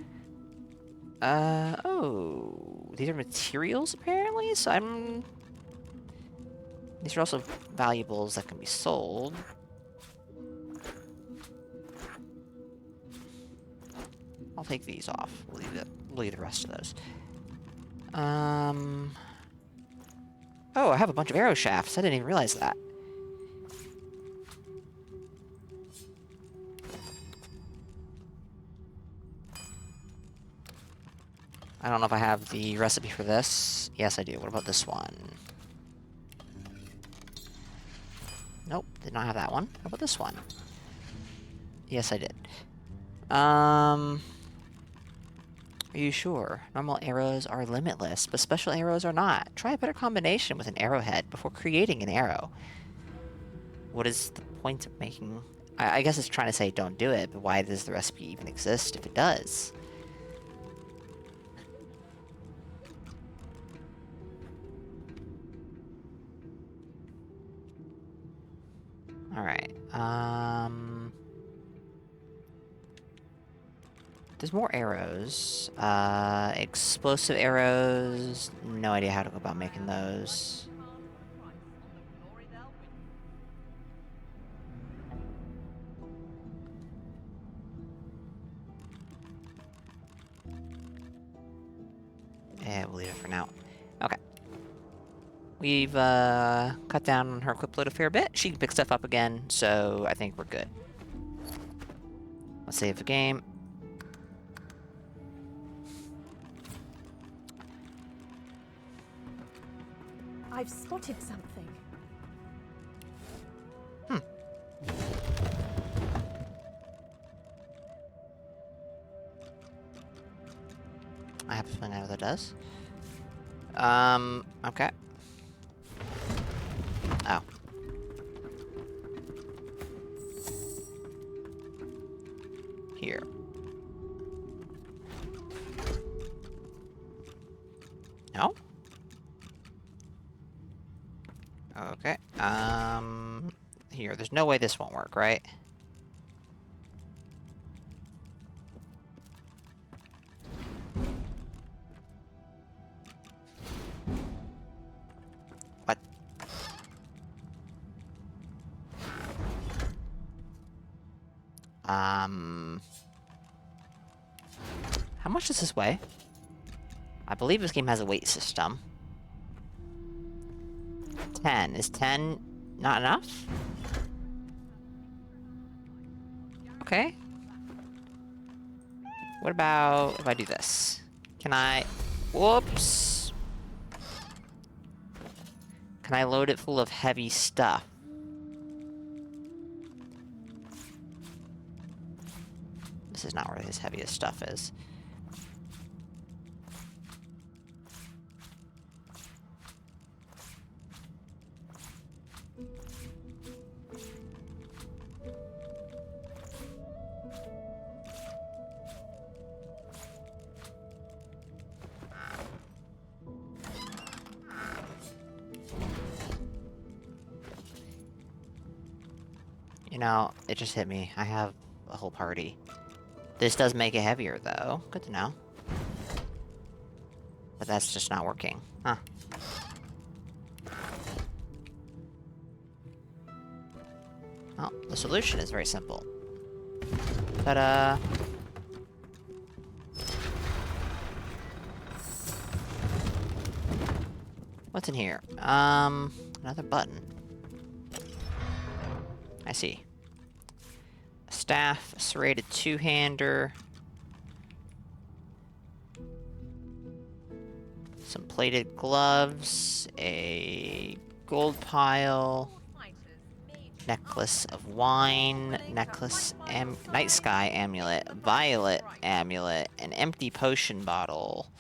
Oh, these are materials apparently, so these are also valuables that can be sold. I'll take these off. We'll leave the rest of those. Oh, I have a bunch of arrow shafts. I didn't even realize that. I don't know if I have the recipe for this. Yes, I do. What about this one? Nope, did not have that one. What about this one? Yes, I did. Are you sure? Normal arrows are limitless, but special arrows are not. Try a better combination with an arrowhead before creating an arrow. What is the point of making... I guess it's trying to say don't do it, but why does the recipe even exist if it does? Alright, there's more arrows. Explosive arrows, no idea how to go about making those. Yeah, we'll leave it for now. Okay. We've cut down on her equip load a fair bit. She can pick stuff up again, so I think we're good. Let's save the game. I've spotted something. I have a feeling I know what that does. Okay. Oh. Here. No? Okay. Here. There's no way this won't work, right? What? How much does this weigh? I believe this game has a weight system. 10. Is 10 not enough? Okay. What about if I do this? Can I... Whoops! Can I load it full of heavy stuff? This is not where his heaviest stuff is. You know, it just hit me. I have a whole party. This does make it heavier, though. Good to know. But that's just not working. Huh. Well, the solution is very simple. Ta-da! What's in here? Another button. I see. A staff, a serrated two-hander. Some plated gloves, a gold pile, necklace of wine, necklace, night sky amulet, violet amulet, an empty potion bottle,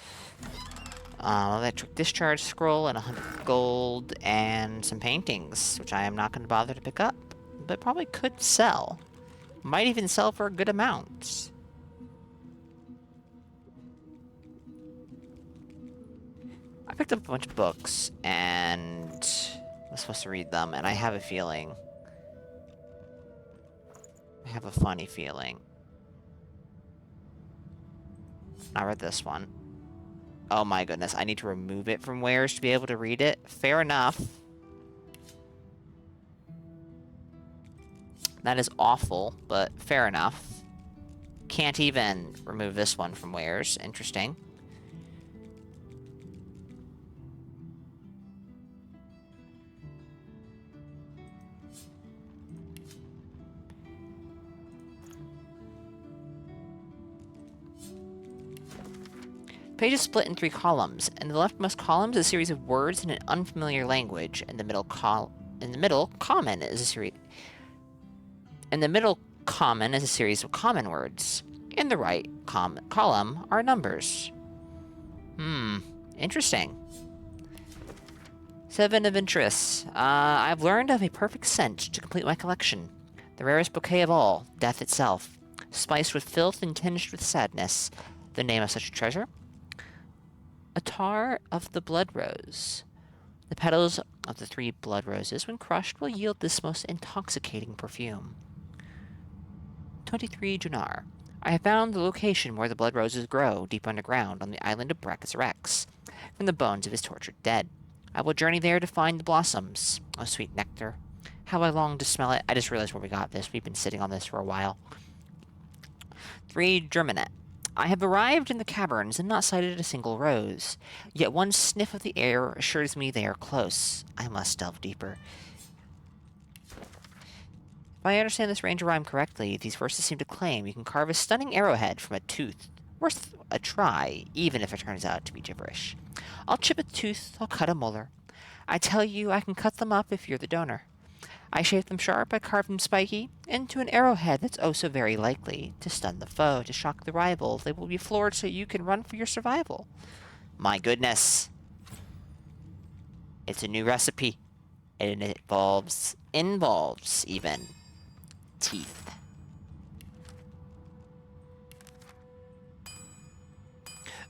electric discharge scroll, and 100 gold, and some paintings, which I am not going to bother to pick up, but probably could sell. Might even sell for a good amount. I picked up a bunch of books, and I'm supposed to read them, and I have a feeling. I have a funny feeling. I read this one. Oh my goodness, I need to remove it from Wares to be able to read it. Fair enough. That is awful, but fair enough. Can't even remove this one from Wares. Interesting. Page is split in 3 columns. In the leftmost column is a series of words in an unfamiliar language. In the middle, common is a series. In the middle common is a series of common words. In the right column are numbers. Interesting. 7 of interest. I've learned of a perfect scent to complete my collection. The rarest bouquet of all, death itself. Spiced with filth and tinged with sadness. The name of such a treasure? Attar of the blood rose. The petals of the 3 blood roses, when crushed, will yield this most intoxicating perfume. 23 Junar. I have found the location where the blood roses grow, deep underground, on the island of Brachus Rex, from the bones of his tortured dead. I will journey there to find the blossoms. Oh, sweet nectar. How I long to smell it. I just realized where we got this. We've been sitting on this for a while. 3 Germanet. I have arrived in the caverns and not sighted a single rose. Yet one sniff of the air assures me they are close. I must delve deeper. If I understand this Ranger rhyme correctly, these verses seem to claim you can carve a stunning arrowhead from a tooth. Worth a try, even if it turns out to be gibberish. I'll chip a tooth, I'll cut a molar. I tell you, I can cut them up if you're the donor. I shape them sharp, I carve them spiky, into an arrowhead that's oh so very likely to stun the foe, to shock the rival. They will be floored so you can run for your survival. My goodness. It's a new recipe. And it involves even teeth.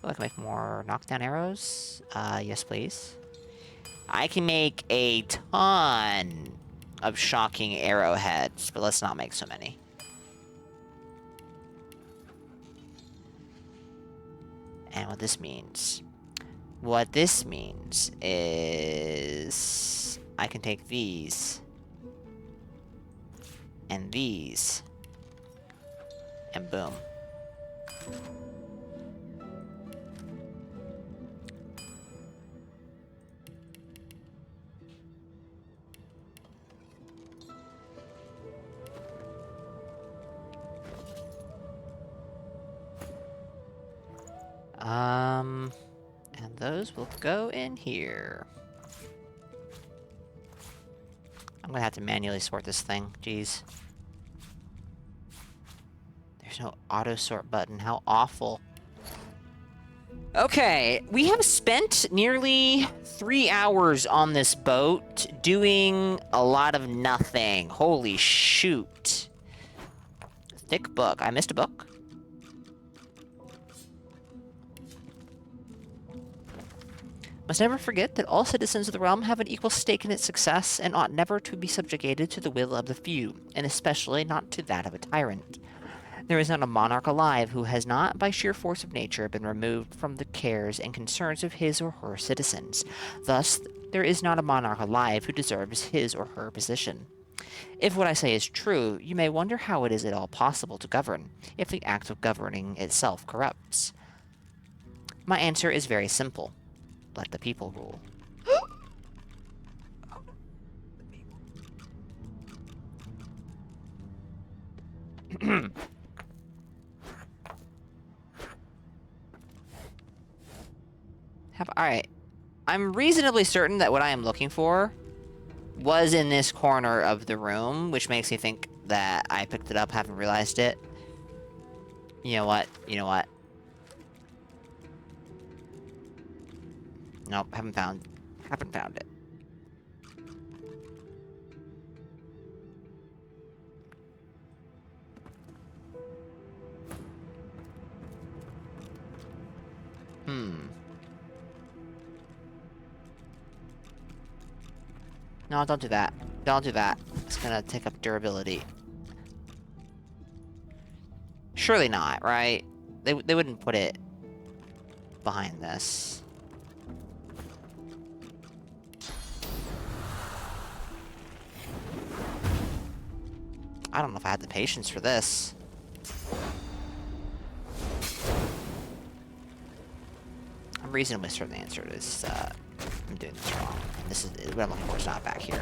Oh, I can make more knockdown arrows. Yes, please. I can make a ton of shocking arrowheads, but let's not make so many. And what this means is I can take these and these and boom. And those will go in here. I'm gonna have to manually sort this thing. Jeez. There's no auto sort button. How awful. Okay, we have spent nearly 3 hours on this boat doing a lot of nothing. Holy shoot. Thick book. I missed a book. Must never forget that all citizens of the realm have an equal stake in its success and ought never to be subjugated to the will of the few, and especially not to that of a tyrant. There is not a monarch alive who has not, by sheer force of nature, been removed from the cares and concerns of his or her citizens. Thus, there is not a monarch alive who deserves his or her position. If what I say is true, you may wonder how it is at all possible to govern, if the act of governing itself corrupts. My answer is very simple. Let the people rule. Alright. I'm reasonably certain that what I am looking for was in this corner of the room, which makes me think that I picked it up, haven't realized it. You know what? You know what? Nope, haven't found it. No, don't do that. Don't do that. It's gonna take up durability. Surely not, right? They wouldn't put it behind this. I don't know if I had the patience for this. I'm reasonably certain the answer is, I'm doing this wrong. This is what I'm looking for. It's not back here.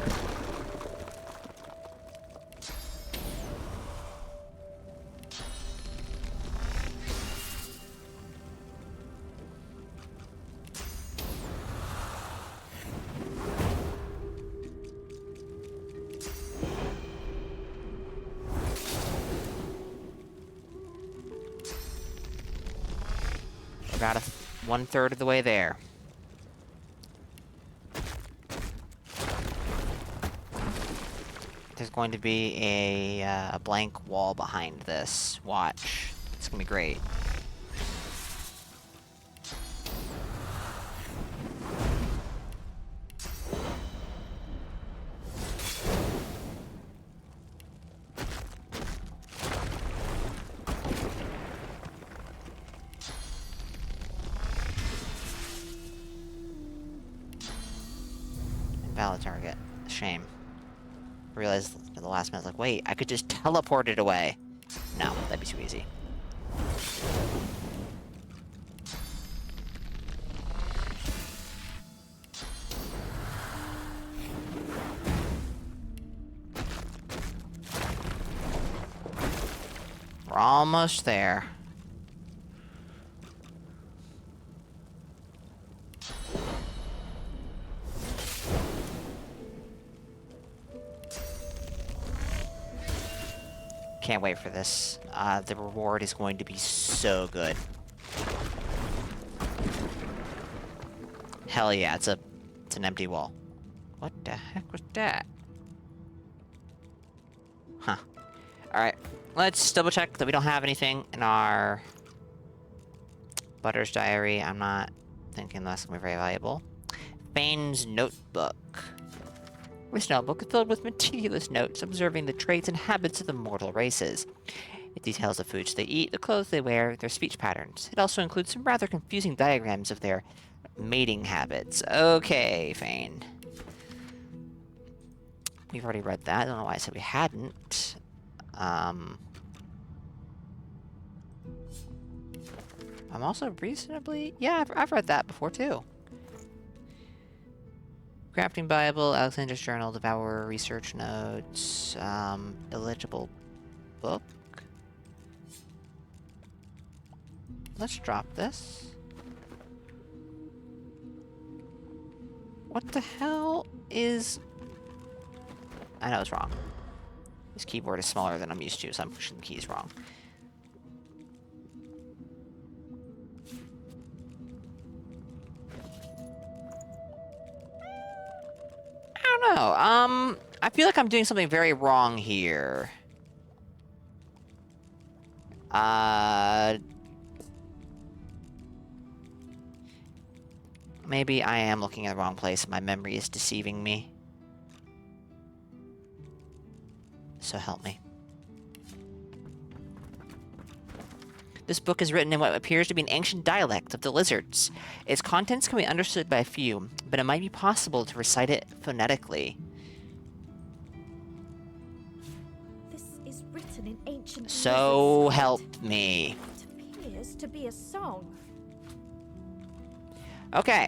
About 1/3 of the way there. There's going to be a blank wall behind this. Watch. It's gonna be great. Invalid target. Shame. I realized at the last minute, like, wait, I could just teleport it away. No, that'd be too easy. We're almost there. Can't wait for this. The reward is going to be so good. Hell yeah, it's an empty wall. What the heck was that? Huh. Alright, let's double check that we don't have anything in our Butter's diary. I'm not thinking that's gonna be very valuable. Fane's notebook. This notebook is filled with meticulous notes observing the traits and habits of the mortal races. It details the foods they eat, the clothes they wear, their speech patterns. It also includes some rather confusing diagrams of their mating habits. Okay, Fane. We've already read that. I don't know why I said we hadn't. I'm also reasonably... Yeah, I've read that before, too. Crafting Bible, Alexander's Journal, Devourer, Research Notes, illegible book. Let's drop this. What the hell is... I know it's wrong. This keyboard is smaller than I'm used to, so I'm pushing the keys wrong. I don't know. I feel like I'm doing something very wrong here. Maybe I am looking at the wrong place and my memory is deceiving me. So help me. This book is written in what appears to be an ancient dialect of the lizards. Its contents can be understood by a few, but it might be possible to recite it phonetically. This is written in ancient So lizard help script. me. It appears to be a song. Okay.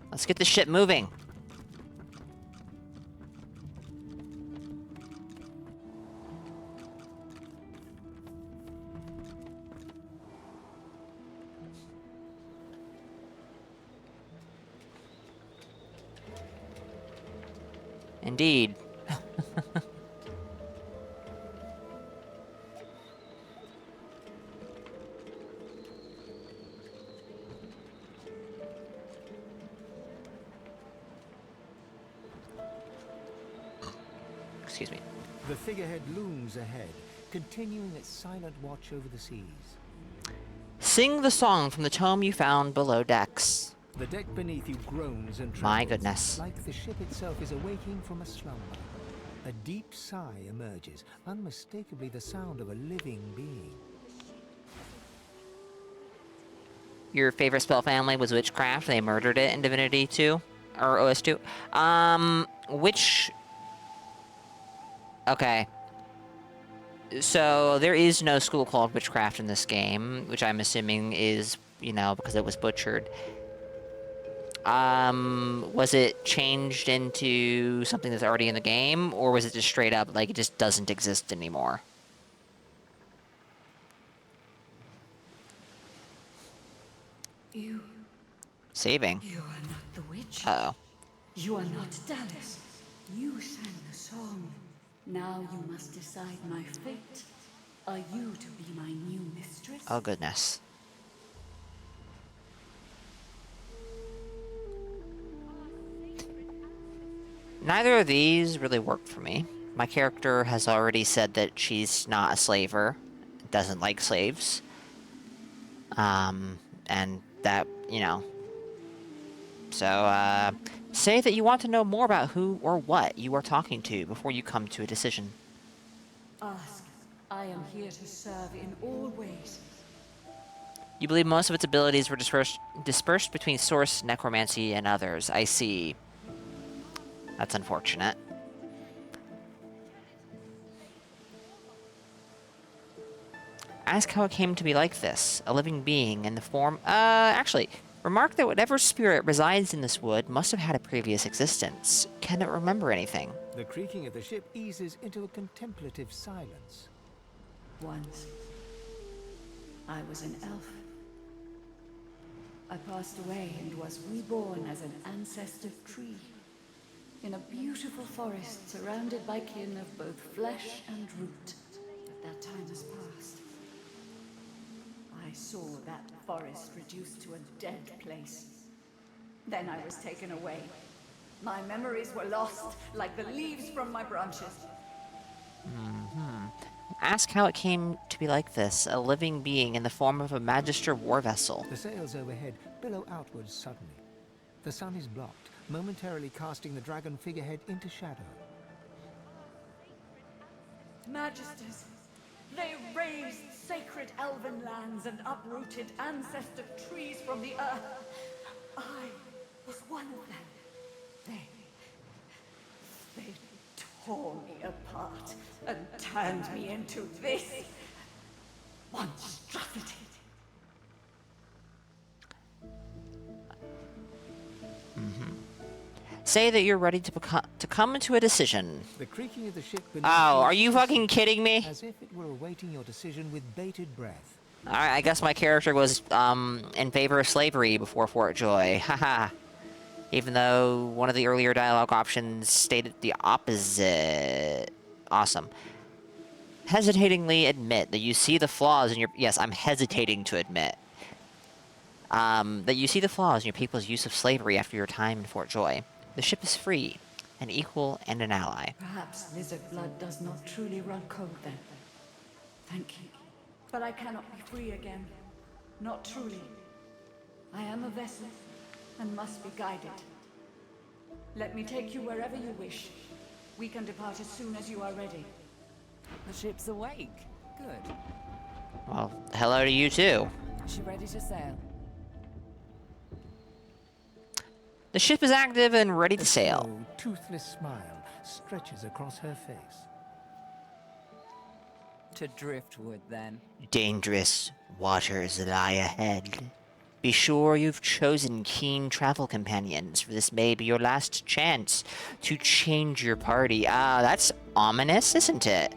Let's get this shit moving. Indeed. Excuse me. The figurehead looms ahead, continuing its silent watch over the seas. Sing the song from the tome you found below decks. The deck beneath you groans and trembles. My goodness. Like the ship itself is awaking from a slumber. A deep sigh emerges, unmistakably the sound of a living being. Your favorite spell family was witchcraft. They murdered it in Divinity 2 or OS 2. Which... Okay. So there is no school called witchcraft in this game, which I'm assuming is, you know, because it was butchered. Was it changed into something that's already in the game, or was it just straight up like it just doesn't exist anymore? You. Saving. You are not the witch. Uh-oh. You are not Dallas. You sang the song. Now you must decide my fate. Are you to be my new mistress? Oh, goodness. Neither of these really worked for me. My character has already said that she's not a slaver, doesn't like slaves. And that, you know. So, say that you want to know more about who or what you are talking to before you come to a decision. Ask. I am here to serve in all ways. You believe most of its abilities were dispersed between Source, Necromancy, and others. I see. That's unfortunate. Ask how it came to be like this. A living being in the form... actually, remark that whatever spirit resides in this wood must have had a previous existence. Can it remember anything? The creaking of the ship eases into a contemplative silence. Once, I was an elf. I passed away and was reborn as an ancestor tree. In a beautiful forest surrounded by kin of both flesh and root. But that time has passed. I saw that forest reduced to a dead place. Then I was taken away. My memories were lost, like the leaves from my branches. Ask how it came to be like this. A living being in the form of a Magister war vessel. The sails overhead billow outwards suddenly. The sun is blocked, momentarily casting the dragon figurehead into shadow. Magisters, they razed sacred elven lands and uprooted ancestor trees from the earth. I was one of them. They tore me apart and turned me into this monstrosity. Say that you're ready to come to a decision. The creaking of the ship beneath Oh, you are you fucking kidding me? as if it were awaiting your decision with bated breath. Alright, I guess my character was, in favor of slavery before Fort Joy. Haha. Even though one of the earlier dialogue options stated the opposite. Awesome. Hesitatingly admit that you see the flaws in your... Yes, I'm hesitating to admit. That you see the flaws in your people's use of slavery after your time in Fort Joy. The ship is free, an equal, and an ally. Perhaps lizard blood does not truly run cold then. Thank you. But I cannot be free again. Not truly. I am a vessel, and must be guided. Let me take you wherever you wish. We can depart as soon as you are ready. The ship's awake. Good. Well, hello to you too. Is she ready to sail? The ship is active and ready to sail. A slow, toothless smile stretches across her face. To driftwood, then. Dangerous waters lie ahead. Be sure you've chosen keen travel companions, for this may be your last chance to change your party. Ah, that's ominous, isn't it?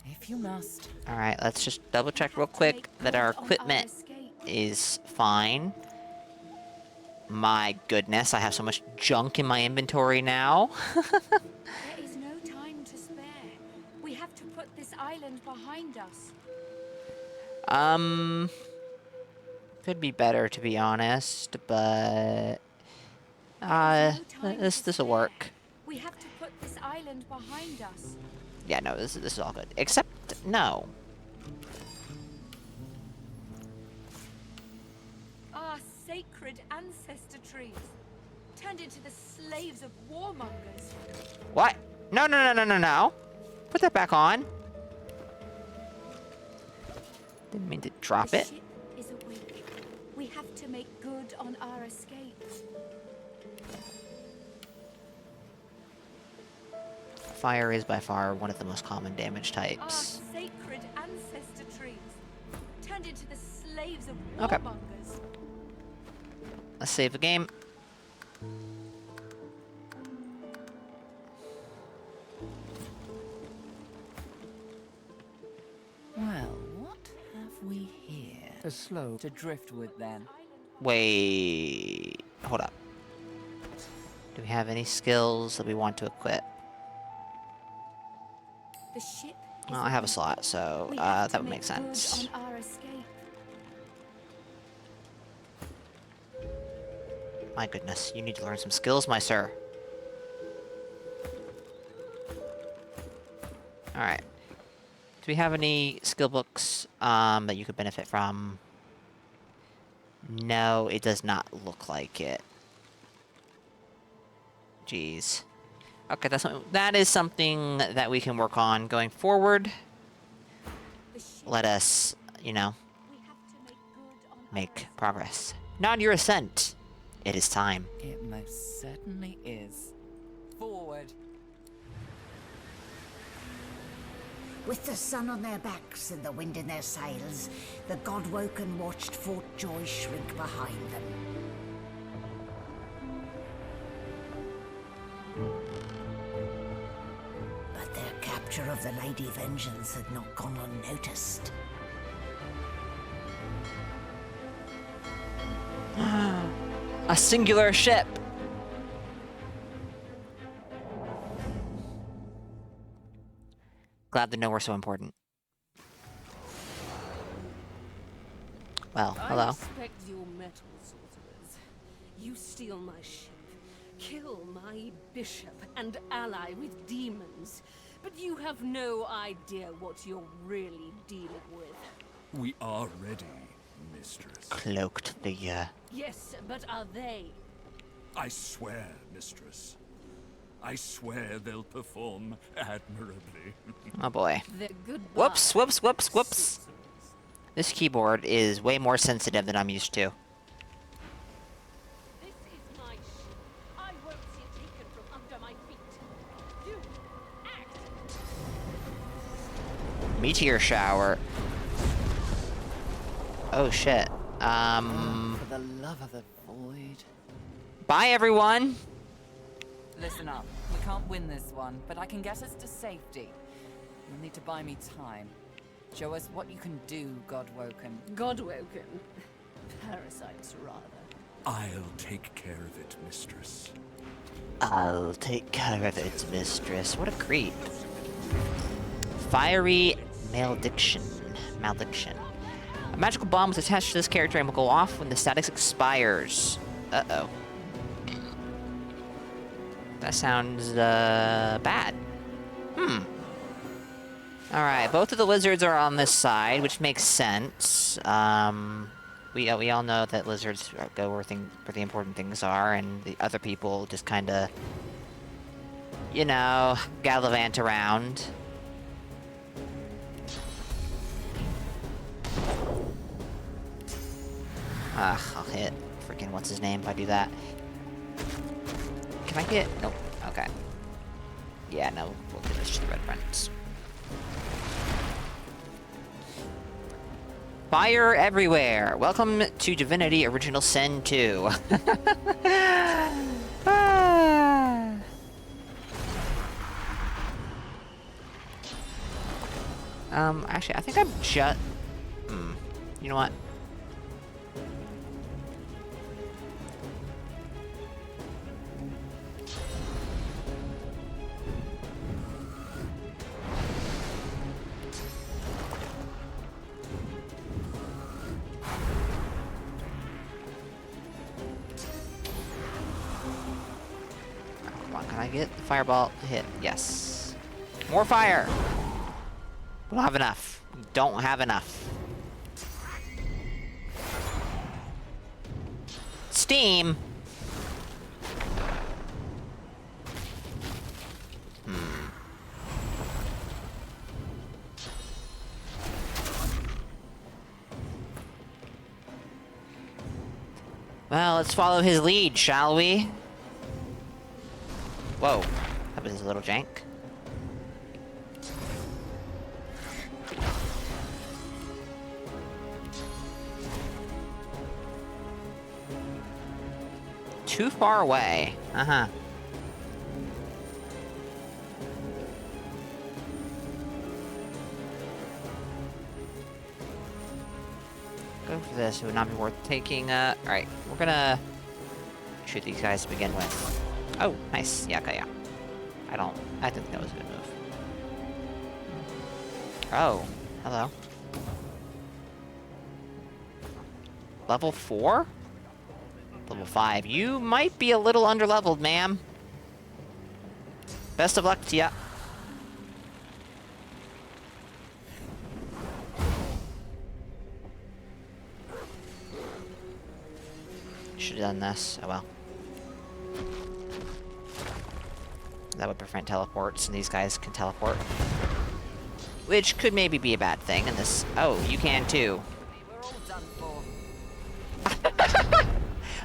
If you must. Alright, let's just double check real quick that our equipment is fine. My goodness, I have so much junk in my inventory now. There is no time to spare. We have to put this island behind us. Could be better to be honest, but this'll work. We have to put this island behind us. Yeah, no, this is all good. Except no. Our sacred ancestor trees turned into the slaves of warmongers. What? No, no, no, no, no, no. Put that back on. Didn't mean to drop The it. ship is awake. We have to make good on our escape. Fire is by far one of the most common damage Our types. sacred ancestor trees turned into the slaves of Okay. warmongers. Let's save the game. Well, what have we here? A slow... To driftwood, then. Wait. Hold up. Do we have any skills that we want to equip? The ship Well, I have a slot, so that would make sense. on our escape. My goodness, you need to learn some skills, my sir. Alright. Do we have any skill books that you could benefit from? No, it does not look like it. Jeez. Okay, that is something that we can work on going forward. Let us, you know, make progress. Not your ascent. It is time. It most certainly is. Forward. With the sun on their backs and the wind in their sails, the Godwoken watched Fort Joy shrink behind them. But their capture of the Lady Vengeance had not gone unnoticed. A singular ship. Glad to know we're so important. Well, hello. I respect your metal, sorcerers. You steal my ship, kill my bishop, and ally with demons. But you have no idea what you're really dealing with. We are ready, mistress. Cloaked figure. Yes, but are they? I swear, mistress. I swear they'll perform admirably. Oh boy. They're good. Whoops, whoops, whoops, whoops. This keyboard is way more sensitive than I'm used to. This is my ship. I won't see it taken from under my feet. You act. Meteor shower. Oh shit. For the love of the void. Bye everyone. Listen up. We can't win this one, but I can get us to safety. You'll need to buy me time. Show us what you can do, Godwoken. Godwoken? Parasites, rather. I'll take care of it, mistress. I'll take care of it, mistress. What a creep. Fiery malediction. Malediction. A magical bomb is attached to this character and will go off when the status expires. Uh-oh. That sounds, bad. Alright, both of the lizards are on this side, which makes sense. We all know that lizards go where the important things are, and the other people just kinda, you know, gallivant around. I'll hit freaking what's his name if I do that. Can I get? Nope. Okay. Yeah, no, we'll give this to the red friends. Fire everywhere! Welcome to Divinity Original Sin 2. Actually, I think I'm just... You know what? Can I get the fireball to hit? Yes. More fire! We don't have enough. We don't have enough. Steam! Well, let's follow his lead, shall we? Whoa, that was a little jank. Too far away. Uh-huh. Go for this. It would not be worth taking. Alright, we're gonna shoot these guys to begin with. Oh, nice. Yeah, okay, yeah. I think that was a good move. Oh, hello. Level 4? Level 5. You might be a little underleveled, ma'am. Best of luck to ya. Should have done this. Oh well. That would prevent teleports, and these guys can teleport. Which could maybe be a bad thing in this... Oh, you can too. We're all done for.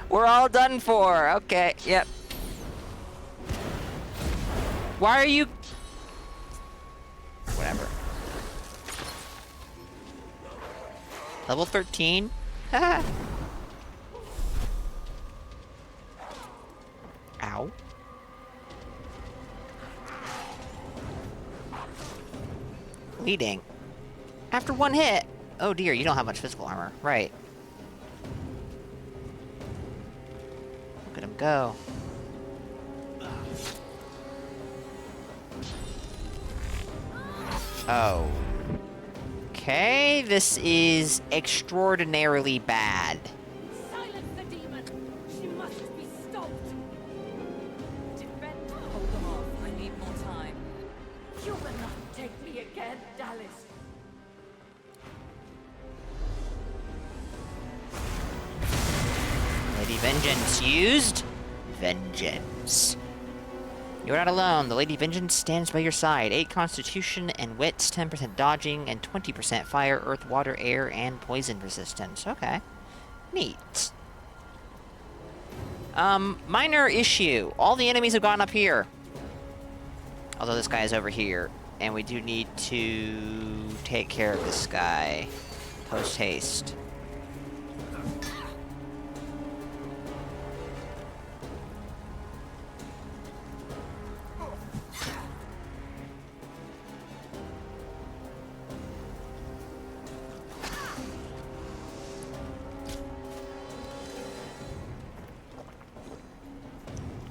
We're all done for! Okay, yep. Why are you... Whatever. Level 13? Haha. Ow. Bleeding. After one hit! Oh dear, you don't have much physical armor. Right. Look at him go. Oh. Okay, this is extraordinarily bad. Silence the demon! She must be stopped! Defend. Hold them off. I need more time. You will not take me again, Dallas. Lady Vengeance used. Vengeance. You're not alone. The Lady Vengeance stands by your side. 8 Constitution and Wits, 10% dodging, and 20% fire, earth, water, air, and poison resistance. Okay. Neat. Minor issue. All the enemies have gone up here. Although this guy is over here. And we do need to take care of this guy. Post-haste.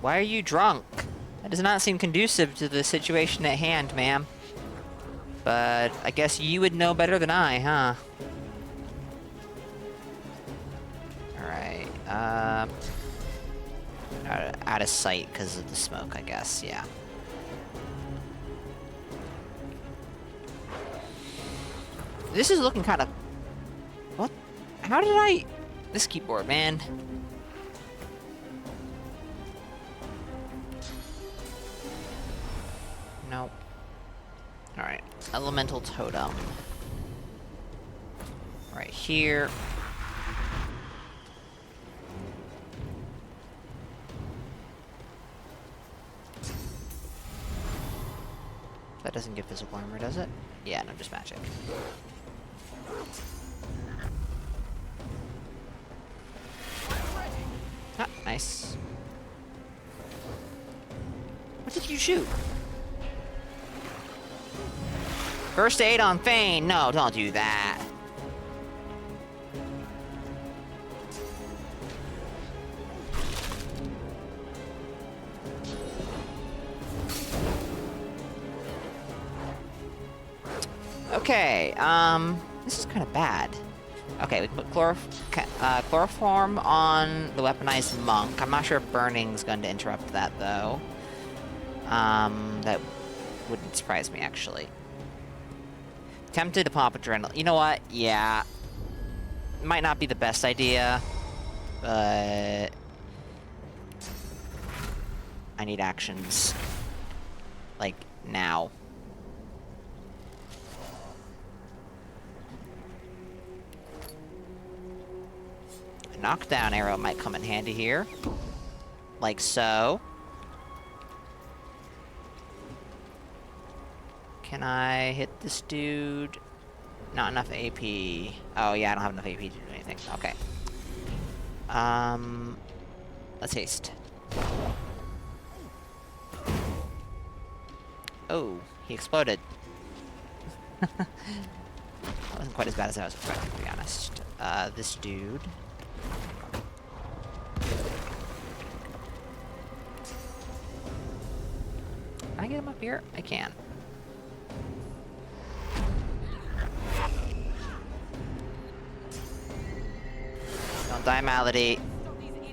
Why are you drunk? That does not seem conducive to the situation at hand, ma'am. But I guess you would know better than I, huh? Alright, out of sight because of the smoke, I guess, yeah. This is looking kind of... What? How did I... This keyboard, man. Nope. Alright. Elemental totem. Right here. That doesn't give physical armor, does it? Yeah, no, just magic. Ah, nice. What did you shoot? First aid on Thane. No, don't do that. Okay, this is kind of bad. Okay, we can put chloroform on the weaponized monk. I'm not sure if burning's going to interrupt that, though. That wouldn't surprise me, actually. Tempted to pop adrenaline. You know what? Yeah. Might not be the best idea, but... I need actions. Like, now. A knockdown arrow might come in handy here. Like so. Can I hit this dude? Not enough AP. Oh yeah, I don't have enough AP to do anything. Okay. Let's haste. Oh, he exploded. That wasn't quite as bad as I was expecting, to be honest. This dude. Can I get him up here? I can. Don't die, Malady.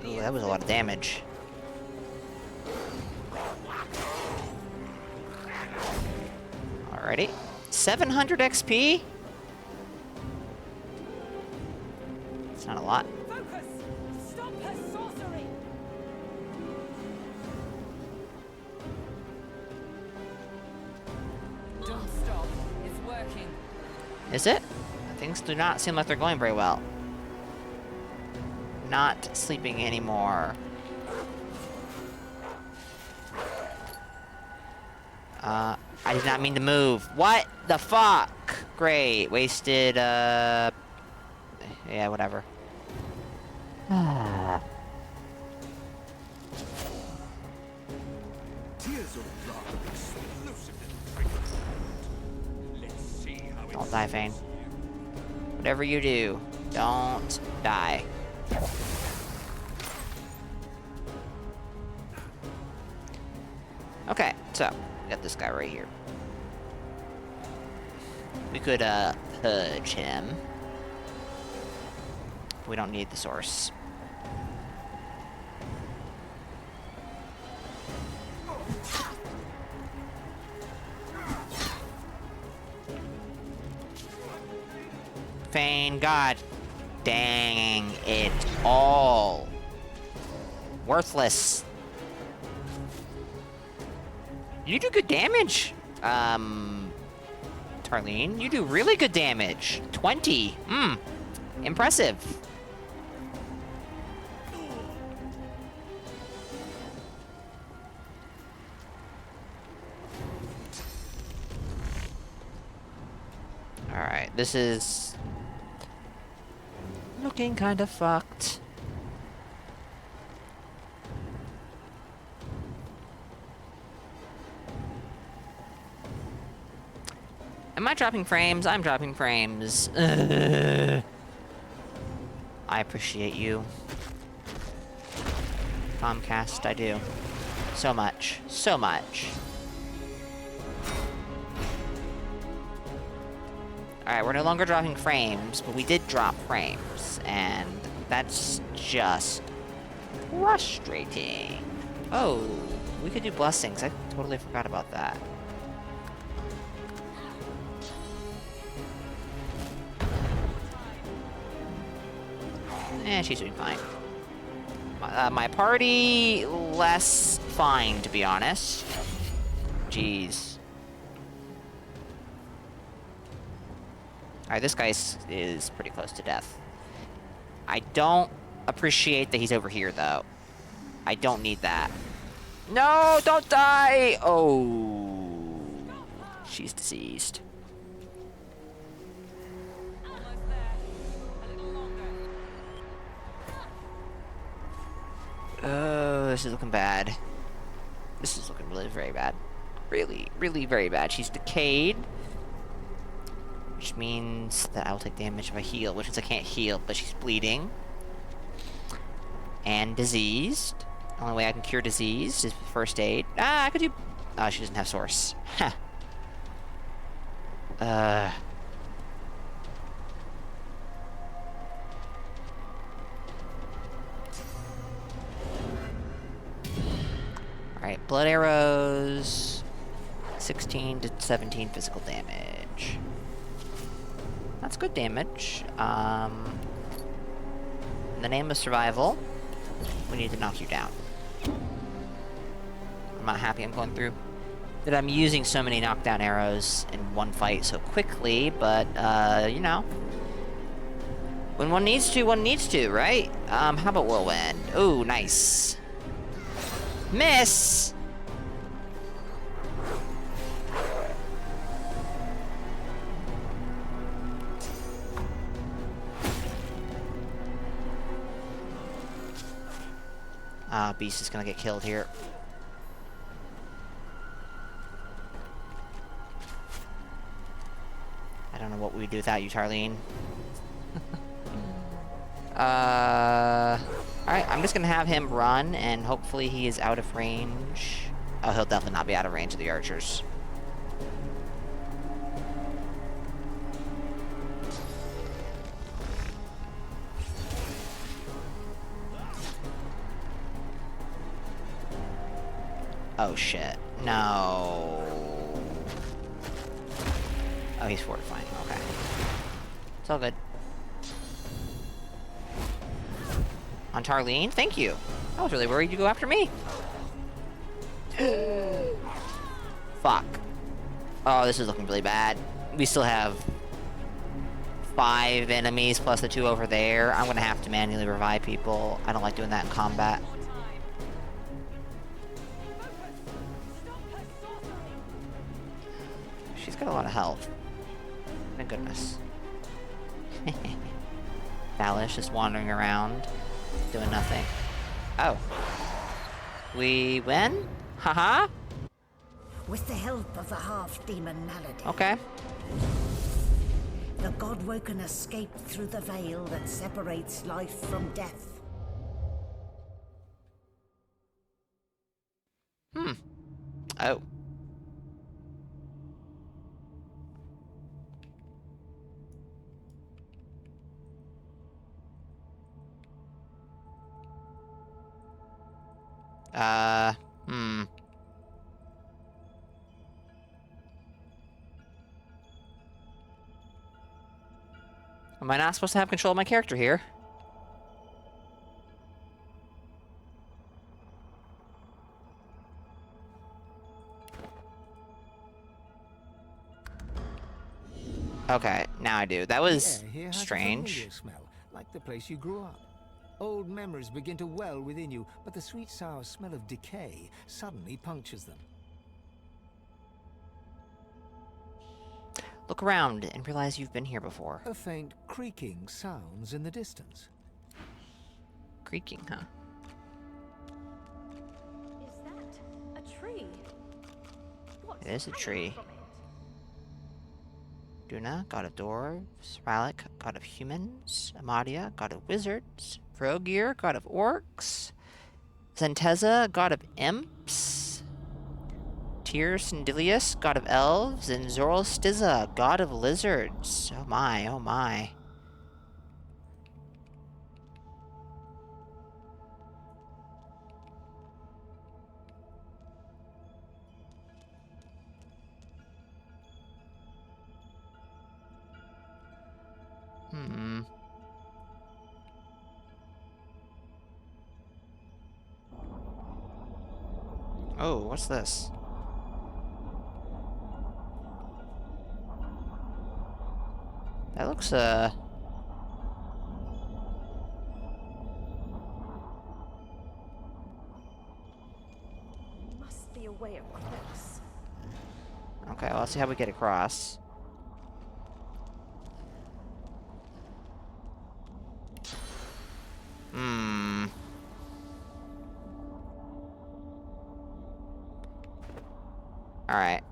Ooh, that was a lot of damage. Alrighty. 700 XP? It's not a lot. Focus! Stop her sorcery! Don't stop. It's working. Is it? Things do not seem like they're going very well. Not sleeping anymore. I did not mean to move. What the fuck? Great. Wasted, yeah, whatever. Don't die, Fane. Whatever you do, don't die. Okay, so, we got this guy right here. We could, purge him. We don't need the source. Fane, god dang it all. Worthless. You do good damage, Tarlene. You do really good damage. 20. Impressive. Alright, this is looking kind of fucked. Am I dropping frames? I'm dropping frames. I appreciate you. Comcast, I do. So much. So much. Alright, we're no longer dropping frames, but we did drop frames, and that's just frustrating. Oh, we could do blessings. I totally forgot about that. She's doing fine. My party, less fine, to be honest. Jeez. Alright, this guy is pretty close to death. I don't appreciate that he's over here, though. I don't need that. No, don't die! Oh. She's deceased. Oh, this is looking bad. This is looking really very bad. Really, really very bad. She's decayed. Which means that I'll take damage if I heal, which means I can't heal, but she's bleeding. And diseased. The only way I can cure disease is first aid. Ah, I could do... Oh, she doesn't have source. Huh. Alright, blood arrows. 16 to 17 physical damage. That's good damage. In the name of survival, we need to knock you down. I'm not happy I'm going through that I'm using so many knockdown arrows in one fight so quickly, but, you know. When one needs to, right? How about Whirlwind? Ooh, nice. Miss! Beast is gonna get killed here. I don't know what we'd do without you, Tarlene. Alright, I'm just gonna have him run, and hopefully he is out of range. Oh, he'll definitely not be out of range of the archers. Oh shit. No. Oh, he's fortifying. Okay. It's all good. On Tarlene? Thank you. I was really worried you'd go after me. Fuck. Oh, this is looking really bad. We still have 5 enemies plus the 2 over there. I'm gonna have to manually revive people. I don't like doing that in combat. She's got a lot of health. Thank goodness. Dallas just wandering around, doing nothing. Oh. We win? Haha? With the help of the half-demon Malady. Okay. The God-woken escaped through the veil that separates life from death. Oh. Am I not supposed to have control of my character here? Okay, now I do. That was The air here has a strange. familiar smell, like the place you grew up. Old memories begin to well within you, but the sweet sour smell of decay suddenly punctures them. Look around and realize you've been here before. A faint creaking sounds in the distance. Creaking, huh? Is that a tree? It is a tree. Duna, god of dwarves. Ralik, god of humans. Amadia, god of wizards. Vrogir, god of orcs. Zenteza, god of imps. Tyr Sindilius, god of elves. And Zoroastiza, god of lizards. Oh my, oh my. Oh, what's this? That looks, Must be a way across. Okay, well, let's see how we get across. Alright.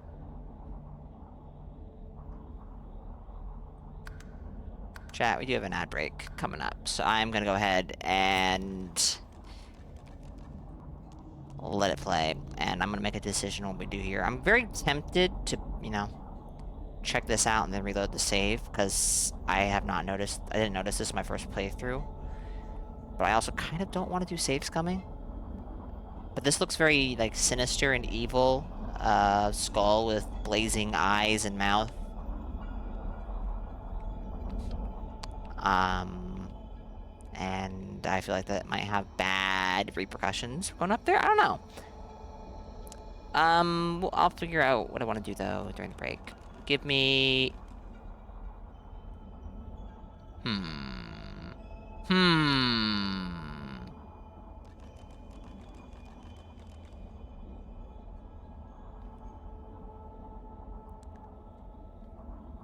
Chat, we do have an ad break coming up, so I'm gonna go ahead and let it play, and I'm gonna make a decision on what we do here. I'm very tempted to, you know, check this out and then reload the save, because I didn't notice this in my first playthrough. But I also kind of don't want to do save scumming. But this looks very, like, sinister and evil. Skull with blazing eyes and mouth. And I feel like that might have bad repercussions going up there. I don't know. Well, I'll figure out what I want to do, though, during the break. Give me...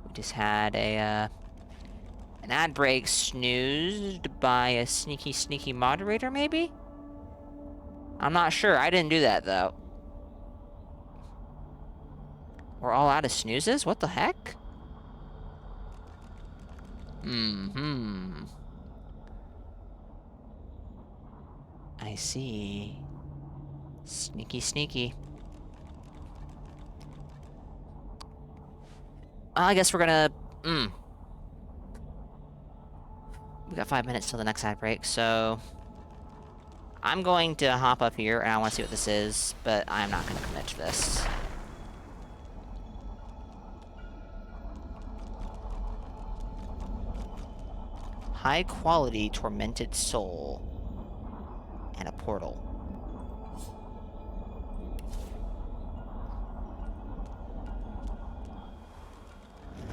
We just had an ad break snoozed by a sneaky moderator, maybe? I'm not sure. I didn't do that, though. We're all out of snoozes? What the heck? I see. Sneaky. I guess we're gonna... We got 5 minutes till the next ad break, so... I'm going to hop up here, and I want to see what this is, but I'm not going to commit to this. High quality tormented soul. And a portal.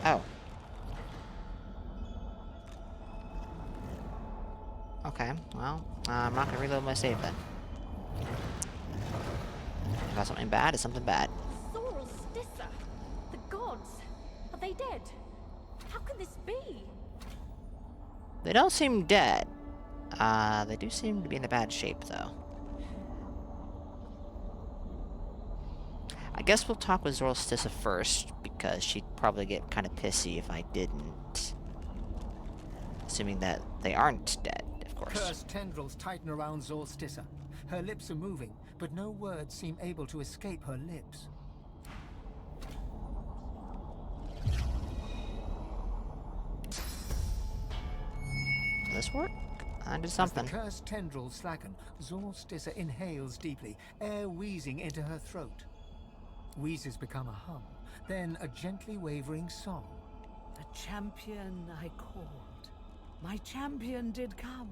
Oh. Okay, well, I'm not gonna reload my save then. If that's something bad, it's something bad. Zoroastiza! The gods! Are they dead? How can this be? They don't seem dead. They do seem to be in a bad shape, though. I guess we'll talk with Zoroastiza first, because she'd probably get kind of pissy if I didn't. Assuming that they aren't dead, of course. Cursed tendrils tighten around Zoroastiza. Her lips are moving, but no words seem able to escape her lips. Does this work? I did something. As the cursed tendrils slacken, Zoroastiza inhales deeply, air wheezing into her throat. Wheezes become a hum, then a gently wavering song. The champion I called. My champion did come.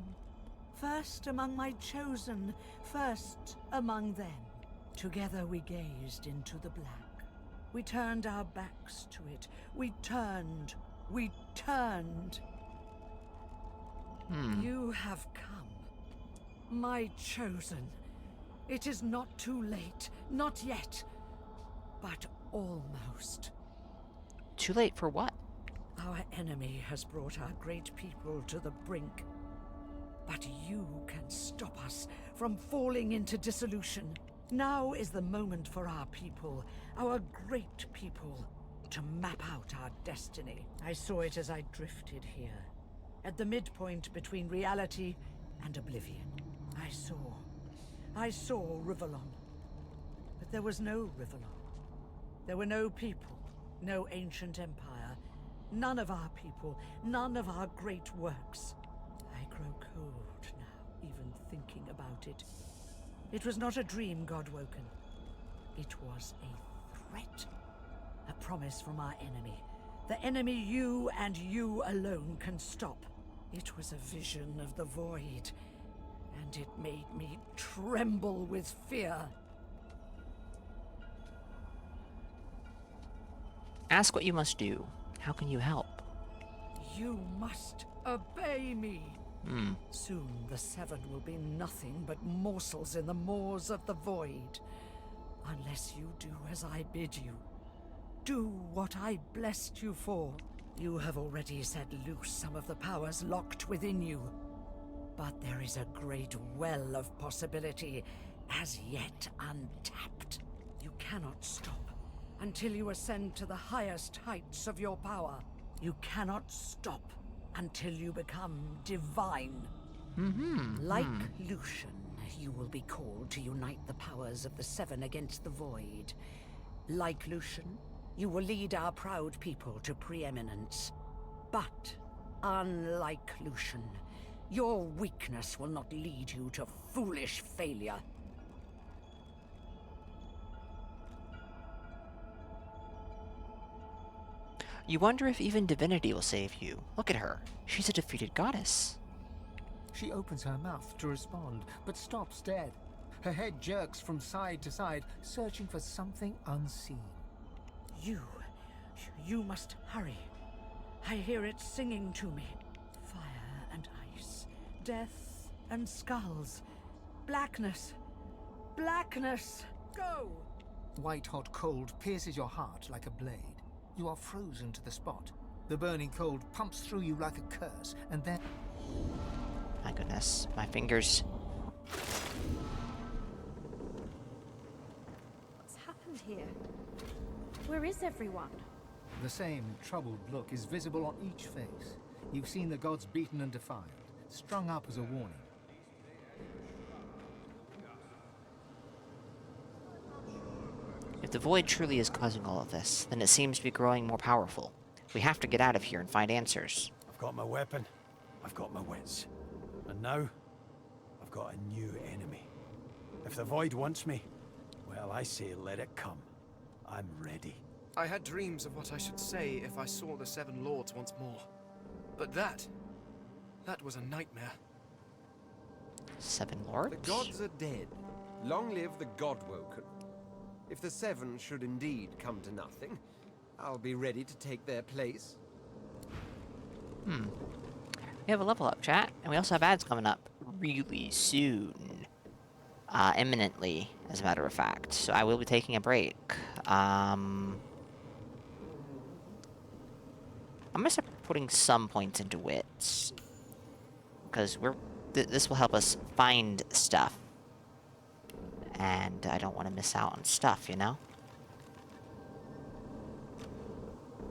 First among my chosen, first among them. Together we gazed into the black. We turned our backs to it. We turned. You have come. My chosen. It is not too late. Not yet. But almost. Too late for what? Our enemy has brought our great people to the brink. But you can stop us from falling into dissolution. Now is the moment for our people, our great people, to map out our destiny. I saw it as I drifted here, at the midpoint between reality and oblivion. I saw I saw Rivellon. But there was no Rivellon. There were no people, no ancient empire, none of our people, none of our great works. I grow cold now, even thinking about it. It was not a dream, Godwoken. It was a threat. A promise from our enemy. The enemy you and you alone can stop. It was a vision of the void, and it made me tremble with fear. Ask what you must do. How can you help? You must obey me. Hmm. Soon the Seven will be nothing but morsels in the maws of the void. Unless you do as I bid you. Do what I blessed you for. You have already set loose some of the powers locked within you. But there is a great well of possibility, as yet untapped. You cannot stop until you ascend to the highest heights of your power. You cannot stop until you become divine. Like Lucian, you will be called to unite the powers of the Seven against the Void. Like Lucian, you will lead our proud people to preeminence. But, unlike Lucian, your weakness will not lead you to foolish failure. You wonder if even Divinity will save you. Look at her. She's a defeated goddess. She opens her mouth to respond, but stops dead. Her head jerks from side to side, searching for something unseen. You must hurry. I hear it singing to me. Fire and ice, death and skulls, blackness, blackness, go! White-hot cold pierces your heart like a blade. You are frozen to the spot. The burning cold pumps through you like a curse, and then... My goodness, my fingers. What's happened here? Where is everyone? The same troubled look is visible on each face. You've seen the gods beaten and defiled, strung up as a warning. If the void truly is causing all of this, then it seems to be growing more powerful. We have to get out of here and find answers. I've got my weapon, I've got my wits. And now, I've got a new enemy. If the void wants me, well, I say let it come. I'm ready. I had dreams of what I should say if I saw the Seven Lords once more. But that was a nightmare. Seven Lords? The gods are dead. Long live the Godwoken. If the Seven should indeed come to nothing, I'll be ready to take their place. We have a level up, chat, and we also have ads coming up really soon. Imminently, as a matter of fact. So I will be taking a break. I'm gonna start putting some points into wits. Because this will help us find stuff. And I don't want to miss out on stuff, you know?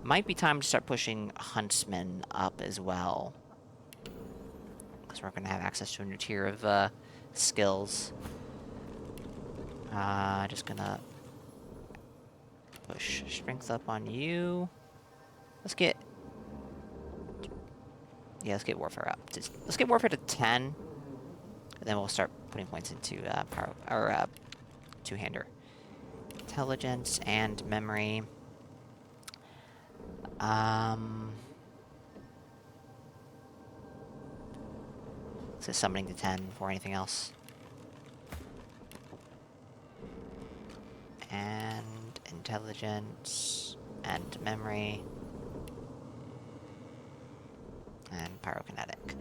Might be time to start pushing Huntsman up as well. Because we're going to have access to a new tier of skills. Just gonna push strength up on you. Let's get warfare up. Let's get warfare to 10. And then we'll start putting points into power or two-hander. Intelligence and memory. So summoning to 10 before anything else. And intelligence and memory. And pyrokinetic.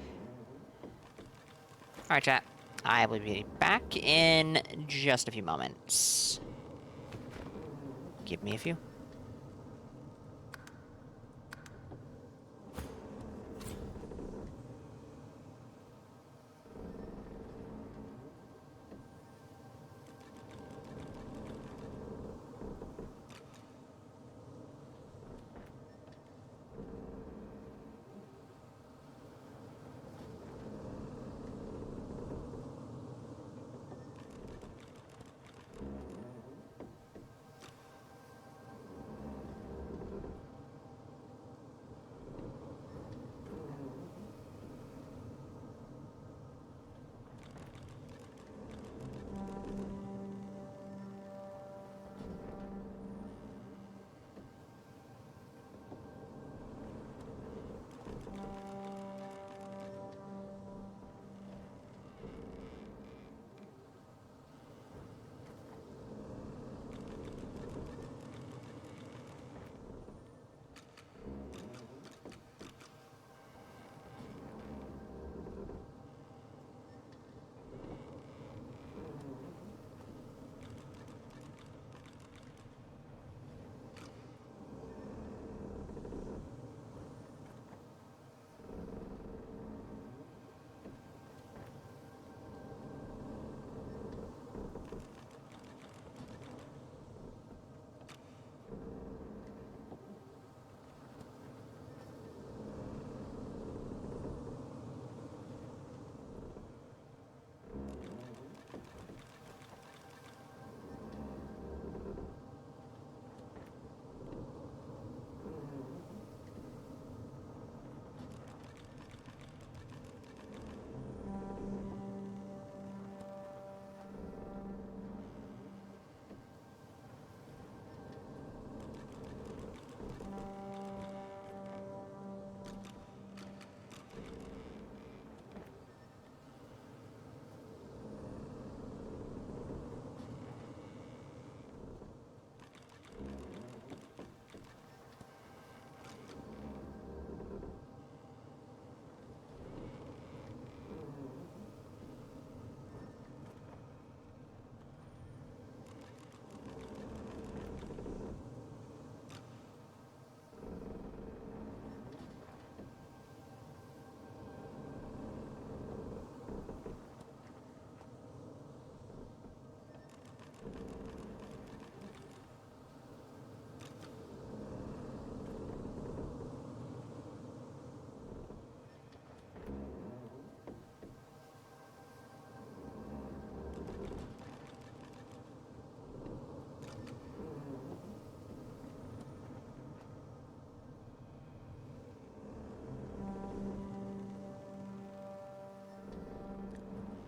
Alright, chat. I will be back in just a few moments. Give me a few.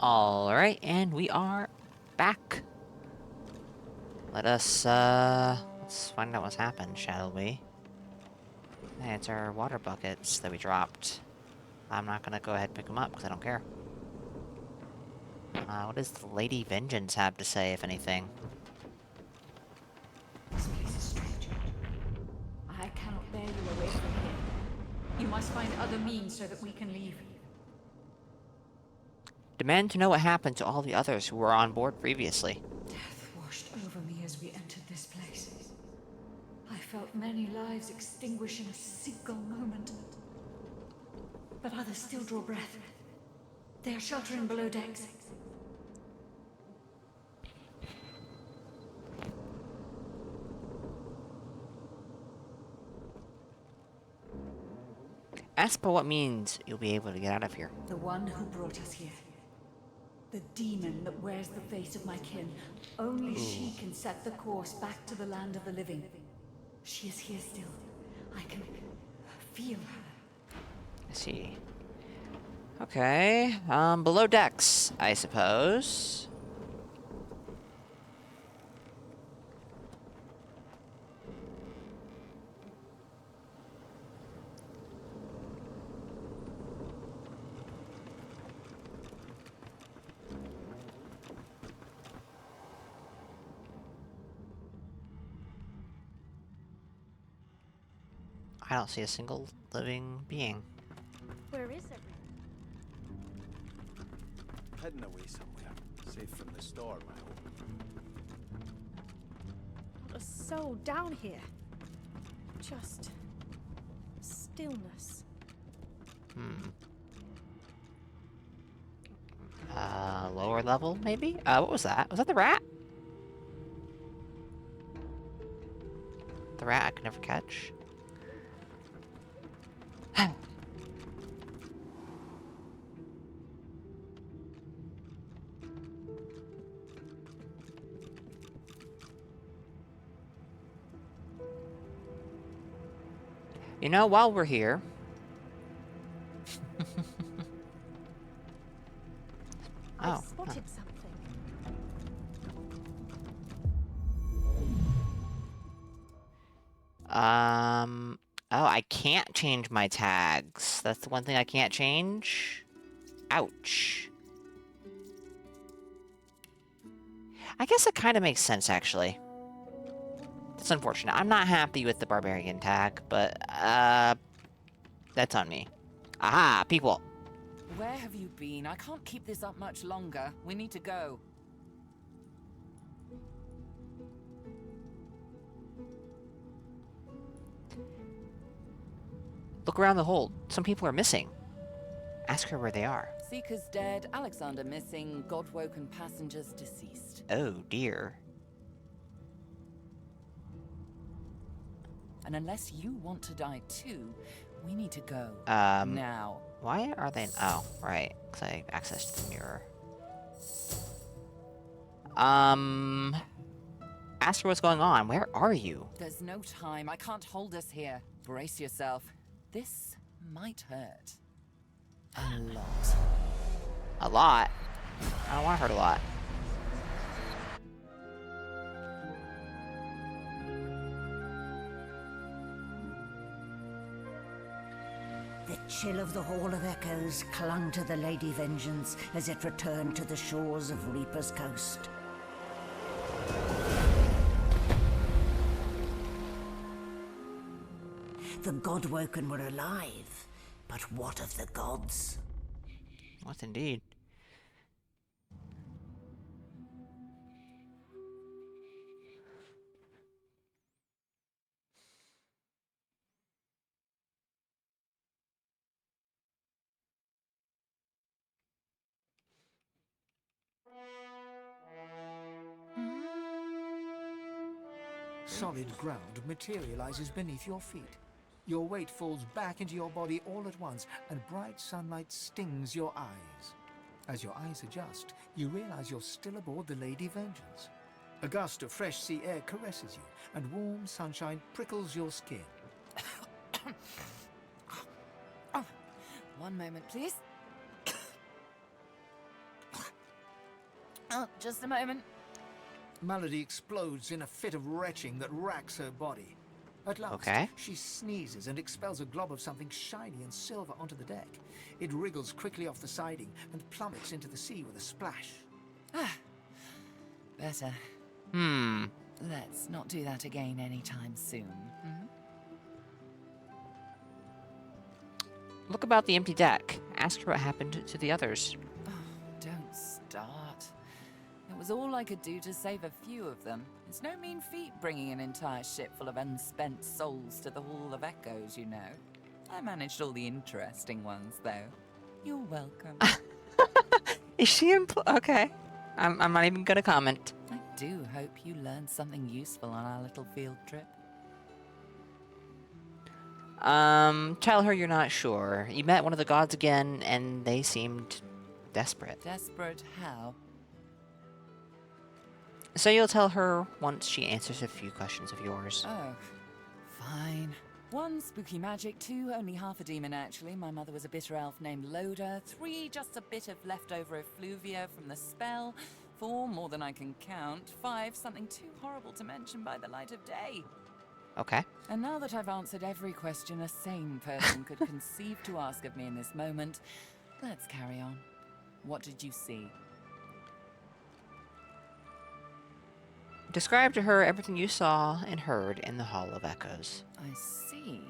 Alright, and we are back. Let's find out what's happened, shall we? Hey, it's our water buckets that we dropped. I'm not gonna go ahead and pick them up, because I don't care. What does the Lady Vengeance have to say, if anything? This place is strange. I cannot bear you away from here. You must find other means so that we can leave. Demand to know what happened to all the others who were on board previously. Death washed over me as we entered this place. I felt many lives extinguish in a single moment. But others still draw breath. They are sheltering below decks. Ask for what means you'll be able to get out of here. The one who brought us here. The demon that wears the face of my kin. Only she can set the course back to the land of the living. She is here still. I can feel her. I see. Okay, below decks, I suppose. I don't see a single living being. Where is everyone? Hidden away somewhere, safe from the storm, I hope. Not a soul down here. Just stillness. Lower level, maybe? What was that? Was that the rat? The rat I could never catch. You know, while we're here... I spotted something. Oh, I can't change my tags. That's the one thing I can't change. Ouch. I guess it kind of makes sense, actually. It's unfortunate. I'm not happy with the barbarian tag, but, that's on me. Aha, people. Where have you been? I can't keep this up much longer. We need to go. Look around the hold. Some people are missing. Ask her where they are. Seeker's dead, Alexander missing, God-woken passengers deceased. Oh, dear. And unless you want to die too, we need to go. Now. Why are they... Oh, right. Because I accessed the mirror. Ask her what's going on. Where are you? There's no time. I can't hold us here. Brace yourself. This might hurt. A lot. A lot? I don't want to hurt a lot. The chill of the Hall of Echoes clung to the Lady Vengeance as it returned to the shores of Reaper's Coast. The Godwoken were alive, but what of the gods? What indeed? Solid ground materializes beneath your feet. Your weight falls back into your body all at once, and bright sunlight stings your eyes. As your eyes adjust, you realize you're still aboard the Lady Vengeance. A gust of fresh sea air caresses you, and warm sunshine prickles your skin. One moment, please. Oh, just a moment. Malady explodes in a fit of retching that racks her body. At last, Okay. she sneezes and expels a glob of something shiny and silver onto the deck. It wriggles quickly off the siding and plummets into the sea with a splash. Better. Hmm. Let's not do that again anytime soon. Hmm? Look about the empty deck. Ask her what happened to the others. Don't start. It was all I could do to save a few of them. It's no mean feat bringing an entire ship full of unspent souls to the Hall of Echoes, you know. I managed all the interesting ones, though. You're welcome. Is she okay. I'm not even gonna comment. I do hope you learned something useful on our little field trip. Tell her you're not sure. You met one of the gods again, and they seemed desperate. Desperate how? So you'll tell her once she answers a few questions of yours. Oh, fine. 1, spooky magic. 2, only half a demon, actually. My mother was a bitter elf named Loda. 3, just a bit of leftover effluvia from the spell. 4, more than I can count. 5, something too horrible to mention by the light of day. Okay. And now that I've answered every question a sane person could conceive to ask of me in this moment, let's carry on. What did you see? Describe to her everything you saw and heard in the Hall of Echoes. I see.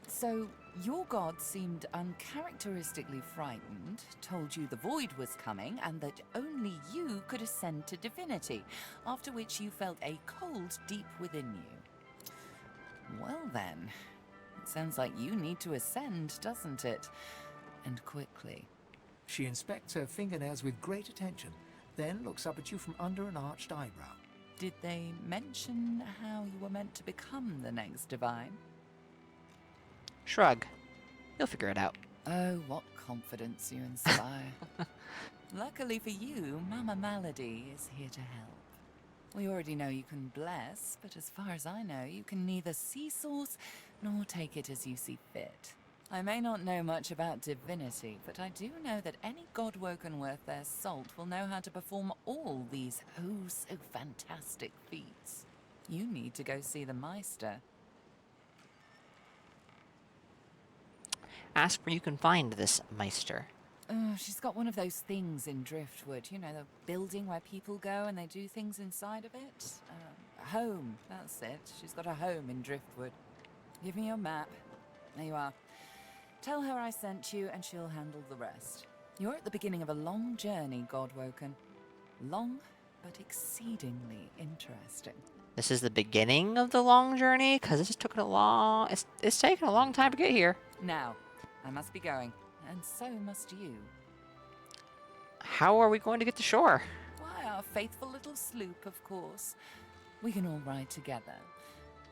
So, your god seemed uncharacteristically frightened, told you the void was coming, and that only you could ascend to divinity, after which you felt a cold deep within you. Well then, it sounds like you need to ascend, doesn't it? And quickly. She inspects her fingernails with great attention, then looks up at you from under an arched eyebrow. Did they mention how you were meant to become the next divine? Shrug. You'll figure it out. Oh, what confidence you inspire. Luckily for you, Mama Malady is here to help. We already know you can bless, but as far as I know, you can neither see source nor take it as you see fit. I may not know much about divinity, but I do know that any godwoken worth their salt will know how to perform all these so fantastic feats. You need to go see the Meister. Ask where you can find this Meister. She's got one of those things in Driftwood, you know, the building where people go and they do things inside of it. A home, that's it. She's got a home in Driftwood. Give me your map. There you are. Tell her I sent you and she'll handle the rest. You're at the beginning of a long journey, Godwoken. Long, but exceedingly interesting. This is the beginning of the long journey, because it's taken a long... It's taken a long time to get here. Now, I must be going, and so must you. How are we going to get to shore? Why, our faithful little sloop, of course. We can all ride together.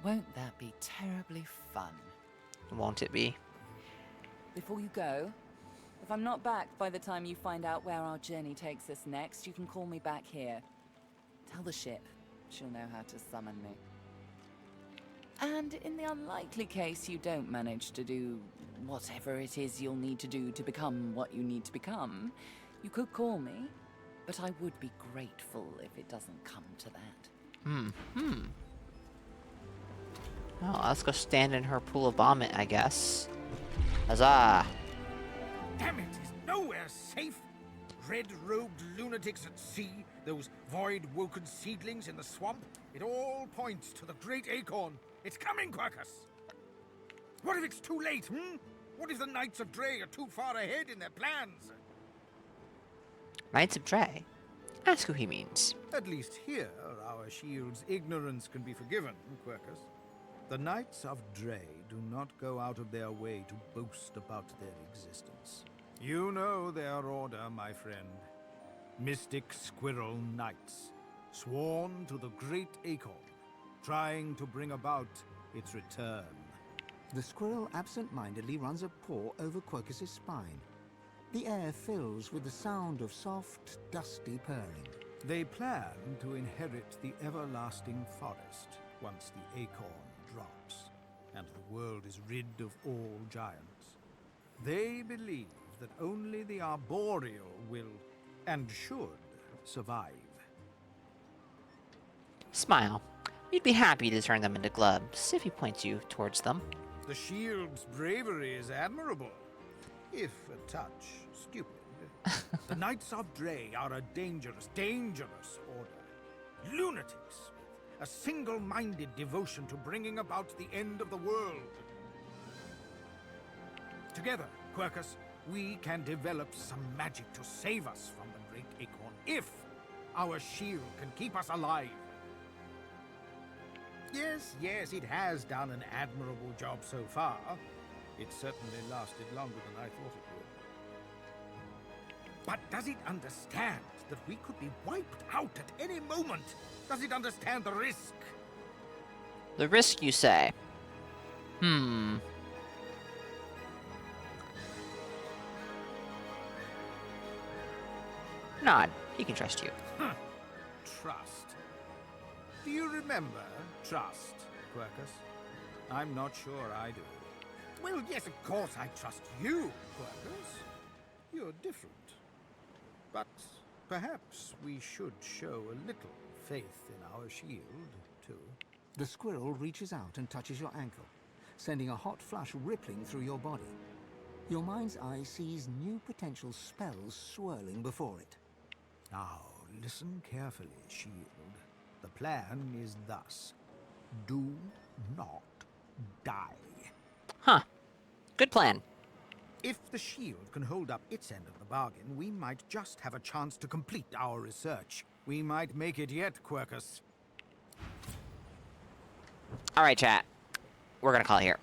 Won't that be terribly fun? Won't it be? Before you go, if I'm not back by the time you find out where our journey takes us next, you can call me back here. Tell the ship. She'll know how to summon me. And in the unlikely case you don't manage to do whatever it is you'll need to do to become what you need to become, you could call me, but I would be grateful if it doesn't come to that. Well, let's go stand in her pool of vomit, I guess. Huzzah! Damn it, is nowhere safe. Red-robed lunatics at sea, those void-woken seedlings in the swamp. It all points to the great acorn. It's coming, Quercus! What if it's too late, What if the Knights of Dre are too far ahead in their plans? Knights of Dre? Ask who he means. At least here, our shield's ignorance can be forgiven, Quercus. The Knights of Dre do not go out of their way to boast about their existence. You know their order, my friend. Mystic Squirrel Knights, sworn to the great acorn, trying to bring about its return. The squirrel absent-mindedly runs a paw over Quercus's spine. The air fills with the sound of soft, dusty purring. They plan to inherit the everlasting forest once the acorn drops, and the world is rid of all giants. They believe that only the arboreal will, and should, survive. Smile. You'd be happy to turn them into gloves if he points you towards them. The shield's bravery is admirable, if a touch stupid. The Knights of Dre are a dangerous, dangerous order. Lunatics with a single-minded devotion to bringing about the end of the world. Together, Quercus, we can develop some magic to save us from the Great Acorn, if our shield can keep us alive. Yes, it has done an admirable job so far. It certainly lasted longer than I thought it would. But does it understand that we could be wiped out at any moment? Does it understand the risk? The risk, you say? Nod. He can trust you. Trust. Do you remember trust, Quercus? I'm not sure I do. Well, yes, of course I trust you, Quercus. You're different. But perhaps we should show a little faith in our shield, too. The squirrel reaches out and touches your ankle, sending a hot flush rippling through your body. Your mind's eye sees new potential spells swirling before it. Now, listen carefully, shield. The plan is thus. Do not die. Huh. Good plan. If the shield can hold up its end of the bargain, we might just have a chance to complete our research. We might make it yet, Quercus. Alright, chat. We're gonna call it here.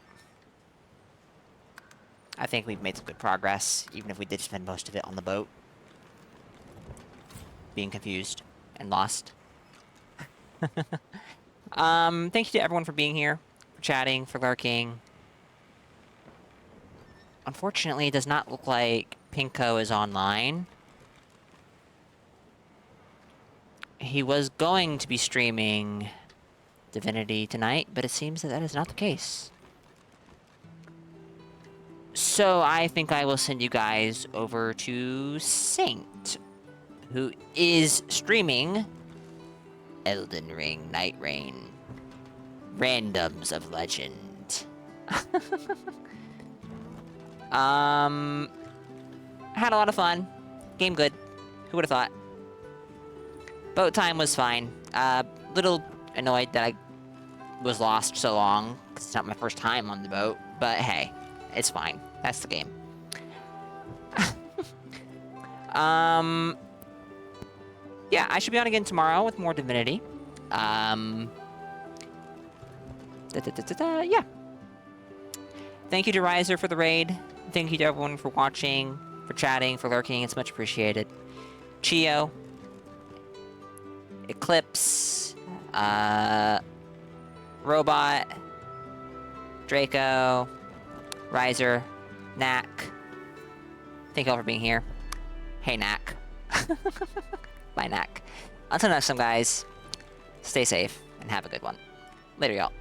I think we've made some good progress, even if we did spend most of it on the boat. Being confused and lost. Thank you to everyone for being here, for chatting, for lurking. Unfortunately, it does not look like Pinko is online. He was going to be streaming Divinity tonight, but it seems that that is not the case. So I think I will send you guys over to Saint, who is streaming Elden Ring Night Rain. Randoms of Legend. Had a lot of fun. Game good. Who would have thought? Boat time was fine. Little annoyed that I was lost so long, 'cause it's not my first time on the boat. But hey, it's fine. That's the game. Yeah, I should be on again tomorrow with more Divinity. Yeah. Thank you to Riser for the raid. Thank you to everyone for watching, for chatting, for lurking. It's much appreciated. Chio, Eclipse, Robot, Draco, Riser, Knack. Thank you all for being here. Hey, Knack. Bye, Knack. Until next time, guys, stay safe and have a good one. Later, y'all.